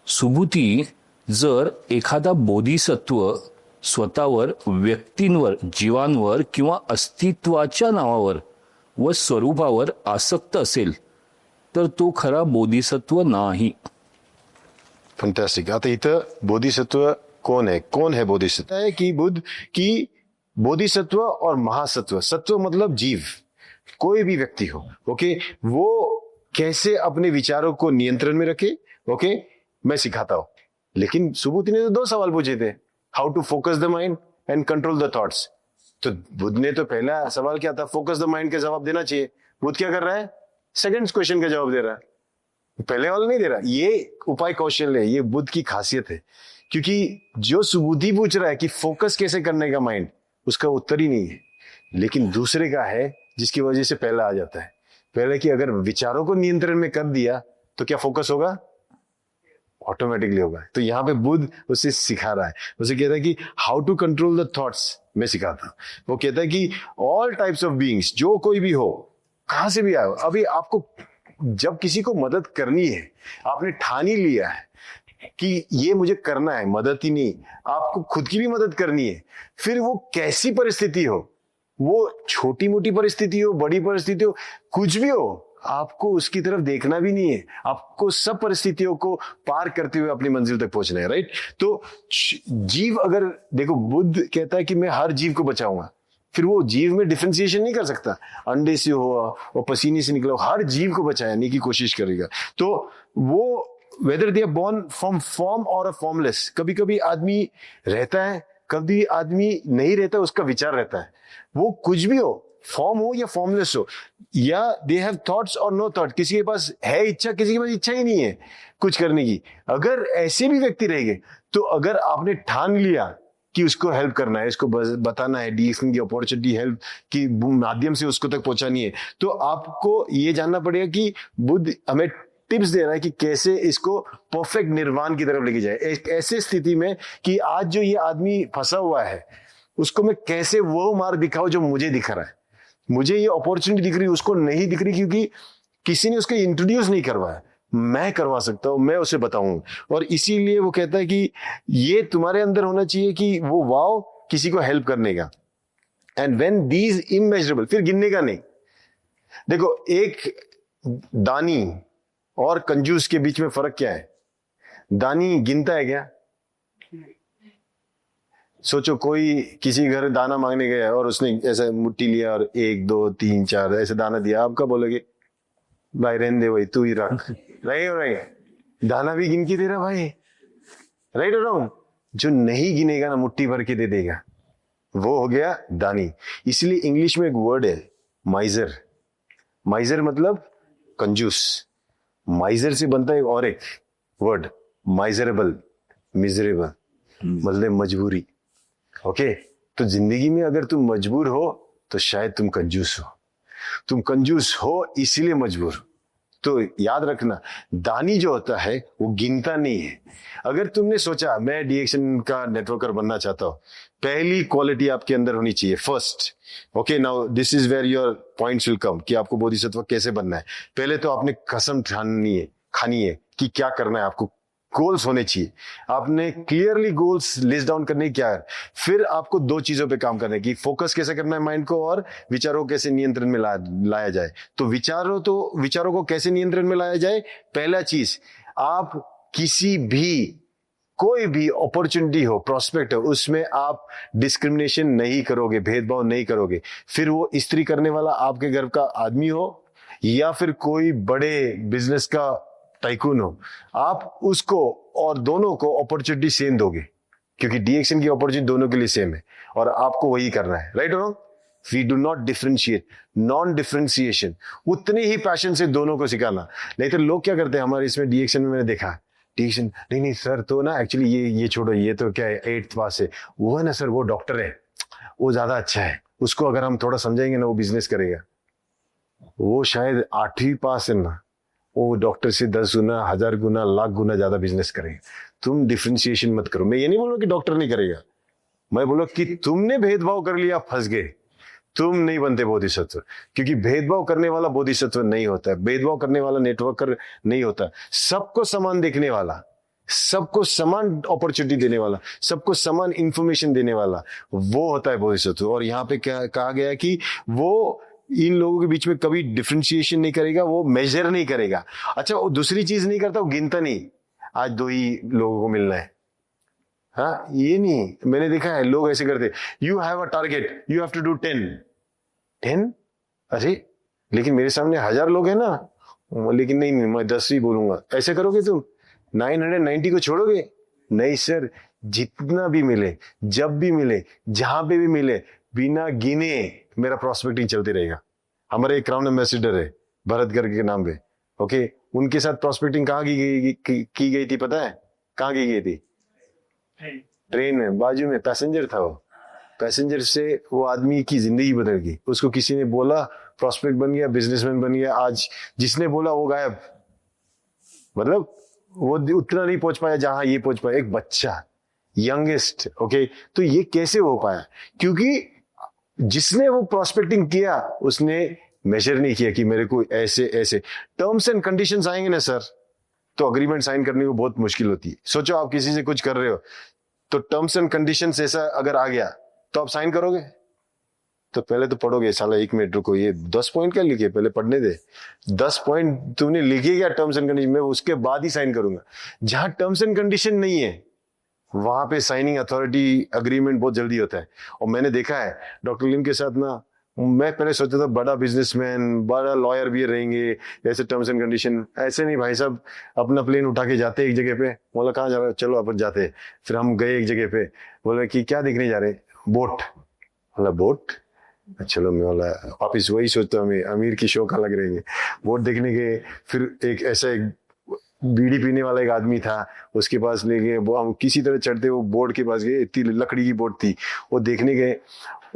D: सुबुती, जर एखादा बोधिसत्व स्वतःवर, व्यक्तींवर, जीवांवर किंवा अस्तित्वाच्या नावावर व स्वरूपावर आसक्त असेल तर तो खरा बोधिसत्व नाही.
A: फंटास्टिक. आता इथं बोधिसत्व कौन है? कौन है बोधिसत्व? है कि बुद्ध की बोधिसत्व और महासत्व, सत्व मतलब जीव, कोई भी व्यक्ति हो, ओके, वो कैसे अपने विचारों को नियंत्रण में रखे, ओके, मैं सिखाता हूं. लेकिन सुबुद्धि ने तो 2 सवाल पूछे थे, how to focus the mind and control the thoughts. तो बुद्ध ने तो पहला सवाल क्या था, फोकस द माइंड का जवाब देना चाहिए. बुद्ध क्या कर रहा है? सेकंड क्वेश्चन का जवाब दे रहा है, पहले वाला नहीं दे रहा. ये उपाय कौशल है, ये बुद्ध की खासियत है. क्योंकि जो सुबुद्धि पूछ रहा है कि फोकस कैसे करने का माइंड, उसका उत्तर ही नहीं है, लेकिन दूसरे का है, जिसकी वजह से पहला आ जाता है. पहले कि अगर विचारों को नियंत्रण में कर दिया तो क्या फोकस होगा? ऑटोमेटिकली होगा. तो यहाँ पे बुद्ध उसे सिखा रहा है, उसे कहता है कि how to control the thoughts मैं सिखाता हूं. वो कहता है कि ऑल टाइप्स ऑफ बीइंग्स, जो कोई भी हो, कहां से भी आए हो, अभी आपको जब किसी को मदद करनी है, आपने ठान ही लिया है कि ये मुझे करना है, मदद ही नहीं, आपको खुद की भी मदद करनी है, फिर वो कैसी परिस्थिति हो, वो छोटी मोटी परिस्थिति हो, बड़ी परिस्थिति हो, कुछ भी हो, आपको उसकी तरफ देखना भी नहीं है. आपको सब परिस्थितियों को पार करते हुए अपनी मंजिल तक पहुंचना है. राइट? तो जीव, अगर देखो, बुद्ध कहता है कि मैं हर जीव को बचाऊंगा, फिर वो जीव में डिफरेंशिएशन नहीं कर सकता. अंडे से हो और पसीने से निकला हो, हर जीव को बचाने की कोशिश करेगा. तो वो whether they are born from form और अ फॉर्मलेस, कभी कभी आदमी रहता है, कभी आदमी नहीं रहता, उसका विचार रहता है. वो कुछ भी हो, फॉर्म हो या फॉर्मलेस हो, या दे हैव थॉट्स और नो थॉट, किसी के पास है इच्छा, किसी के पास इच्छा ही नहीं है कुछ करने की। अगर ऐसे भी व्यक्ति रहेंगे, तो अगर आपने ठान लिया कि उसको हेल्प करना है, इसको बताना है, डीएक्शन की अपॉर्चुनिटी हेल्प की माध्यम से उसको तक पहुंचानी है, तो आपको ये जानना पड़ेगा कि बुद्ध हमें टिप्स दे रहा है कि कैसे इसको परफेक्ट निर्वाण की तरफ लेके जाए। एक ऐसे स्थिति में कि आज जो ये आदमी फंसा हुआ है, उसको मैं कैसे वो मार्ग दिखाऊं जो मुझे दिख रहा है, मुझे ये अपॉर्चुनिटी दिख रही, उसको नहीं दिख रही, क्योंकि किसी ने उसको इंट्रोड्यूस नहीं करवाया। मैं करवा सकता हूं, मैं उसे बताऊं। और इसीलिए वो कहता है कि ये तुम्हारे अंदर होना चाहिए कि वो वाव किसी को हेल्प करने का। एंड व्हेन दीज इमेजरेबल, फिर गिनने का नहीं। देखो, एक दानी और कंजूस के बीच में फर्क क्या है? दानी गिनता है क्या? सोचो, कोई किसी घर दाना मांगने गया और उसने ऐसा मुट्ठी लिया और 1 2 3 4 ऐसे दाना दिया, आप क्या बोलोगे? भाई रहने दे, भाई तू ही रख। रहे दाना भी गिन के दे रहा भाई, राइट और रॉन्ग? जो नहीं गिनेगा ना, मुट्ठी भर के दे देगा, वो हो गया दानी। इसलिए इंग्लिश में एक वर्ड है माइजर। माइजर मतलब कंजूस। माइजर से बनता है और एक वर्ड माइजरेबल, मिजरेबल, मतलब मजबूरी। ओके, तो जिंदगी में अगर तुम मजबूर हो तो शायद तुम कंजूस हो। तुम कंजूस हो इसीलिए मजबूर हो। तो याद रखना, दानी जो होता है वो गिनता नहीं है। अगर तुमने सोचा मैं डीएक्शन का नेटवर्कर बनना चाहता हूं, पहली क्वालिटी आपके अंदर होनी चाहिए first. Okay, now this is where your points will come कि आपको बोधिसत्व कैसे बनना है। पहले तो आपने कसम खानी है कि क्या करना है आपको। गोल्स होने चाहिए, आपने क्लियरली गोल्स लिस्ट डाउन करने क्या है। फिर आपको 2 चीजों पे काम करने की, फोकस कैसे करना है माइंड को, और विचारों को कैसे नियंत्रण में लाया जाए। तो विचारों को कैसे नियंत्रण में लाया जाए? पहला चीज, आप किसी भी कोई भी अपॉर्चुनिटी हो, प्रोस्पेक्ट हो, उसमें आप डिस्क्रिमिनेशन नहीं करोगे, भेदभाव नहीं करोगे। फिर वो इस्त्री करने वाला आपके घर का आदमी हो या फिर कोई बड़े बिजनेस का टाइकून हो, आप उसको और दोनों को अपॉर्चुनिटी सेम दोगे, क्योंकि डीएक्शन की अपॉर्चुनिटी दोनों के लिए सेम है और आपको वही करना है, राइट और wrong? We do not differentiate, non differentiation, उतने ही पैशन से दोनों को सिखाना। नहीं तो लोग क्या करते हैं हमारे इसमें डीएक्शन में, मैंने देखा डीएक्शन, नहीं सर, तो ना एक्चुअली ये छोड़ो, ये तो क्या है 8th पास है, वो है ना सर, वो डॉक्टर है, वो ज्यादा अच्छा है, उसको अगर हम थोड़ा समझाएंगे ना वो बिजनेस करेगा। वो शायद 8वीं पास है ना, वो डॉक्टर से 10 गुना, 1000 गुना, लाख गुना ज्यादा बिजनेस करेगा। तुम डिफरेंशिएशन मत करो। मैं ये नहीं बोल रहा कि डॉक्टर नहीं करेगा, मैं बोला कि तुमने भेदभाव कर लिया, फंस गए, तुम नहीं बनते बोधिसत्व। क्योंकि भेदभाव करने वाला बोधिसत्व नहीं होता है, भेदभाव करने वाला नेटवर्कर नहीं होता। सबको समान देखने वाला, सबको समान अपॉर्चुनिटी देने वाला, सबको समान इंफॉर्मेशन देने वाला, वो होता है बोधिसत्व। और यहाँ पे क्या कहा गया कि वो इन लोगों के बीच में कभी डिफरेंशिएशन नहीं करेगा, वो मेजर नहीं करेगा। अच्छा, वो दूसरी चीज नहीं करता, वो गिनता नहीं, आज 2 ही लोगों को मिलना है। हाँ, ये नहीं, मैंने देखा है लोग ऐसे करते, you have a target, you have to do 10। अरे लेकिन मेरे सामने 1000 लोग हैं ना, लेकिन नहीं मैं 10 ही बोलूंगा। ऐसे करोगे तुम? 990 को छोड़ोगे? नहीं सर, जितना भी मिले, जब भी मिले, जहां पे भी मिले, बिना गिने मेरा प्रोस्पेक्टिंग चलती रहेगा। हमारे एक क्राउन एम्बेसडर है भरत गर्ग के नाम पे, ओके, उनके साथ प्रोस्पेक्टिंग कहाँ की गई थी पता है? कहाँ की गई थी? ट्रेन में, बाजू में पैसेंजर था वो। पैसेंजर से वो आदमी की जिंदगी बदल गई। उसको किसी ने बोला, प्रोस्पेक्ट बन गया, बिजनेसमैन बन गया। आज जिसने बोला वो गायब, मतलब वो उतना नहीं पहुंच पाया जहां ये पहुंच पाया। एक बच्चा, यंगेस्ट, ओके, तो ये कैसे हो पाया? क्योंकि जिसने वो प्रोस्पेक्टिंग किया उसने मेजर नहीं किया कि मेरे को ऐसे टर्म्स एंड कंडीशंस आएंगे ना सर, तो अग्रीमेंट साइन करने को बहुत मुश्किल होती है। सोचो आप किसी से कुछ कर रहे हो, तो टर्म्स एंड कंडीशंस ऐसा अगर आ गया तो आप साइन करोगे? तो पहले तो पढ़ोगे, साला 1 मिनट रुको, ये 10 पॉइंट क्या लिखे, पहले पढ़ने दे। 10 पॉइंट तुमने लिखे क्या टर्म्स एंड कंडीशन में, उसके बाद ही साइन करूंगा। जहां टर्म्स एंड कंडीशन नहीं है वहां पे साइनिंग अथॉरिटी अग्रीमेंट बहुत जल्दी होता है। और मैंने देखा है डॉक्टर लिम के साथ ना, मैं पहले सोचता था बड़ा बिजनेसमैन, बड़ा लॉयर भी रहेंगे, ऐसे टर्म्स एंड कंडीशन। ऐसे नहीं भाई साहब, अपना प्लेन उठा के जाते एक जगह पे, बोला कहाँ जा रहे हो, चलो अपन जाते। फिर हम गए एक जगह पे, बोले कि क्या देखने जा रहे? बोट। बोला बोट? चलो मैं बोला वापिस वही सोचता हूँ, अमीर की शौक अलग रहेंगे। वोट देखने गए, फिर एक ऐसा एक बीड़ी पीने वाला एक आदमी था, उसके पास ले गए, वो हम किसी तरह चढ़ते वो बोर्ड के पास गए, इतनी लकड़ी की बोर्ड थी, वो देखने गए।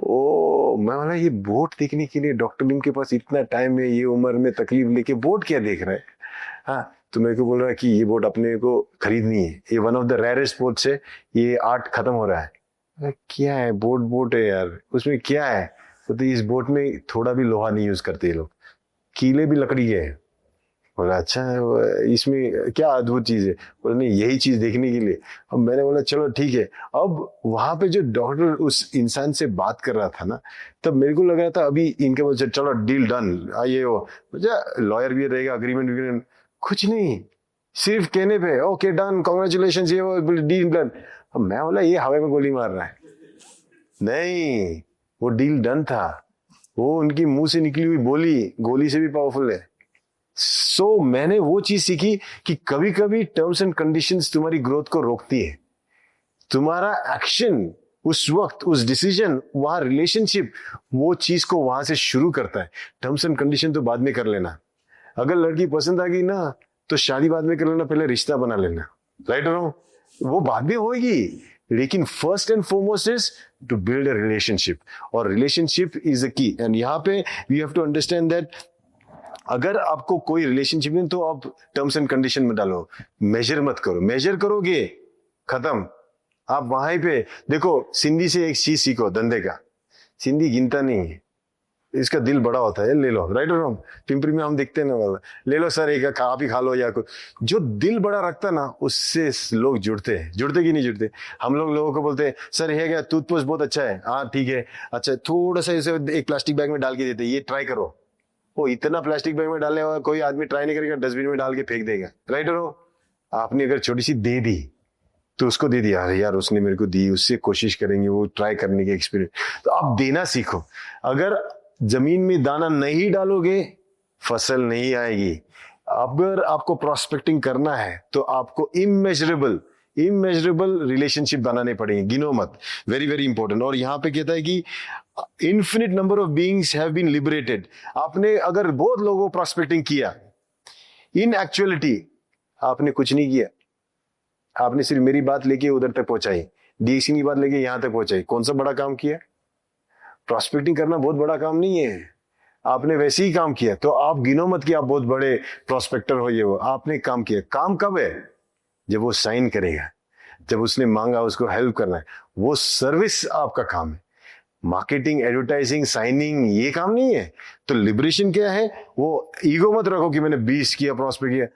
A: ओ मैं बोला ये बोट देखने के लिए डॉक्टर लिम के पास इतना टाइम है, ये उम्र में तकलीफ लेके बोट क्या देख रहा है। हाँ, तो मेरे को बोल रहा है कि ये बोट अपने को खरीदनी है, ये one of the rarest boats है, ये आर्ट खत्म हो रहा है। क्या है, बोट बोट है यार, उसमें क्या है। तो इस बोट में थोड़ा भी लोहा नहीं यूज करते ये लोग, कीले भी लकड़ी के हैं। बोला अच्छा इसमें क्या अद्भुत चीज है। बोला नहीं यही चीज देखने के लिए। अब मैंने बोला चलो ठीक है। अब वहां पे जो डॉक्टर उस इंसान से बात कर रहा था ना, तब मेरे को लग रहा था अभी इनके बोल चलो डील डन, आइए वो लॉयर भी रहेगा, अग्रीमेंट कुछ नहीं, सिर्फ कहने पे ओके डन कॉन्ग्रेचुलेशन, ये वो डील डन। अब मैं बोला ये हवा में गोली मार रहा है। नहीं, वो डील डन था, वो उनकी मुंह से निकली हुई बोली गोली से भी पावरफुल है। मैंने वो चीज सीखी कि कभी कभी टर्म्स एंड कंडीशंस तुम्हारी ग्रोथ को रोकती है। तुम्हारा एक्शन उस वक्त, उस डिसीजन, वहां रिलेशनशिप वो चीज को वहां से शुरू करता है। टर्म्स एंड कंडीशन तो बाद में कर लेना, अगर लड़की पसंद आ गई ना तो शादी बाद में कर लेना, पहले रिश्ता बना लेना, राइट और रॉन्ग, वो बाद में होगी। लेकिन first and foremost is to build a relationship, और relationship is the key. And यहाँ पे we have to understand that अगर आपको कोई रिलेशनशिप में, तो आप टर्म्स एंड कंडीशन में डालो, मेजर मत करो। मेजर करोगे खत्म। आप वहां पे देखो, सिंधी से एक चीज सीखो धंधे का, सिंधी गिनता नहीं है, इसका दिल बड़ा होता है, ले लो, राइट और रॉन्ग। पिंपरी में हम देखते हैं ना वाला, ले लो सर एक आप ही खा लो, या कुछ जो दिल बड़ा रखता ना उससे लोग जुड़ते हैं। जुड़ते कि नहीं जुड़ते। हम लोगों को बोलते हैं सर है क्या टूथपेस्ट बहुत अच्छा है, हाँ ठीक है, अच्छा थोड़ा सा इसे एक प्लास्टिक बैग में डाल के देते, ये ट्राई करो। वो इतना प्लास्टिक बैग में डालने वाला कोई आदमी ट्राई नहीं करेगा, डस्टबिन में डाल के फेंक देगा, राइट और रॉन्ग। आपने अगर छोटी सी दे दी तो उसको दे दिया, अरे यार उसने मेरे को दी, उससे कोशिश करेंगे वो ट्राई करने की एक्सपीरियंस। तो आप देना सीखो। अगर जमीन में दाना नहीं डालोगे फसल नहीं आएगी। अगर आपको प्रोस्पेक्टिंग करना है तो आपको इमेजरेबल रिलेशनशिप बनाने पड़ेंगे, गिनो मत, वेरी वेरी इंपॉर्टेंट। और यहां पे कहता है कि infinite number of beings have been liberated. आपने अगर बहुत लोगों को प्रोस्पेक्टिंग किया, इन एक्चुअलिटी आपने कुछ नहीं किया, आपने सिर्फ मेरी बात लेके उधर तक पहुंचाई, डीएक्सी की बात लेके यहां तक पहुंचाई। कौन सा बड़ा काम किया? प्रोस्पेक्टिंग करना बहुत बड़ा काम नहीं है, आपने वैसे ही काम किया। तो आप गिनो मत कि आप बहुत बड़े प्रोस्पेक्टर हो, ये वो आपने काम किया। काम कब है? जब वो साइन करेगा, जब उसने मांगा उसको हेल्प करना है, वो सर्विस आपका काम है। मार्केटिंग, एडवर्टाइजिंग, साइनिंग ये काम नहीं है। तो लिबरेशन क्या है? वो ईगो मत रखो कि मैंने 20 किया प्रोस्पेक्ट किया।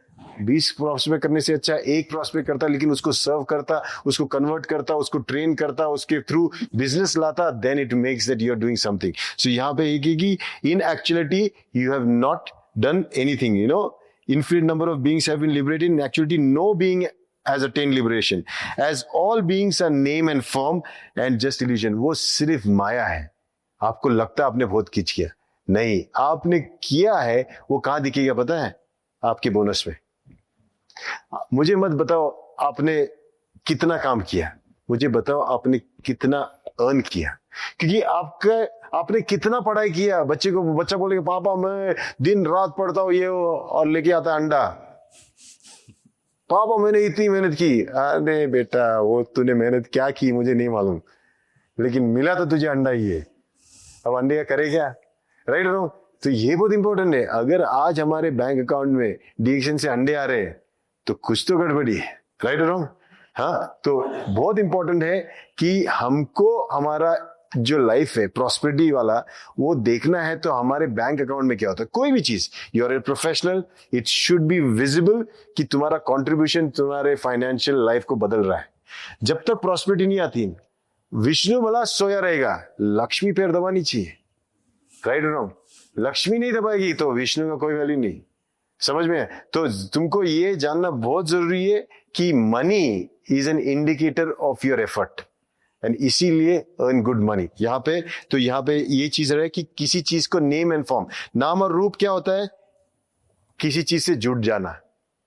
A: 20 प्रोस्पेक्ट करने से अच्छा एक प्रोस्पेक्ट करता, लेकिन उसको सर्व करता, उसको कन्वर्ट करता, उसको ट्रेन करता, उसके थ्रू बिजनेस लाता, then it makes that you are doing something. So यहाँ पे एक है कि in actuality you have not done anything, you know, infinite number of beings have been liberated. In actuality, no being has attained liberation, as all beings are name and form and just illusion. वो सिर्फ माया है। आपको लगता है आपने बहुत किच किया, नहीं, आपने किया है वो कहां दिखेगा पता है? आपके बोनस में। मुझे मत बताओ आपने कितना काम किया, मुझे बताओ आपने कितना अर्न किया। क्योंकि आपने कितना पढ़ाई किया। बच्चा बोलेगा पापा मैं दिन रात पढ़ता हूं ये वो, और लेके आता है अंडा। पापा मैंने इतनी मेहनत की। अरे बेटा वो तूने मेहनत क्या की मुझे नहीं मालूम, लेकिन मिला तो तुझे अंडा ही है। अब अंडे का करे क्या, राइट नो? तो ये बहुत इंपॉर्टेंट है। अगर आज हमारे बैंक अकाउंट में डीएक्शन से अंडे आ रहे हैं तो कुछ तो गड़बड़ी है, राइट नो? हाँ, तो बहुत इंपॉर्टेंट है कि हमको हमारा जो लाइफ है प्रॉस्पेरिटी वाला वो देखना है। तो हमारे बैंक अकाउंट में क्या होता है, कोई भी चीज, you are a professional, it should be visible कि तुम्हारा कंट्रीब्यूशन तुम्हारे फाइनेंशियल लाइफ को बदल रहा है। जब तक प्रॉस्पेरिटी नहीं आती, विष्णु भला सोया रहेगा, लक्ष्मी पैर दबानी चाहिए, राइट नो? लक्ष्मी नहीं दबाएगी तो विष्णु का कोई वैल्यू नहीं। समझ में? तो तुमको ये जानना बहुत जरूरी है कि money is an indicator of your effort, and इसीलिए अर्न गुड मनी। यहाँ पे ये चीज रहे कि किसी चीज को नेम एंड फॉर्म, नाम और रूप क्या होता है? किसी चीज से जुड़ जाना।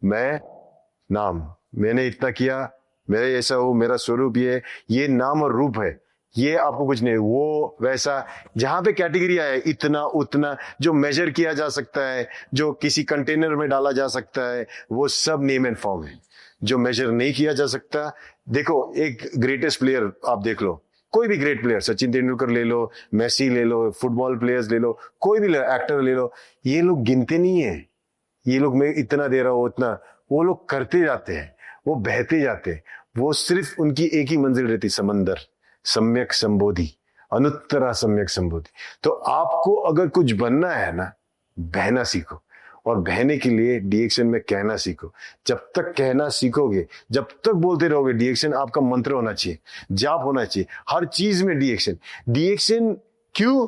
A: मैं नाम, मैंने इतना किया, मेरे ऐसा हो, मेरा स्वरूप ये नाम और रूप है। ये आपको कुछ नहीं, वो वैसा जहां पे कैटेगरी आया इतना उतना जो मेजर किया जा सकता है, जो किसी कंटेनर में डाला जा सकता है, वो सब नेम एंड फॉर्म है। जो मेजर नहीं किया जा सकता, देखो एक ग्रेटेस्ट प्लेयर आप देख लो, कोई भी ग्रेट प्लेयर, सचिन तेंदुलकर ले लो, मेसी ले लो, फुटबॉल प्लेयर्स ले लो, कोई भी एक्टर ले लो, ये लोग गिनते नहीं है। ये लोग मैं इतना दे रहा हूं उतना, वो लोग करते जाते हैं, वो बहते जाते हैं। वो सिर्फ उनकी एक ही मंजिल रहती, समंदर, सम्यक संबोधि, अनुत्तरा सम्यक संबोधि। तो आपको अगर कुछ बनना है ना, बहना सीखो, और बहने के लिए डीएक्शन में कहना सीखो। जब तक कहना सीखोगे, जब तक बोलते रहोगे, डीएक्शन आपका मंत्र होना चाहिए, जाप होना चाहिए, हर चीज में डीएक्शन। डीएक्शन क्यों?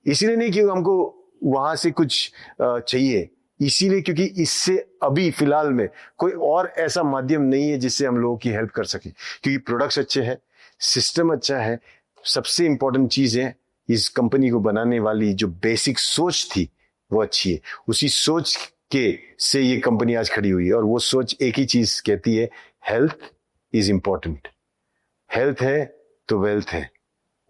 A: इसीलिए नहीं क्योंकि हमको वहां से कुछ चाहिए, इसीलिए क्योंकि इससे अभी फिलहाल में कोई और ऐसा माध्यम नहीं है जिससे हम लोगों की हेल्प कर सके, क्योंकि प्रोडक्ट्स अच्छे हैं, सिस्टम अच्छा है। सबसे इंपॉर्टेंट चीज है, इस कंपनी को बनाने वाली जो बेसिक सोच थी वो अच्छी है। उसी सोच के से ये कंपनी आज खड़ी हुई है, और वो सोच एक ही चीज कहती है, हेल्थ इज इंपॉर्टेंट। हेल्थ है तो वेल्थ है,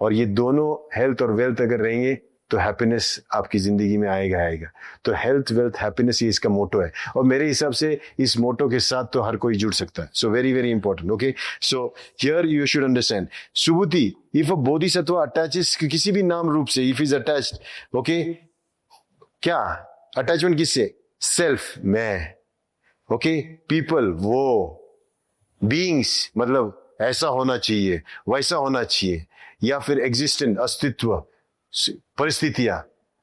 A: और ये दोनों, हेल्थ और वेल्थ अगर रहेंगे तो हैप्पीनेस आपकी जिंदगी में आएगा। तो हेल्थ वेल्थ हैप्पीनेस, ये इसका मोटो है, और मेरे हिसाब से इस मोटो के साथ तो हर कोई जुड़ सकता है। So very very important. Okay, so here you should understand, Subhuti, if a bodhisattva attaches, किसी भी नाम रूप से, इफ इज अटैच्ड, ओके, क्या अटैचमेंट किससे? सेल्फ, मैं, ओके, पीपल, वो, बीइंग्स मतलब ऐसा होना चाहिए, वैसा होना चाहिए, या फिर एग्जिस्टेंट, अस्तित्व, परिस्थितियां।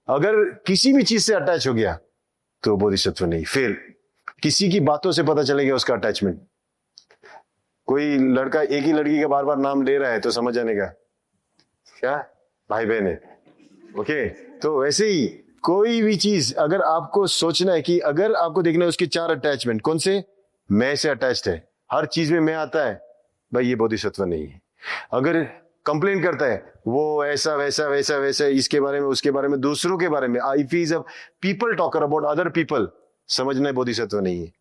A: अगर किसी भी चीज से अटैच हो गया तो बोधिसत्व नहीं। फिर किसी की बातों से पता चलेगा उसका अटैचमेंट। कोई लड़का एक ही लड़की का बार बार नाम ले रहा है तो समझ जाने का क्या भाई बहन है। ओके, तो वैसे ही कोई भी चीज अगर आपको सोचना है कि अगर आपको देखना है उसके 4 अटैचमेंट, कौन से? मैं से अटैच्ड है, हर चीज में मैं आता है, भाई ये बोधिसत्व नहीं है। अगर कंप्लेन करता है, वो ऐसा वैसा वैसा वैसा, इसके बारे में, उसके बारे में, दूसरों के बारे में, if he is a people talker about other people, समझना है बोधिसत्व नहीं है।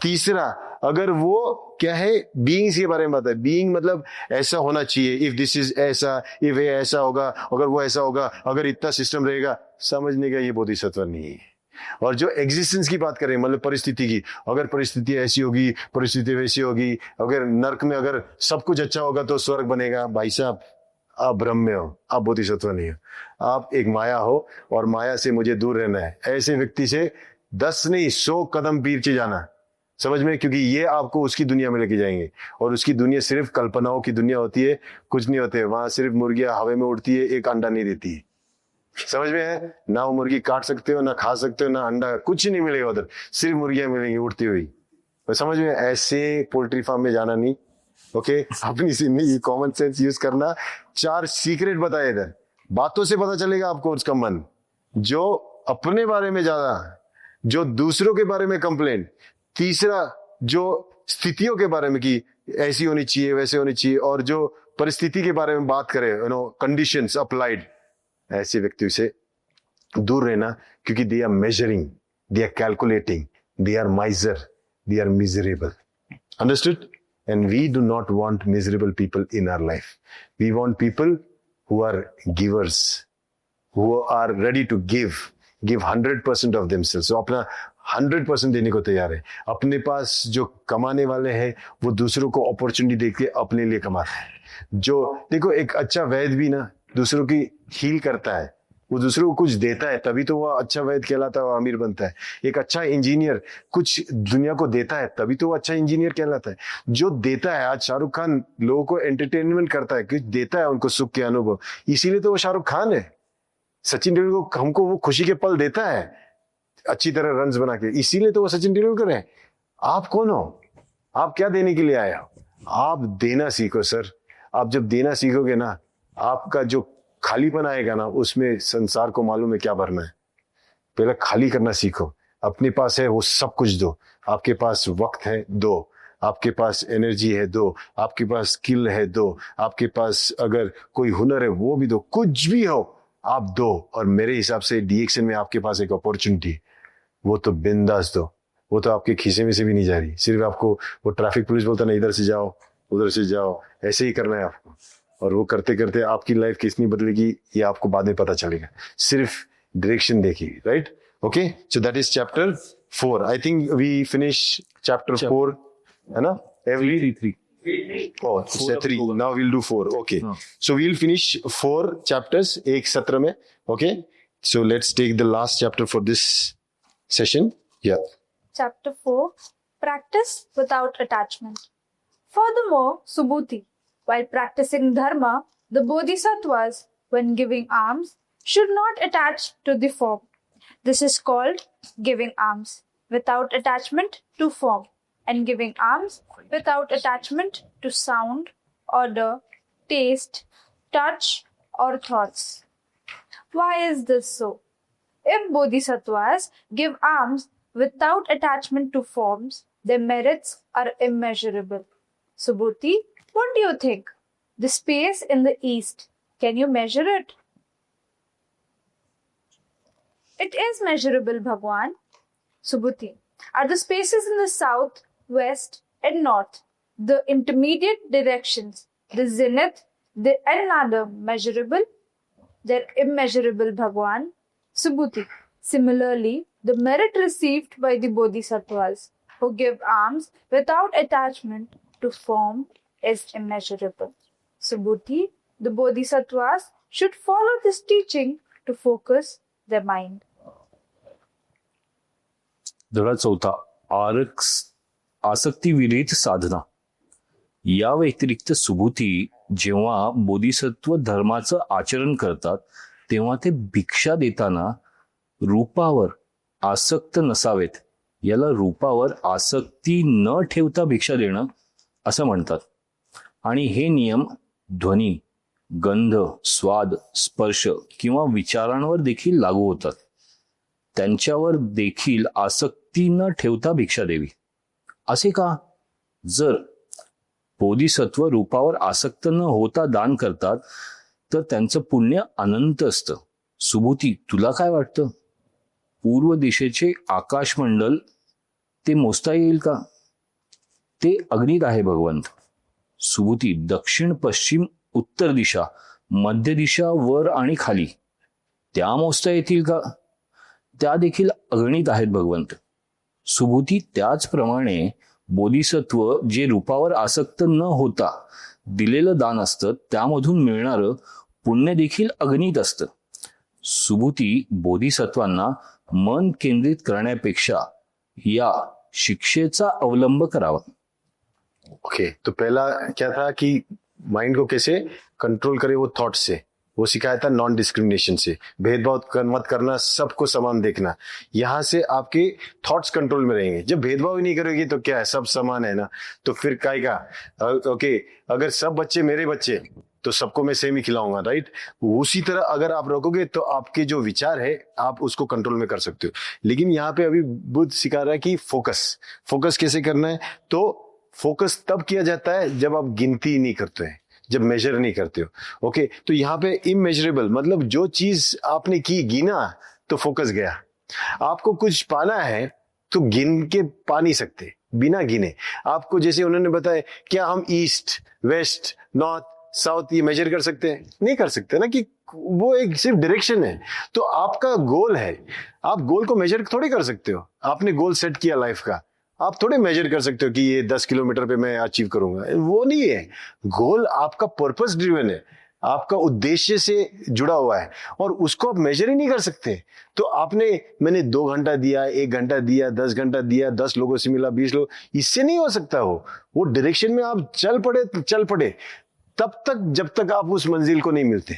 A: तीसरा, अगर वो क्या है, बीइंग्स के बारे में बात है, बीइंग मतलब ऐसा होना चाहिए, इफ दिस इज ऐसा, इफ ये ऐसा होगा, अगर वो ऐसा होगा, अगर इतना सिस्टम रहेगा, समझने का ये बोधिसत्व नहीं है। और जो एग्जिस्टेंस की बात करें, मतलब परिस्थिति की, अगर परिस्थिति ऐसी होगी, परिस्थिति वैसी होगी, अगर नर्क में अगर सब कुछ अच्छा होगा तो स्वर्ग बनेगा, भाई साहब आप भ्रम में हो, आप बोधिसत्व नहीं हो, आप एक माया हो, और माया से मुझे दूर रहना है। ऐसे व्यक्ति से 10 नहीं 100 कदम पीछे जाना, समझ में, क्योंकि ये आपको उसकी दुनिया में लेके जाएंगे, और उसकी दुनिया सिर्फ कल्पनाओं की दुनिया होती है, कुछ नहीं होते वहां, सिर्फ मुर्गियां हवा में उड़ती है, एक अंडा नहीं देती है, समझ में है ना? वो मुर्गी काट सकते हो ना, खा सकते हो ना, अंडा कुछ नहीं मिलेगा उधर, सिर्फ मुर्गियां मिलेंगी उड़ती हुई, तो समझ में, ऐसे पोल्ट्री फार्म में जाना नहीं। ओके, अपनी जिंदगी कॉमन सेंस यूज करना। 4 सीक्रेट बताए इधर, बातों से पता चलेगा आपको उसका मन, जो अपने बारे में ज्यादा, जो दूसरों के बारे में कंप्लेन। तीसरा, जो स्थितियों के बारे में कि ऐसी होनी चाहिए, वैसे होनी चाहिए, और जो परिस्थिति के बारे में बात करे, कंडीशंस अप्लाइड, ऐसे व्यक्तियों से दूर रहना, क्योंकि they are measuring, they are calculating, they are miser, they are miserable. Understood? And we do not want miserable people in our life. We want people who are givers, who are ready to give 100% of themselves. So अपना 100% देने को तैयार है। अपने पास जो कमाने वाले हैं, वो दूसरों को अपॉर्चुनिटी देके अपने लिए कमाते हैं। जो देखो, एक अच्छा वैद्य भी ना दूसरों की हील करता है, वो दूसरों को कुछ देता है, तभी तो वो अच्छा वैद्य कहलाता है और अमीर बनता है। एक अच्छा इंजीनियर कुछ दुनिया को देता है, तभी तो वो अच्छा इंजीनियर कहलाता है। जो देता है, आज शाहरुख खान लोगों को एंटरटेनमेंट करता है, कुछ देता है उनको सुख के अनुभव, इसीलिए तो वो शाहरुख खान है। सचिन तेंदुलकर को हमको वो खुशी के पल देता है अच्छी तरह रन्स बना के, इसीलिए तो वो सचिन तेंदुलकर है। आप कौन हो? आप क्या देने के लिए आए हो? आप देना सीखो सर। आप जब देना सीखोगे ना, आपका जो खालीपन आएगा ना, उसमें संसार को मालूम है क्या भरना है। पहले खाली करना सीखो। अपने पास है वो सब कुछ दो, आपके पास वक्त है दो, आपके पास एनर्जी है दो, आपके पास स्किल है दो, आपके पास अगर कोई हुनर है वो भी दो, कुछ भी हो आप दो। और मेरे हिसाब से डीएक्शन में आपके पास एक अपॉर्चुनिटी, वो तो बिंदास दो, वो तो आपके खीसे में से भी नहीं जा रही। सिर्फ आपको वो ट्रैफिक पुलिस बोलता ना, इधर से जाओ उधर से जाओ, ऐसे ही करना है आपको। और वो करते करते आपकी लाइफ कितनी बदलेगी ये आपको बाद में पता चलेगा, सिर्फ डायरेक्शन देखिए, right? Okay, so that is chapter 4. I think we finish chapter 4, है ना? Every
D: 3
A: Oh, so 3. Now we'll do 4. Okay. So we'll finish 4 chapters एक सत्र में. Okay. So let's take the last chapter for this session. Yeah.
C: Chapter 4 Practice without attachment. Furthermore, Subhuti, while practicing dharma, the bodhisattvas, when giving alms, should not attach to the form. This is called giving alms without attachment to form, and giving alms without attachment to sound, odor, taste, touch, or thoughts. Why is this so? If bodhisattvas give alms without attachment to forms, their merits are immeasurable. Subhuti, what do you think? The space in the east, can you measure it? It is measurable, Bhagwan. Subhuti, are the spaces in the south, west, and north, the intermediate directions, the zenith, and nada measurable? They're immeasurable, Bhagwan. Subhuti, similarly, the merit received by the bodhisattvas who give alms without attachment to form is immeasurable. Subhuti, the bodhisattvas should follow this teaching to focus their mind.
D: धडा 4 आसक्ती विरहित साधना. या व्यतिरिक्त सुबुती जेव्हा बोधिसत्व धर्माचं आचरण करतात तेव्हा ते भिक्षा देताना रूपावर आसक्त नसावेत. याला रूपावर आसक्ती न ठेवता भिक्षा देणं असं म्हणतात. आणि हे नियम ध्वनी, गंध, स्वाद, स्पर्श किंवा विचारांवर देखील लागू होतात. त्यांच्यावर देखील आसक्ती न ठेवता भिक्षा देवी. असे का? जर बोधिसत्व रूपावर आसक्त न होता दान करतात तर त्यांचं पुण्य अनंत असतं. सुबुती, तुला काय वाटतं? पूर्व दिशेचे आकाशमंडल ते मोजता येईल का? ते अग्नीत आहे भगवंत. सुबुती, दक्षिण, पश्चिम, उत्तर दिशा, मध्य दिशा, वर आणि खाली त्या मोजता येतील का? त्या देखील अगणित आहेत भगवंत. सुबुती, त्याचप्रमाणे बोधिसत्व जे रूपावर आसक्त न होता दिलेलं दान असतं त्यामधून मिळणारं पुण्य देखील अगणित असतं. सुबुती, बोधिसत्वांना मन केंद्रित करण्यापेक्षा या शिक्षेचा अवलंब करावा.
A: ओके, तो पहला क्या था कि माइंड को कैसे कंट्रोल करे वो थॉट से, वो सिखाया था नॉन डिस्क्रिमिनेशन से, भेदभाव मत करना, सबको समान देखना. यहाँ से आपके थॉट्स कंट्रोल में रहेंगे. जब भेदभाव ही नहीं करोगे तो क्या है, सब समान है ना, तो फिर काय का. ओके, अगर सब बच्चे मेरे बच्चे तो सबको मैं सेम ही खिलाऊंगा, राइट? उसी तरह अगर आप रखोगे तो आपके जो विचार है आप उसको कंट्रोल में कर सकते हो. लेकिन यहाँ पे अभी बुद्ध सिखा रहा है कि फोकस कैसे करना है. तो फोकस तब किया जाता है जब आप गिनती नहीं करते हैं, जब मेजर नहीं करते हो. ओके, तो यहाँ पे इमेजरेबल मतलब जो चीज आपने की, गिना तो फोकस गया. आपको कुछ पाना है तो गिन के पा नहीं सकते बिना गिने. आपको जैसे उन्होंने बताया, क्या हम ईस्ट, वेस्ट, नॉर्थ, साउथ ये मेजर कर सकते हैं? नहीं कर सकते ना, कि वो एक सिर्फ डायरेक्शन है. तो आपका गोल है, आप गोल को मेजर थोड़ी कर सकते हो. आपने गोल सेट किया लाइफ का, आप थोड़े मेजर कर सकते हो कि ये 10 किलोमीटर पे मैं अचीव करूंगा. वो नहीं है. गोल आपका पर्पस ड्रिवन है, आपका उद्देश्य से जुड़ा हुआ है, और उसको आप मेजर ही नहीं कर सकते. तो मैंने 2 घंटा दिया, 1 घंटा दिया, 10 घंटा दिया, 10 लोगों से मिला, 20 लोग, इससे नहीं हो सकता. वो डायरेक्शन में आप चल पड़े तब तक, जब तक आप उस मंजिल को नहीं मिलते.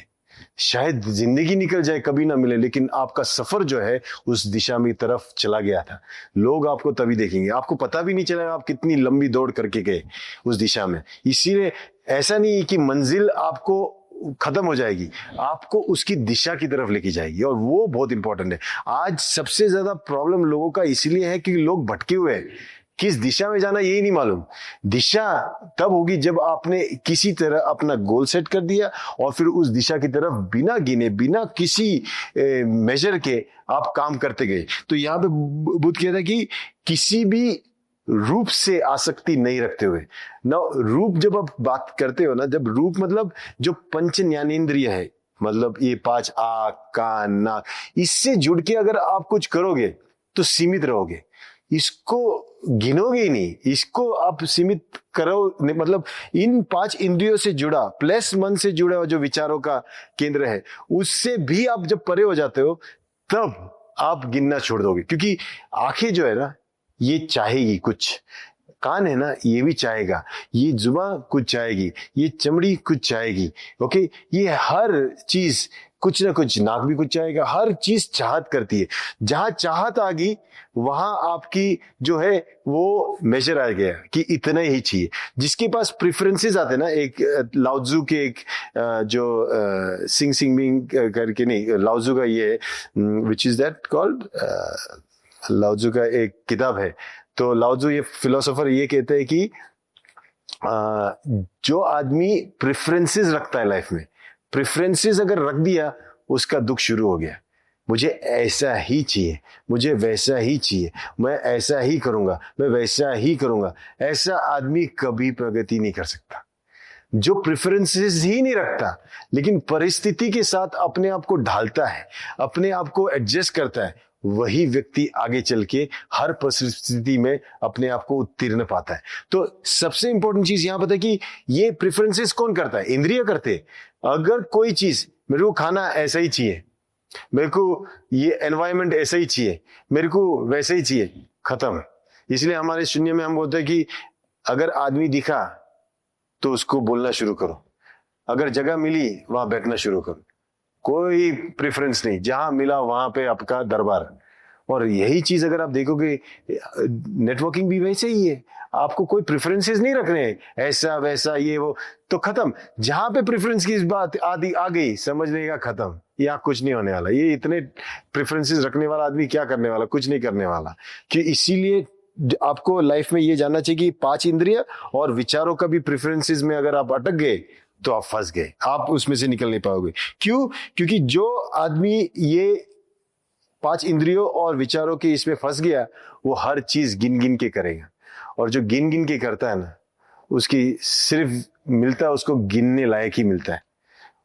A: शायद जिंदगी निकल जाए, कभी ना मिले, लेकिन आपका सफर जो है उस दिशा में तरफ चला गया था. लोग आपको तभी देखेंगे, आपको पता भी नहीं चलेगा आप कितनी लंबी दौड़ करके गए उस दिशा में. इसीलिए ऐसा नहीं है कि मंजिल आपको खत्म हो जाएगी, आपको उसकी दिशा की तरफ लेके जाएगी, और वो बहुत इंपॉर्टेंट है. आज सबसे ज्यादा प्रॉब्लम लोगों का इसलिए है कि लोग भटके हुए हैं. किस दिशा में जाना यही नहीं मालूम. दिशा तब होगी जब आपने किसी तरह अपना गोल सेट कर दिया और फिर उस दिशा की तरफ बिना गिने, बिना किसी मेजर के आप काम करते गए. तो यहाँ पे बुद्ध कहता है कि किसी भी रूप से आसक्ति नहीं रखते हुए ना। रूप जब आप बात करते हो ना, जब रूप मतलब जो पंच ज्ञानेंद्रिय है, मतलब ये 5 आँख कान नाक, इससे जुड़ के अगर आप कुछ करोगे तो सीमित रहोगे, इसको गिनोगे ही नहीं, इसको आप सीमित करो। मतलब इन 5 इंद्रियों से जुड़ा प्लस मन से जुड़ा हुआ जो विचारों का केंद्र है, उससे भी आप जब परे हो जाते हो तब आप गिनना छोड़ दोगे। क्योंकि आंखें जो है ना, ये चाहेगी कुछ, कान है ना ये भी चाहेगा, ये जुबान कुछ चाहेगी, ये चमड़ी कुछ चाहेगी, ओके, ये हर चीज कुछ ना कुछ, नाक भी कुछ चाहेगा, हर चीज चाहत करती है। जहां चाहत आ गई वहां आपकी जो है वो मेजर आ गया कि इतना ही चाहिए। जिसके पास प्रेफरेंसेस आते हैं ना, एक लाउजू के एक जो सिंग सिंग बिंग करके, नहीं लाउजू का ये है which is that called, Lao Tzu का एक किताब है। तो लाउजू ये फिलोसोफर ये कहते हैं कि जो आदमी प्रेफरेंसेस रखता है लाइफ में, प्रेफरेंसेस अगर रख दिया उसका दुख शुरू हो गया। मुझे ऐसा ही चाहिए, मुझे वैसा ही चाहिए, मैं ऐसा ही करूंगा, मैं वैसा ही करूंगा, ऐसा आदमी कभी प्रगति नहीं कर सकता। जो प्रेफरेंसेस ही नहीं रखता लेकिन परिस्थिति के साथ अपने आप को ढालता है, अपने आप को एडजस्ट करता है, वही व्यक्ति आगे चल के हर परिस्थिति में अपने आप को उत्तीर्ण पाता है। तो सबसे इंपॉर्टेंट चीज यहां पता है कि ये प्रेफरेंसेस कौन करता है? इंद्रिय करते। अगर कोई चीज, मेरे को खाना ऐसा ही चाहिए, मेरे को ये एनवायरनमेंट ऐसा ही चाहिए, मेरे को वैसा ही चाहिए, खत्म। इसलिए हमारे शून्य में हम बोलते हैं कि अगर आदमी दिखा तो उसको बोलना शुरू करो, अगर जगह मिली वहां बैठना शुरू करो, कोई प्रेफरेंस नहीं, जहां मिला वहां पे आपका दरबार। और यही चीज अगर आप देखोगे, नेटवर्किंग भी वैसे ही है, आपको कोई प्रेफरेंसेस नहीं रखने हैं, ऐसा वैसा ये वो, तो खत्म। जहां पे प्रेफरेंस की इस बात आदि आ गई, समझने का खत्म, यहाँ कुछ नहीं होने वाला। ये इतने प्रेफरेंसेस रखने वाला आदमी क्या करने वाला? कुछ नहीं करने वाला। कि इसीलिए आपको लाइफ में ये जानना चाहिए कि 5 इंद्रिय और विचारों का भी प्रेफरेंसेस में अगर आप अटक गए तो आप फंस गए, आप उसमें से निकल नहीं पाओगे। क्यों? क्योंकि जो आदमी ये 5 इंद्रियों और विचारों के इसमें फंस गया, वो हर चीज गिन गिन के करेगा। और जो गिन गिन के करता है ना, उसकी सिर्फ मिलता है, उसको गिनने लायक ही मिलता है।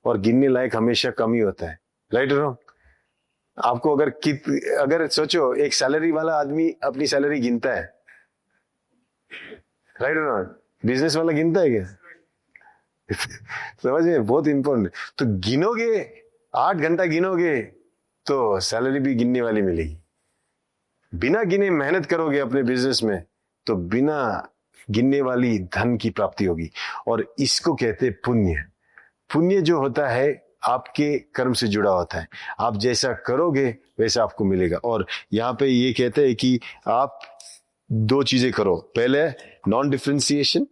A: और गिनने लायक हमेशा कम ही होता है, राइट और रॉन्ग? आपको अगर सोचो, एक सैलरी वाला आदमी अपनी सैलरी गिनता है, राइट और रॉन्ग? बिजनेस वाला गिनता है क्या? समझ में? बहुत इंपॉर्टेंट। तो गिनोगे, 8 घंटा गिनोगे तो सैलरी भी गिनने वाली मिलेगी। बिना गिने मेहनत करोगे अपने बिजनेस में तो बिना गिनने वाली धन की प्राप्ति होगी। और इसको कहते हैं पुण्य। पुण्य जो होता है आपके कर्म से जुड़ा होता है, आप जैसा करोगे वैसा आपको मिलेगा। और यहाँ पे ये कहते हैं कि आप 2 चीजें करो। पहले नॉन डिफरेंशिएशन,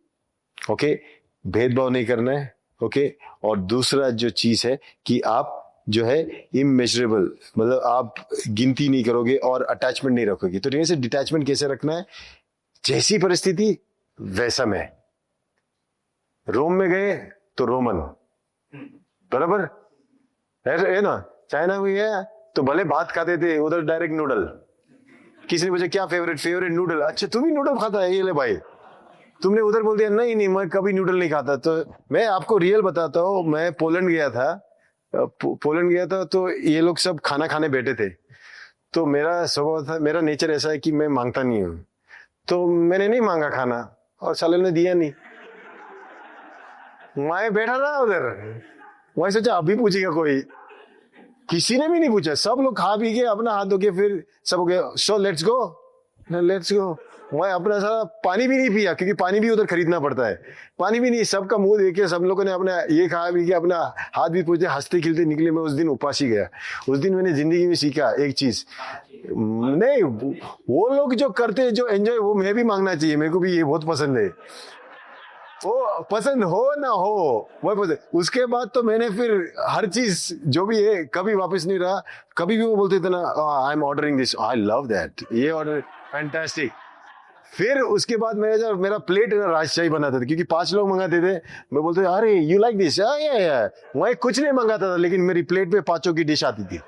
A: ओके, भेदभाव नहीं करना है, ओके। और दूसरा जो चीज है कि आप जो है इमेजरेबल, मतलब आप गिनती नहीं करोगे और अटैचमेंट नहीं रखोगे। तो जैसे डिटैचमेंट कैसे रखना है? जैसी परिस्थिति वैसा मैं। रोम में गए तो रोमन, बराबर है ना? चाइना में गया तो भले भात खाते थे, उधर डायरेक्ट नूडल। किसी ने पूछा क्या फेवरेट नूडल, अच्छा तुम ही नूडल खाता है, ये ले भाई। तुमने उधर बोल दिया नहीं मैं कभी नूडल नहीं खाता। तो मैं आपको रियल बताता हूँ, मैं पोलैंड गया था तो ये लोग सब खाना खाने बैठे थे। तो मेरा स्वभाव था, मेरा नेचर ऐसा है कि मैं मांगता नहीं हूँ, तो मैंने नहीं मांगा खाना और साले ने दिया नहीं। मैं बैठा रहा उधर, वही सोचा अभी पूछेगा कोई, किसी ने भी नहीं पूछा। सब लोग खा पी के अपना हाथ धो के फिर सब हो गया, सो लेट्स गो। मैं अपना सारा पानी भी नहीं पिया, क्योंकि पानी भी उधर खरीदना पड़ता है। पानी भी नहीं, सबका मुंह देखे सब लोगों ने अपना ये खा पी के अपना हाथ भी पूछे, हंसते खिलते निकले। मैं उस दिन उपास ही गया। उस दिन मैंने जिंदगी में सीखा एक चीज, नहीं वो लोग जो करते हैं, जो एंजॉय, वो मैं भी मांगना चाहिए। मेरे को भी ये बहुत पसंद है, वो पसंद हो ना हो वो पसंद। उसके बाद तो मैंने फिर हर चीज जो भी है कभी वापस नहीं रहा। कभी भी वो बोलते थे ना, I am ordering this, I love that, ये ऑर्डर फैंटास्टिक। फिर उसके बाद मेरा प्लेट ना राजशाही बनाता था, क्योंकि 5 लोग मंगाते थे। मैं बोलते अरे यू लाइक दिस, मैं कुछ नहीं मंगाता था, लेकिन मेरी प्लेट पे 5 की डिश आती थी।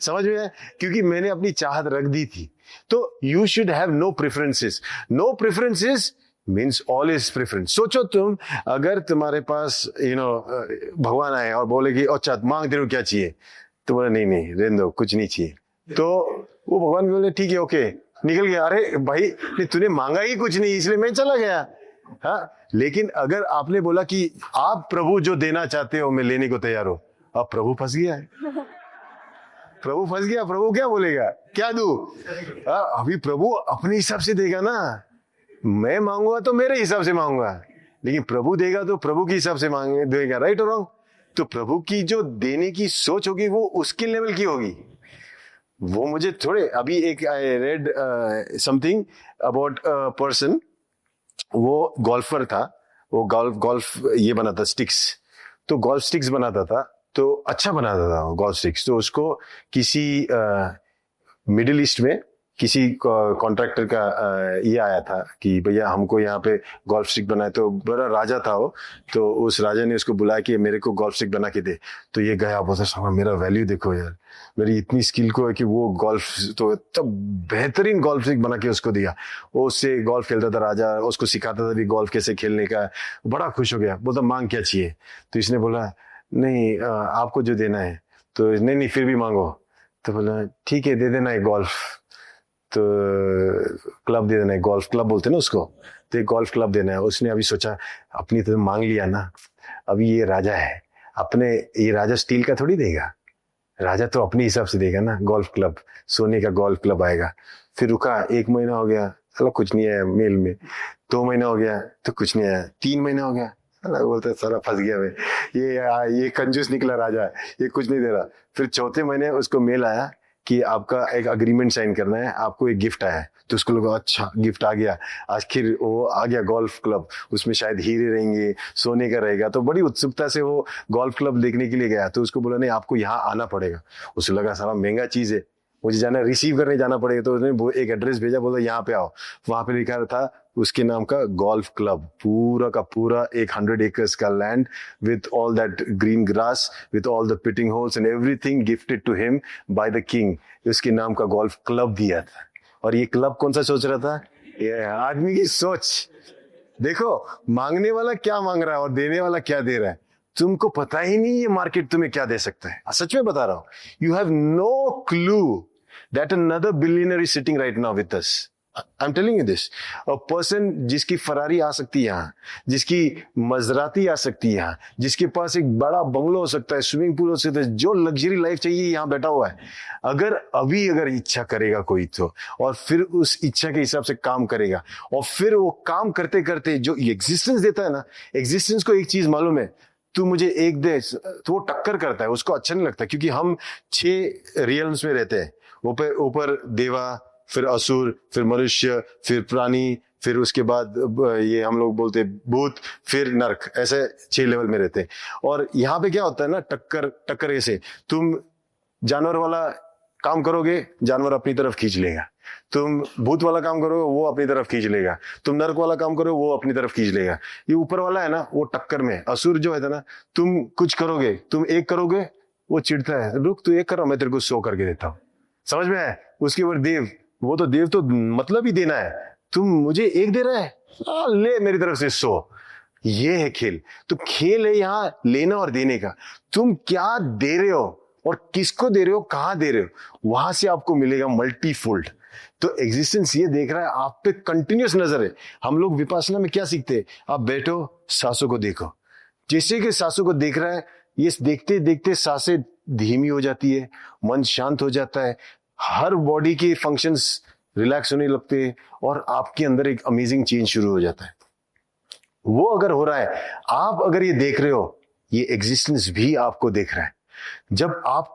A: समझ में? क्योंकि मैंने अपनी चाहत रख दी थी तो you should have no preferences. No preferences means all is preference. सोचो तुम, अगर तुम्हारे पास भगवान आए और बोले कि अच्छा मांग तेरे को क्या चाहिए, तो बोले नहीं नहीं रहने दो कुछ नहीं चाहिए, तो वो भगवान बोले ठीक है ओके, निकल गया. अरे भाई नहीं, तूने मांगा ही कुछ नहीं इसलिए मैं चला गया. हाँ, लेकिन अगर आपने बोला कि आप प्रभु जो देना चाहते हो मैं लेने को तैयार हूं, अब प्रभु फंस गया है. प्रभु फंस गया. प्रभु क्या बोलेगा, क्या दूं? अभी प्रभु अपने हिसाब से देगा ना. मैं मांगूंगा तो मेरे हिसाब से मांगूंगा, लेकिन प्रभु देगा तो प्रभु के हिसाब से मांगे देगा. राइट और रॉन्ग? तो प्रभु की जो देने की सोच होगी वो उसके लेवल की होगी. वो मुझे थोड़े, अभी एक I read something about person, वो गोल्फर था. वो गोल्फ ये बनाता स्टिक्स, तो गोल्फ स्टिक्स बनाता था, तो अच्छा बनाता था गोल्फ स्टिक्स. तो उसको किसी मिडिल ईस्ट में किसी कॉन्ट्रैक्टर का ये आया था कि भैया हमको यहाँ पे गोल्फ स्टिक बनाए. तो बड़ा राजा था वो, तो उस राजा ने उसको बुलाया कि मेरे को गोल्फ स्टिक बना के दे. तो ये गया, बोलता मेरा वैल्यू देखो यार, मेरी इतनी स्किल को है कि वो गोल्फ तो तब बेहतरीन गोल्फ स्टिक बना के उसको दिया. वो उससे गोल्फ खेलता था राजा, उसको सिखाता था भी गोल्फ कैसे खेलने का. बड़ा खुश हो गया, बोलता मांग क्या चाहिए. तो इसने बोला नहीं आपको जो देना है. तो नहीं फिर भी मांगो. तो बोला ठीक है दे देना एक गोल्फ, तो क्लब दे देना है, गोल्फ क्लब बोलते हैं ना उसको, तो एक गोल्फ क्लब देना है. उसने अभी सोचा अपनी तो मांग लिया ना, अभी ये राजा है अपने, ये राजा स्टील का थोड़ी देगा, राजा तो अपने हिसाब से देगा ना. गोल्फ क्लब, सोने का गोल्फ क्लब आएगा. फिर रुका, 1 महीना हो गया, चलो कुछ नहीं आया मेल में. 2 महीना हो गया तो कुछ नहीं आया. 3 महीना हो गया, बोलते सारा फंस गया मैं, ये कंजूस निकला राजा, ये कुछ नहीं दे रहा. फिर 4थे महीने उसको मेल आया कि आपका एक अग्रीमेंट साइन करना है, आपको एक गिफ्ट आया है. तो उसको लगा अच्छा गिफ्ट आ गया, आखिर वो आ गया गोल्फ क्लब, उसमें शायद हीरे रहेंगे, सोने का रहेगा. तो बड़ी उत्सुकता से वो गोल्फ क्लब देखने के लिए गया. तो उसको बोला नहीं आपको यहाँ आना पड़ेगा. उसे लगा सारा महंगा चीज है, मुझे जाना रिसीव करने जाना पड़ेगा. तो उसने एक एड्रेस भेजा, बोला यहाँ पे आओ. वहां पे लिखा था उसके नाम का गोल्फ क्लब, पूरा का पूरा 100 एकर्स का land with all that green grass, with all the pitting holes and everything gifted to him by the king. उसके नाम का गोल्फ क्लब दिया था. और ये क्लब कौन सा सोच रहा था, ये आदमी की सोच. देखो मांगने वाला क्या मांग रहा है और देने वाला क्या दे रहा है. तुमको पता ही नहीं ये मार्केट तुम्हें क्या दे सकता है. सच में बता रहा हूं, you have no clue that another billionaire is sitting right now with us. I am telling you this. A person जिसकी फरारी आ सकती है यहाँ, जिसकी मजराती आ सकती है यहाँ, जिसके पास एक बड़ा बंगलो हो सकता है, स्विमिंग पूल हो सकता है, जो लग्जरी लाइफ चाहिए यहाँ बैठा हुआ है. अगर इच्छा करेगा कोई तो, और फिर उस इच्छा के हिसाब से काम करेगा, और फिर वो काम करते करते जो एग्जिस्टेंस देता है ना, एग्जिस्टेंस को एक चीज मालूम है, तू मुझे एक दे, तो वो टक्कर करता है, उसको अच्छा नहीं लगता. क्योंकि हम 6 रियल्म्स में रहते हैं. ऊपर देवा, फिर असुर, फिर मनुष्य, फिर प्राणी, फिर उसके बाद ये हम लोग बोलते भूत, फिर नरक. ऐसे 6 लेवल में रहते हैं. और यहाँ पे क्या होता है ना, टक्कर ऐसे, तुम जानवर वाला काम करोगे, जानवर अपनी तरफ खींच लेगा. तुम भूत वाला काम करोगे, वो अपनी तरफ खींच लेगा. तुम नरक वाला काम करोगे, वो अपनी तरफ खींच लेगा. ये ऊपर वाला है ना, वो टक्कर में. असुर जो है ना, तुम कुछ करोगे, तुम एक करोगे, वो चिढ़ता है, रुक तू एक करो, मैं तेरे को 100 करके देता हूं. समझ में आया? उसके ऊपर देव, वो तो देव तो मतलब ही देना है. तुम मुझे एक दे रहा है, ले मेरी तरफ से 100. ये है खेल. तो खेल है यहाँ लेना और देने का. तुम क्या दे रहे हो और किसको दे रहे हो, कहां दे रहे हो, वहां से आपको मिलेगा मल्टीफोल्ड. तो एग्जिस्टेंस ये देख रहा है आप पे, कंटिन्यूस नजर है. हम लोग विपासना में क्या सीखते हैं, आप बैठो सांसों को देखो. जैसे कि सांसों को देख रहा है, ये देखते देखते सांसें धीमी हो जाती है, मन शांत हो जाता है, हर बॉडी के फंक्शंस रिलैक्स होने लगते हैं, और आपके अंदर एक अमेजिंग चेंज शुरू हो जाता है. वो अगर हो रहा है, आप अगर ये देख रहे हो, ये एग्जिस्टेंस भी आपको देख रहा है. जब आप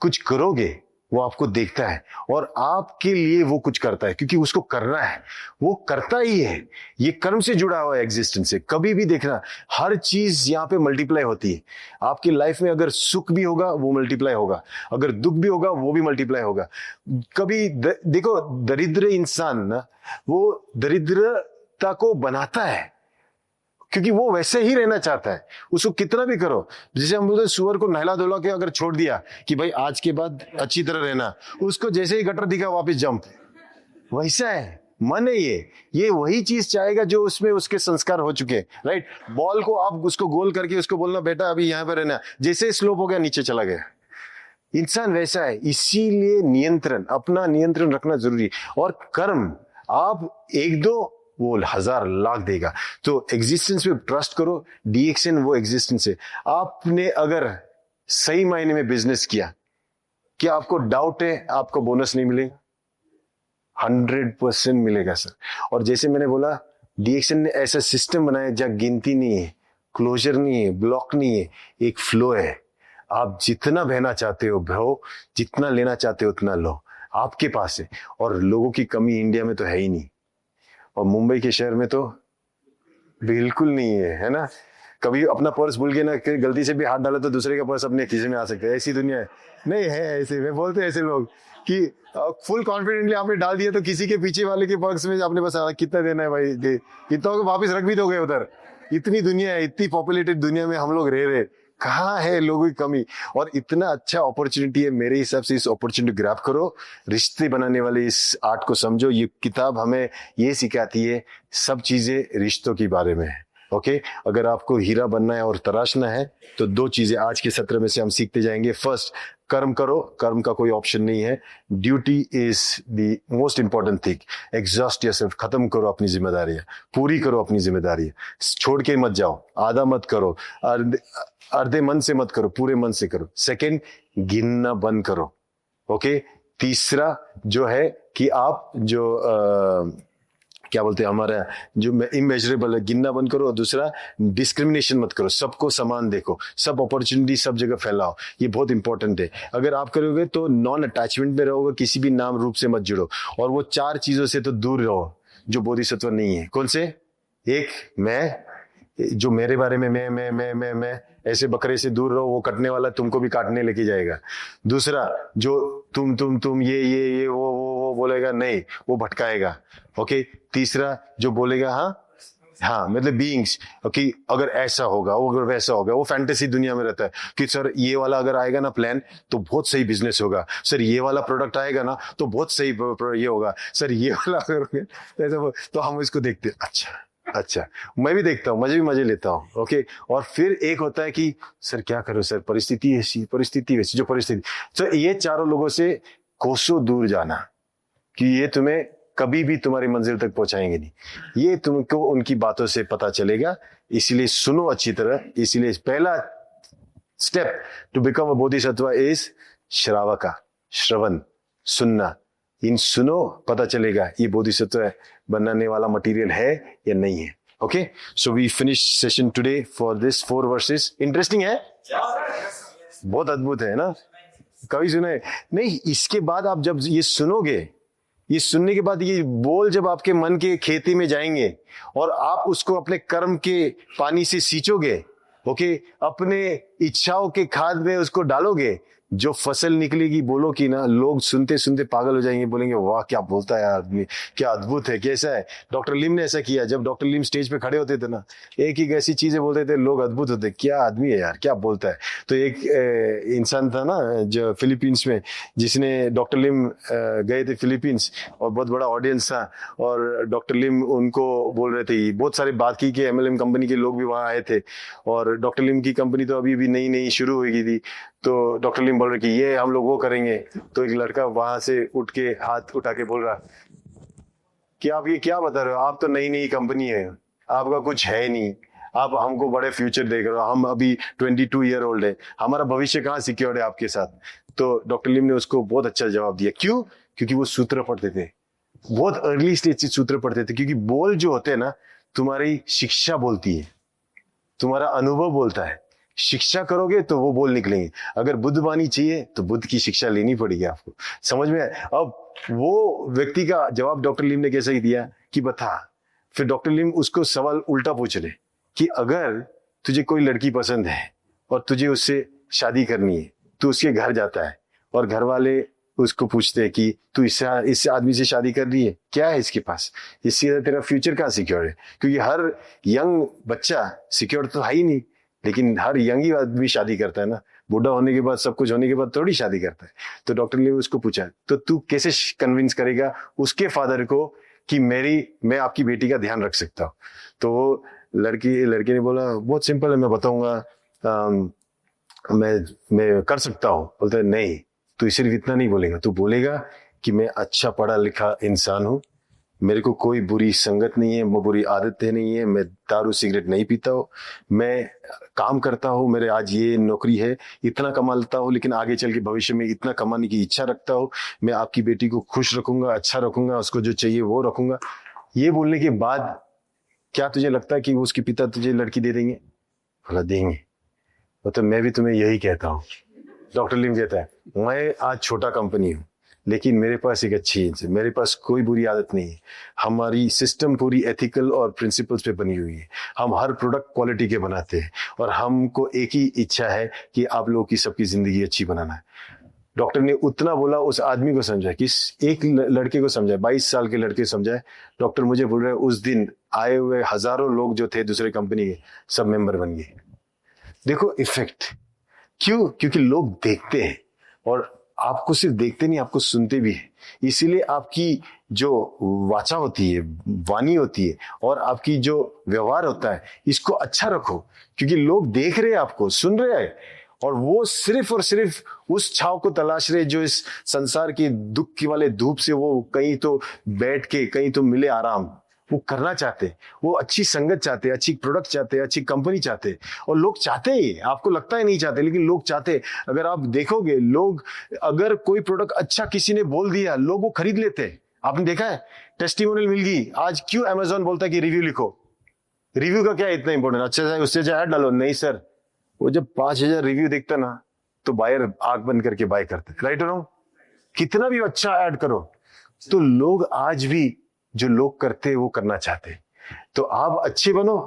A: कुछ करोगे, वो आपको देखता है और आपके लिए वो कुछ करता है, क्योंकि उसको करना है, वो करता ही है. ये कर्म से जुड़ा हुआ है एग्जिस्टेंस से. कभी भी देखना, हर चीज यहाँ पे मल्टीप्लाई होती है. आपकी लाइफ में अगर सुख भी होगा वो मल्टीप्लाई होगा, अगर दुख भी होगा वो भी मल्टीप्लाई होगा. कभी देखो, दरिद्र इंसान ना, वो दरिद्रता को बनाता है, क्योंकि वो वैसे ही रहना चाहता है. उसको कितना भी करो, जैसे हम बोलते सुअर को नहला धोला के अगर छोड़ दिया कि भाई आज के बाद अच्छी तरह रहना, उसको जैसे ही गटर दिखा वापस जंप. वैसा है मन है ये वही चीज चाहेगा जो उसमें उसके संस्कार हो चुके हैं, राइट। बॉल को आप उसको गोल करके उसको बोलना बेटा अभी यहाँ पे रहना, जैसे स्लोप हो गया नीचे चला गया। इंसान वैसा है, इसीलिए नियंत्रण, अपना नियंत्रण रखना जरूरी है। और कर्म आप एक दो वो हजार लाख देगा। तो एग्जिस्टेंस पे ट्रस्ट करो, डीएक्सएन वो एग्जिस्टेंस है। आपने अगर सही मायने में बिजनेस किया, क्या आपको डाउट है आपको बोनस नहीं मिलेगा? 100% मिलेगा सर। और जैसे मैंने बोला, डीएक्सएन ने ऐसा सिस्टम बनाया जहां गिनती नहीं है, क्लोजर नहीं है, ब्लॉक नहीं है, एक फ्लो है। आप जितना बहना चाहते हो बहो, जितना लेना चाहते हो उतना लो, आपके पास है। और लोगों की कमी इंडिया में तो है ही नहीं, और मुंबई के शहर में तो बिल्कुल नहीं है ना। कभी अपना पर्स भूल के ना गलती से भी हाथ डाला तो दूसरे का पर्स अपने खीसे में आ सकता है, ऐसी दुनिया है। नहीं है ऐसे, मैं बोलते हैं ऐसे लोग कि फुल कॉन्फिडेंटली आपने डाल दिया तो किसी के पीछे वाले के पर्स में आपने बस कितना देना है भाई दे, कितना को वापस रख भी दोगे उधर। इतनी दुनिया है, इतनी पॉपुलेटेड दुनिया में हम लोग रह रहे, कहाँ है लोगों की कमी। और इतना अच्छा अपॉर्चुनिटी है, मेरे हिसाब से इस अपॉर्चुनिटी ग्रैब करो, रिश्ते बनाने वाले इस आर्ट को समझो। ये किताब हमें ये सिखाती है, सब चीजें रिश्तों के बारे में है। ओके, अगर आपको हीरा बनना है और तराशना है तो दो चीजें आज के सत्र में से हम सीखते जाएंगे। फर्स्ट, कर्म करो, कर्म का कोई ऑप्शन नहीं है। Duty is the most important thing. Exhaust yourself, खत्म करो अपनी जिम्मेदारियां, पूरी करो अपनी जिम्मेदारी, छोड़ के मत जाओ, आधा मत करो, अर्धे मन से मत करो, पूरे मन से करो। सेकंड, गिनना बंद करो। ओके, तीसरा जो है कि आप जो क्या बोलते हैं हमारा जो इमेजरेबल है, गिनना बंद करो। और दूसरा, डिस्क्रिमिनेशन मत करो, सबको समान देखो, सब अपॉर्चुनिटी सब जगह फैलाओ। ये बहुत इंपॉर्टेंट है। अगर आप करोगे तो नॉन अटैचमेंट में रहोगे, किसी भी नाम रूप से मत जुड़ो। और वो चार चीजों से तो दूर रहो जो बोधिसत्व नहीं है। कौन से? एक, मैं, जो मेरे बारे में मैं ऐसे बकरे से दूर रहो, वो कटने वाला तुमको भी काटने लेके जाएगा। दूसरा, जो तुम ये वो बोलेगा, नहीं, वो भटकाएगा। ओके, तीसरा जो बोलेगा हाँ मतलब बीइंग्स, ओके, अगर ऐसा होगा, वो अगर वैसा होगा, वो फैंटेसी दुनिया में रहता है कि सर ये वाला अगर आएगा ना प्लान तो बहुत सही बिजनेस होगा, सर ये वाला प्रोडक्ट आएगा ना तो बहुत सही ये होगा, सर ये वाला अगर ऐसा, तो हम इसको देखते हैं, अच्छा मैं भी देखता हूँ, मजे लेता हूँ। ओके, और फिर एक होता है कि सर क्या करो सर, परिस्थिति ऐसी, परिस्थिति वैसी, जो परिस्थिति। तो ये चारों लोगों से कोसों दूर जाना, कि ये तुम्हें कभी भी तुम्हारी मंजिल तक पहुंचाएंगे नहीं। ये तुमको उनकी बातों से पता चलेगा, इसलिए सुनो अच्छी तरह। इसलिए पहला step to become a bodhisattva is shravaka, श्रवण, सुनना। इन सुनो, पता चलेगा ये बोधिसत्व बनाने वाला मटेरियल है या नहीं है। Okay, so we finish session today for this 4 verses. Interesting है, बहुत अद्भुत है ना, कभी सुने नहीं। इसके बाद आप जब ये सुनोगे, ये सुनने के बाद ये बोल जब आपके मन के खेती में जाएंगे और आप उसको अपने कर्म के पानी से सींचोगे, ओके, अपने इच्छाओं के खाद में उसको डालोगे, जो फसल निकलेगी, बोलो कि ना, लोग सुनते सुनते पागल हो जाएंगे, बोलेंगे वाह क्या बोलता है आदमी, क्या अद्भुत है, कैसा है। डॉक्टर लिम ने ऐसा किया, जब डॉक्टर लिम स्टेज पे खड़े होते थे ना, एक एक ऐसी चीजें बोलते थे, लोग अद्भुत होते, क्या आदमी है यार, क्या बोलता है। तो एक इंसान था ना जो फिलीपींस में, जिसने, डॉक्टर लिम गए थे फिलीपींस और बहुत बड़ा ऑडियंस था, और डॉक्टर लिम उनको बोल रहे थे, बहुत सारी बात की कि MLM कंपनी के लोग भी वहां आए थे, और डॉक्टर लिम की कंपनी तो अभी नई शुरू हुई थी। तो डॉक्टर लिम बोल रहे कि ये हम लोग वो करेंगे। तो एक लड़का वहां से उठ के हाथ उठा के बोल रहा कि आप ये क्या बता रहे हो, आप तो नई कंपनी है, आपका कुछ है नहीं, आप हमको बड़े फ्यूचर देख रहे हो, हम अभी 22 ईयर ओल्ड है, हमारा भविष्य कहाँ सिक्योर्ड है आपके साथ। तो डॉक्टर लिम ने उसको बहुत अच्छा जवाब दिया। क्यों? क्योंकि वो सूत्र पढ़ते थे, बहुत अर्ली स्टेज से सूत्र पढ़ते थे। क्योंकि बोल जो होते हैं ना, तुम्हारी शिक्षा बोलती है, तुम्हारा अनुभव बोलता है। शिक्षा करोगे तो वो बोल निकलेंगे। अगर बुद्धवाणी चाहिए तो बुद्ध की शिक्षा लेनी पड़ेगी आपको, समझ में आए। अब वो व्यक्ति का जवाब डॉक्टर लिम ने कैसे ही दिया कि बता। फिर डॉक्टर लिम उसको सवाल उल्टा पूछ रहे कि अगर तुझे कोई लड़की पसंद है और तुझे उससे शादी करनी है, तू उसके घर जाता है और घर वाले उसको पूछते हैं कि तू इस आदमी से शादी कर रही है, क्या है इसके पास, इससे तेरा फ्यूचर कहाँ सिक्योर है। क्योंकि हर यंग बच्चा सिक्योर तो है ही नहीं, लेकिन हर यंग ही आदमी शादी करता है ना, बूढ़ा होने के बाद, सब कुछ होने के बाद थोड़ी शादी करता है। तो डॉक्टर ने उसको पूछा, तो तू कैसे कन्विंस करेगा उसके फादर को कि मैं आपकी बेटी का ध्यान रख सकता हूँ? तो लड़के ने बोला, बहुत सिंपल है, मैं बताऊंगा, मैं कर सकता हूँ। बोलते नहीं, तू सिर्फ इतना नहीं बोलेगा, तू बोलेगा कि मैं अच्छा पढ़ा लिखा इंसान हूँ, मेरे को कोई बुरी संगत नहीं है, बुरी आदतें नहीं है, मैं दारू सिगरेट नहीं पीता हूँ, मैं काम करता हूँ, मेरे आज ये नौकरी है, इतना कमा लेता हूँ, लेकिन आगे चल के भविष्य में इतना कमाने की इच्छा रखता हूँ, मैं आपकी बेटी को खुश रखूंगा, अच्छा रखूंगा, उसको जो चाहिए वो रखूंगा। ये बोलने के बाद क्या तुझे लगता है कि उसके पिता तुझे लड़की दे देंगे? बोला देंगे। तो मैं भी तुम्हें यही कहता हूँ। डॉक्टर लिम कहता है, मैं आज छोटा कंपनी हूँ, लेकिन मेरे पास एक अच्छी है, मेरे पास कोई बुरी आदत नहीं है, हमारी सिस्टम पूरी एथिकल और प्रिंसिपल्स पे बनी हुई है, हम हर प्रोडक्ट क्वालिटी के बनाते हैं, और हमको एक ही इच्छा है कि आप लोगों की सबकी जिंदगी अच्छी बनाना है। डॉक्टर ने उतना बोला, उस आदमी को समझाया, कि एक लड़के को समझाया, 22 साल के लड़के समझाए। डॉक्टर मुझे बोल रहे हैं, उस दिन आए हुए हजारों लोग जो थे दूसरे कंपनी के, सब मेंबर बन गए। देखो इफेक्ट, क्यों? क्योंकि लोग देखते हैं, और आपको सिर्फ देखते नहीं, आपको सुनते भी है। इसीलिए आपकी जो वाचा होती है, वाणी होती है, और आपकी जो व्यवहार होता है, इसको अच्छा रखो, क्योंकि लोग देख रहे हैं, आपको सुन रहे हैं, और वो सिर्फ और सिर्फ उस छाव को तलाश रहे जो इस संसार की दुख की वाले धूप से वो कहीं तो बैठ के, कहीं तो मिले आराम, वो करना चाहते, वो अच्छी संगत चाहते, अच्छी प्रोडक्ट चाहते, अच्छी कंपनी चाहते। और लोग चाहते ही, आपको लगता है नहीं चाहते, लेकिन लोग चाहते। अगर आप देखोगे, लोग अगर कोई प्रोडक्ट अच्छा किसी ने बोल दिया, लोग वो खरीद लेते। आपने देखा है, टेस्टिमोनियल मिल गई, आज क्यों अमेजोन बोलता है कि रिव्यू लिखो? रिव्यू का क्या इतना इंपॉर्टेंट? अच्छा है उससे ऐड डालो। नहीं सर, वो जब 5000 रिव्यू देखता ना, तो बायर आंख बंद करके बाय करते। राइट और रॉन्ग? कितना भी अच्छा ऐड करो, तो लोग आज भी जो लोग करते हैं वो करना चाहते हैं। तो आप अच्छे बनो,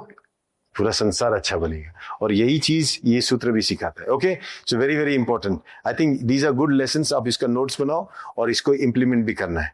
A: पूरा संसार अच्छा बनेगा। और यही चीज ये सूत्र भी सिखाता है। Okay, so very very important. I think these are good lessons. आप इसका नोट्स बनाओ और इसको इम्प्लीमेंट भी करना है।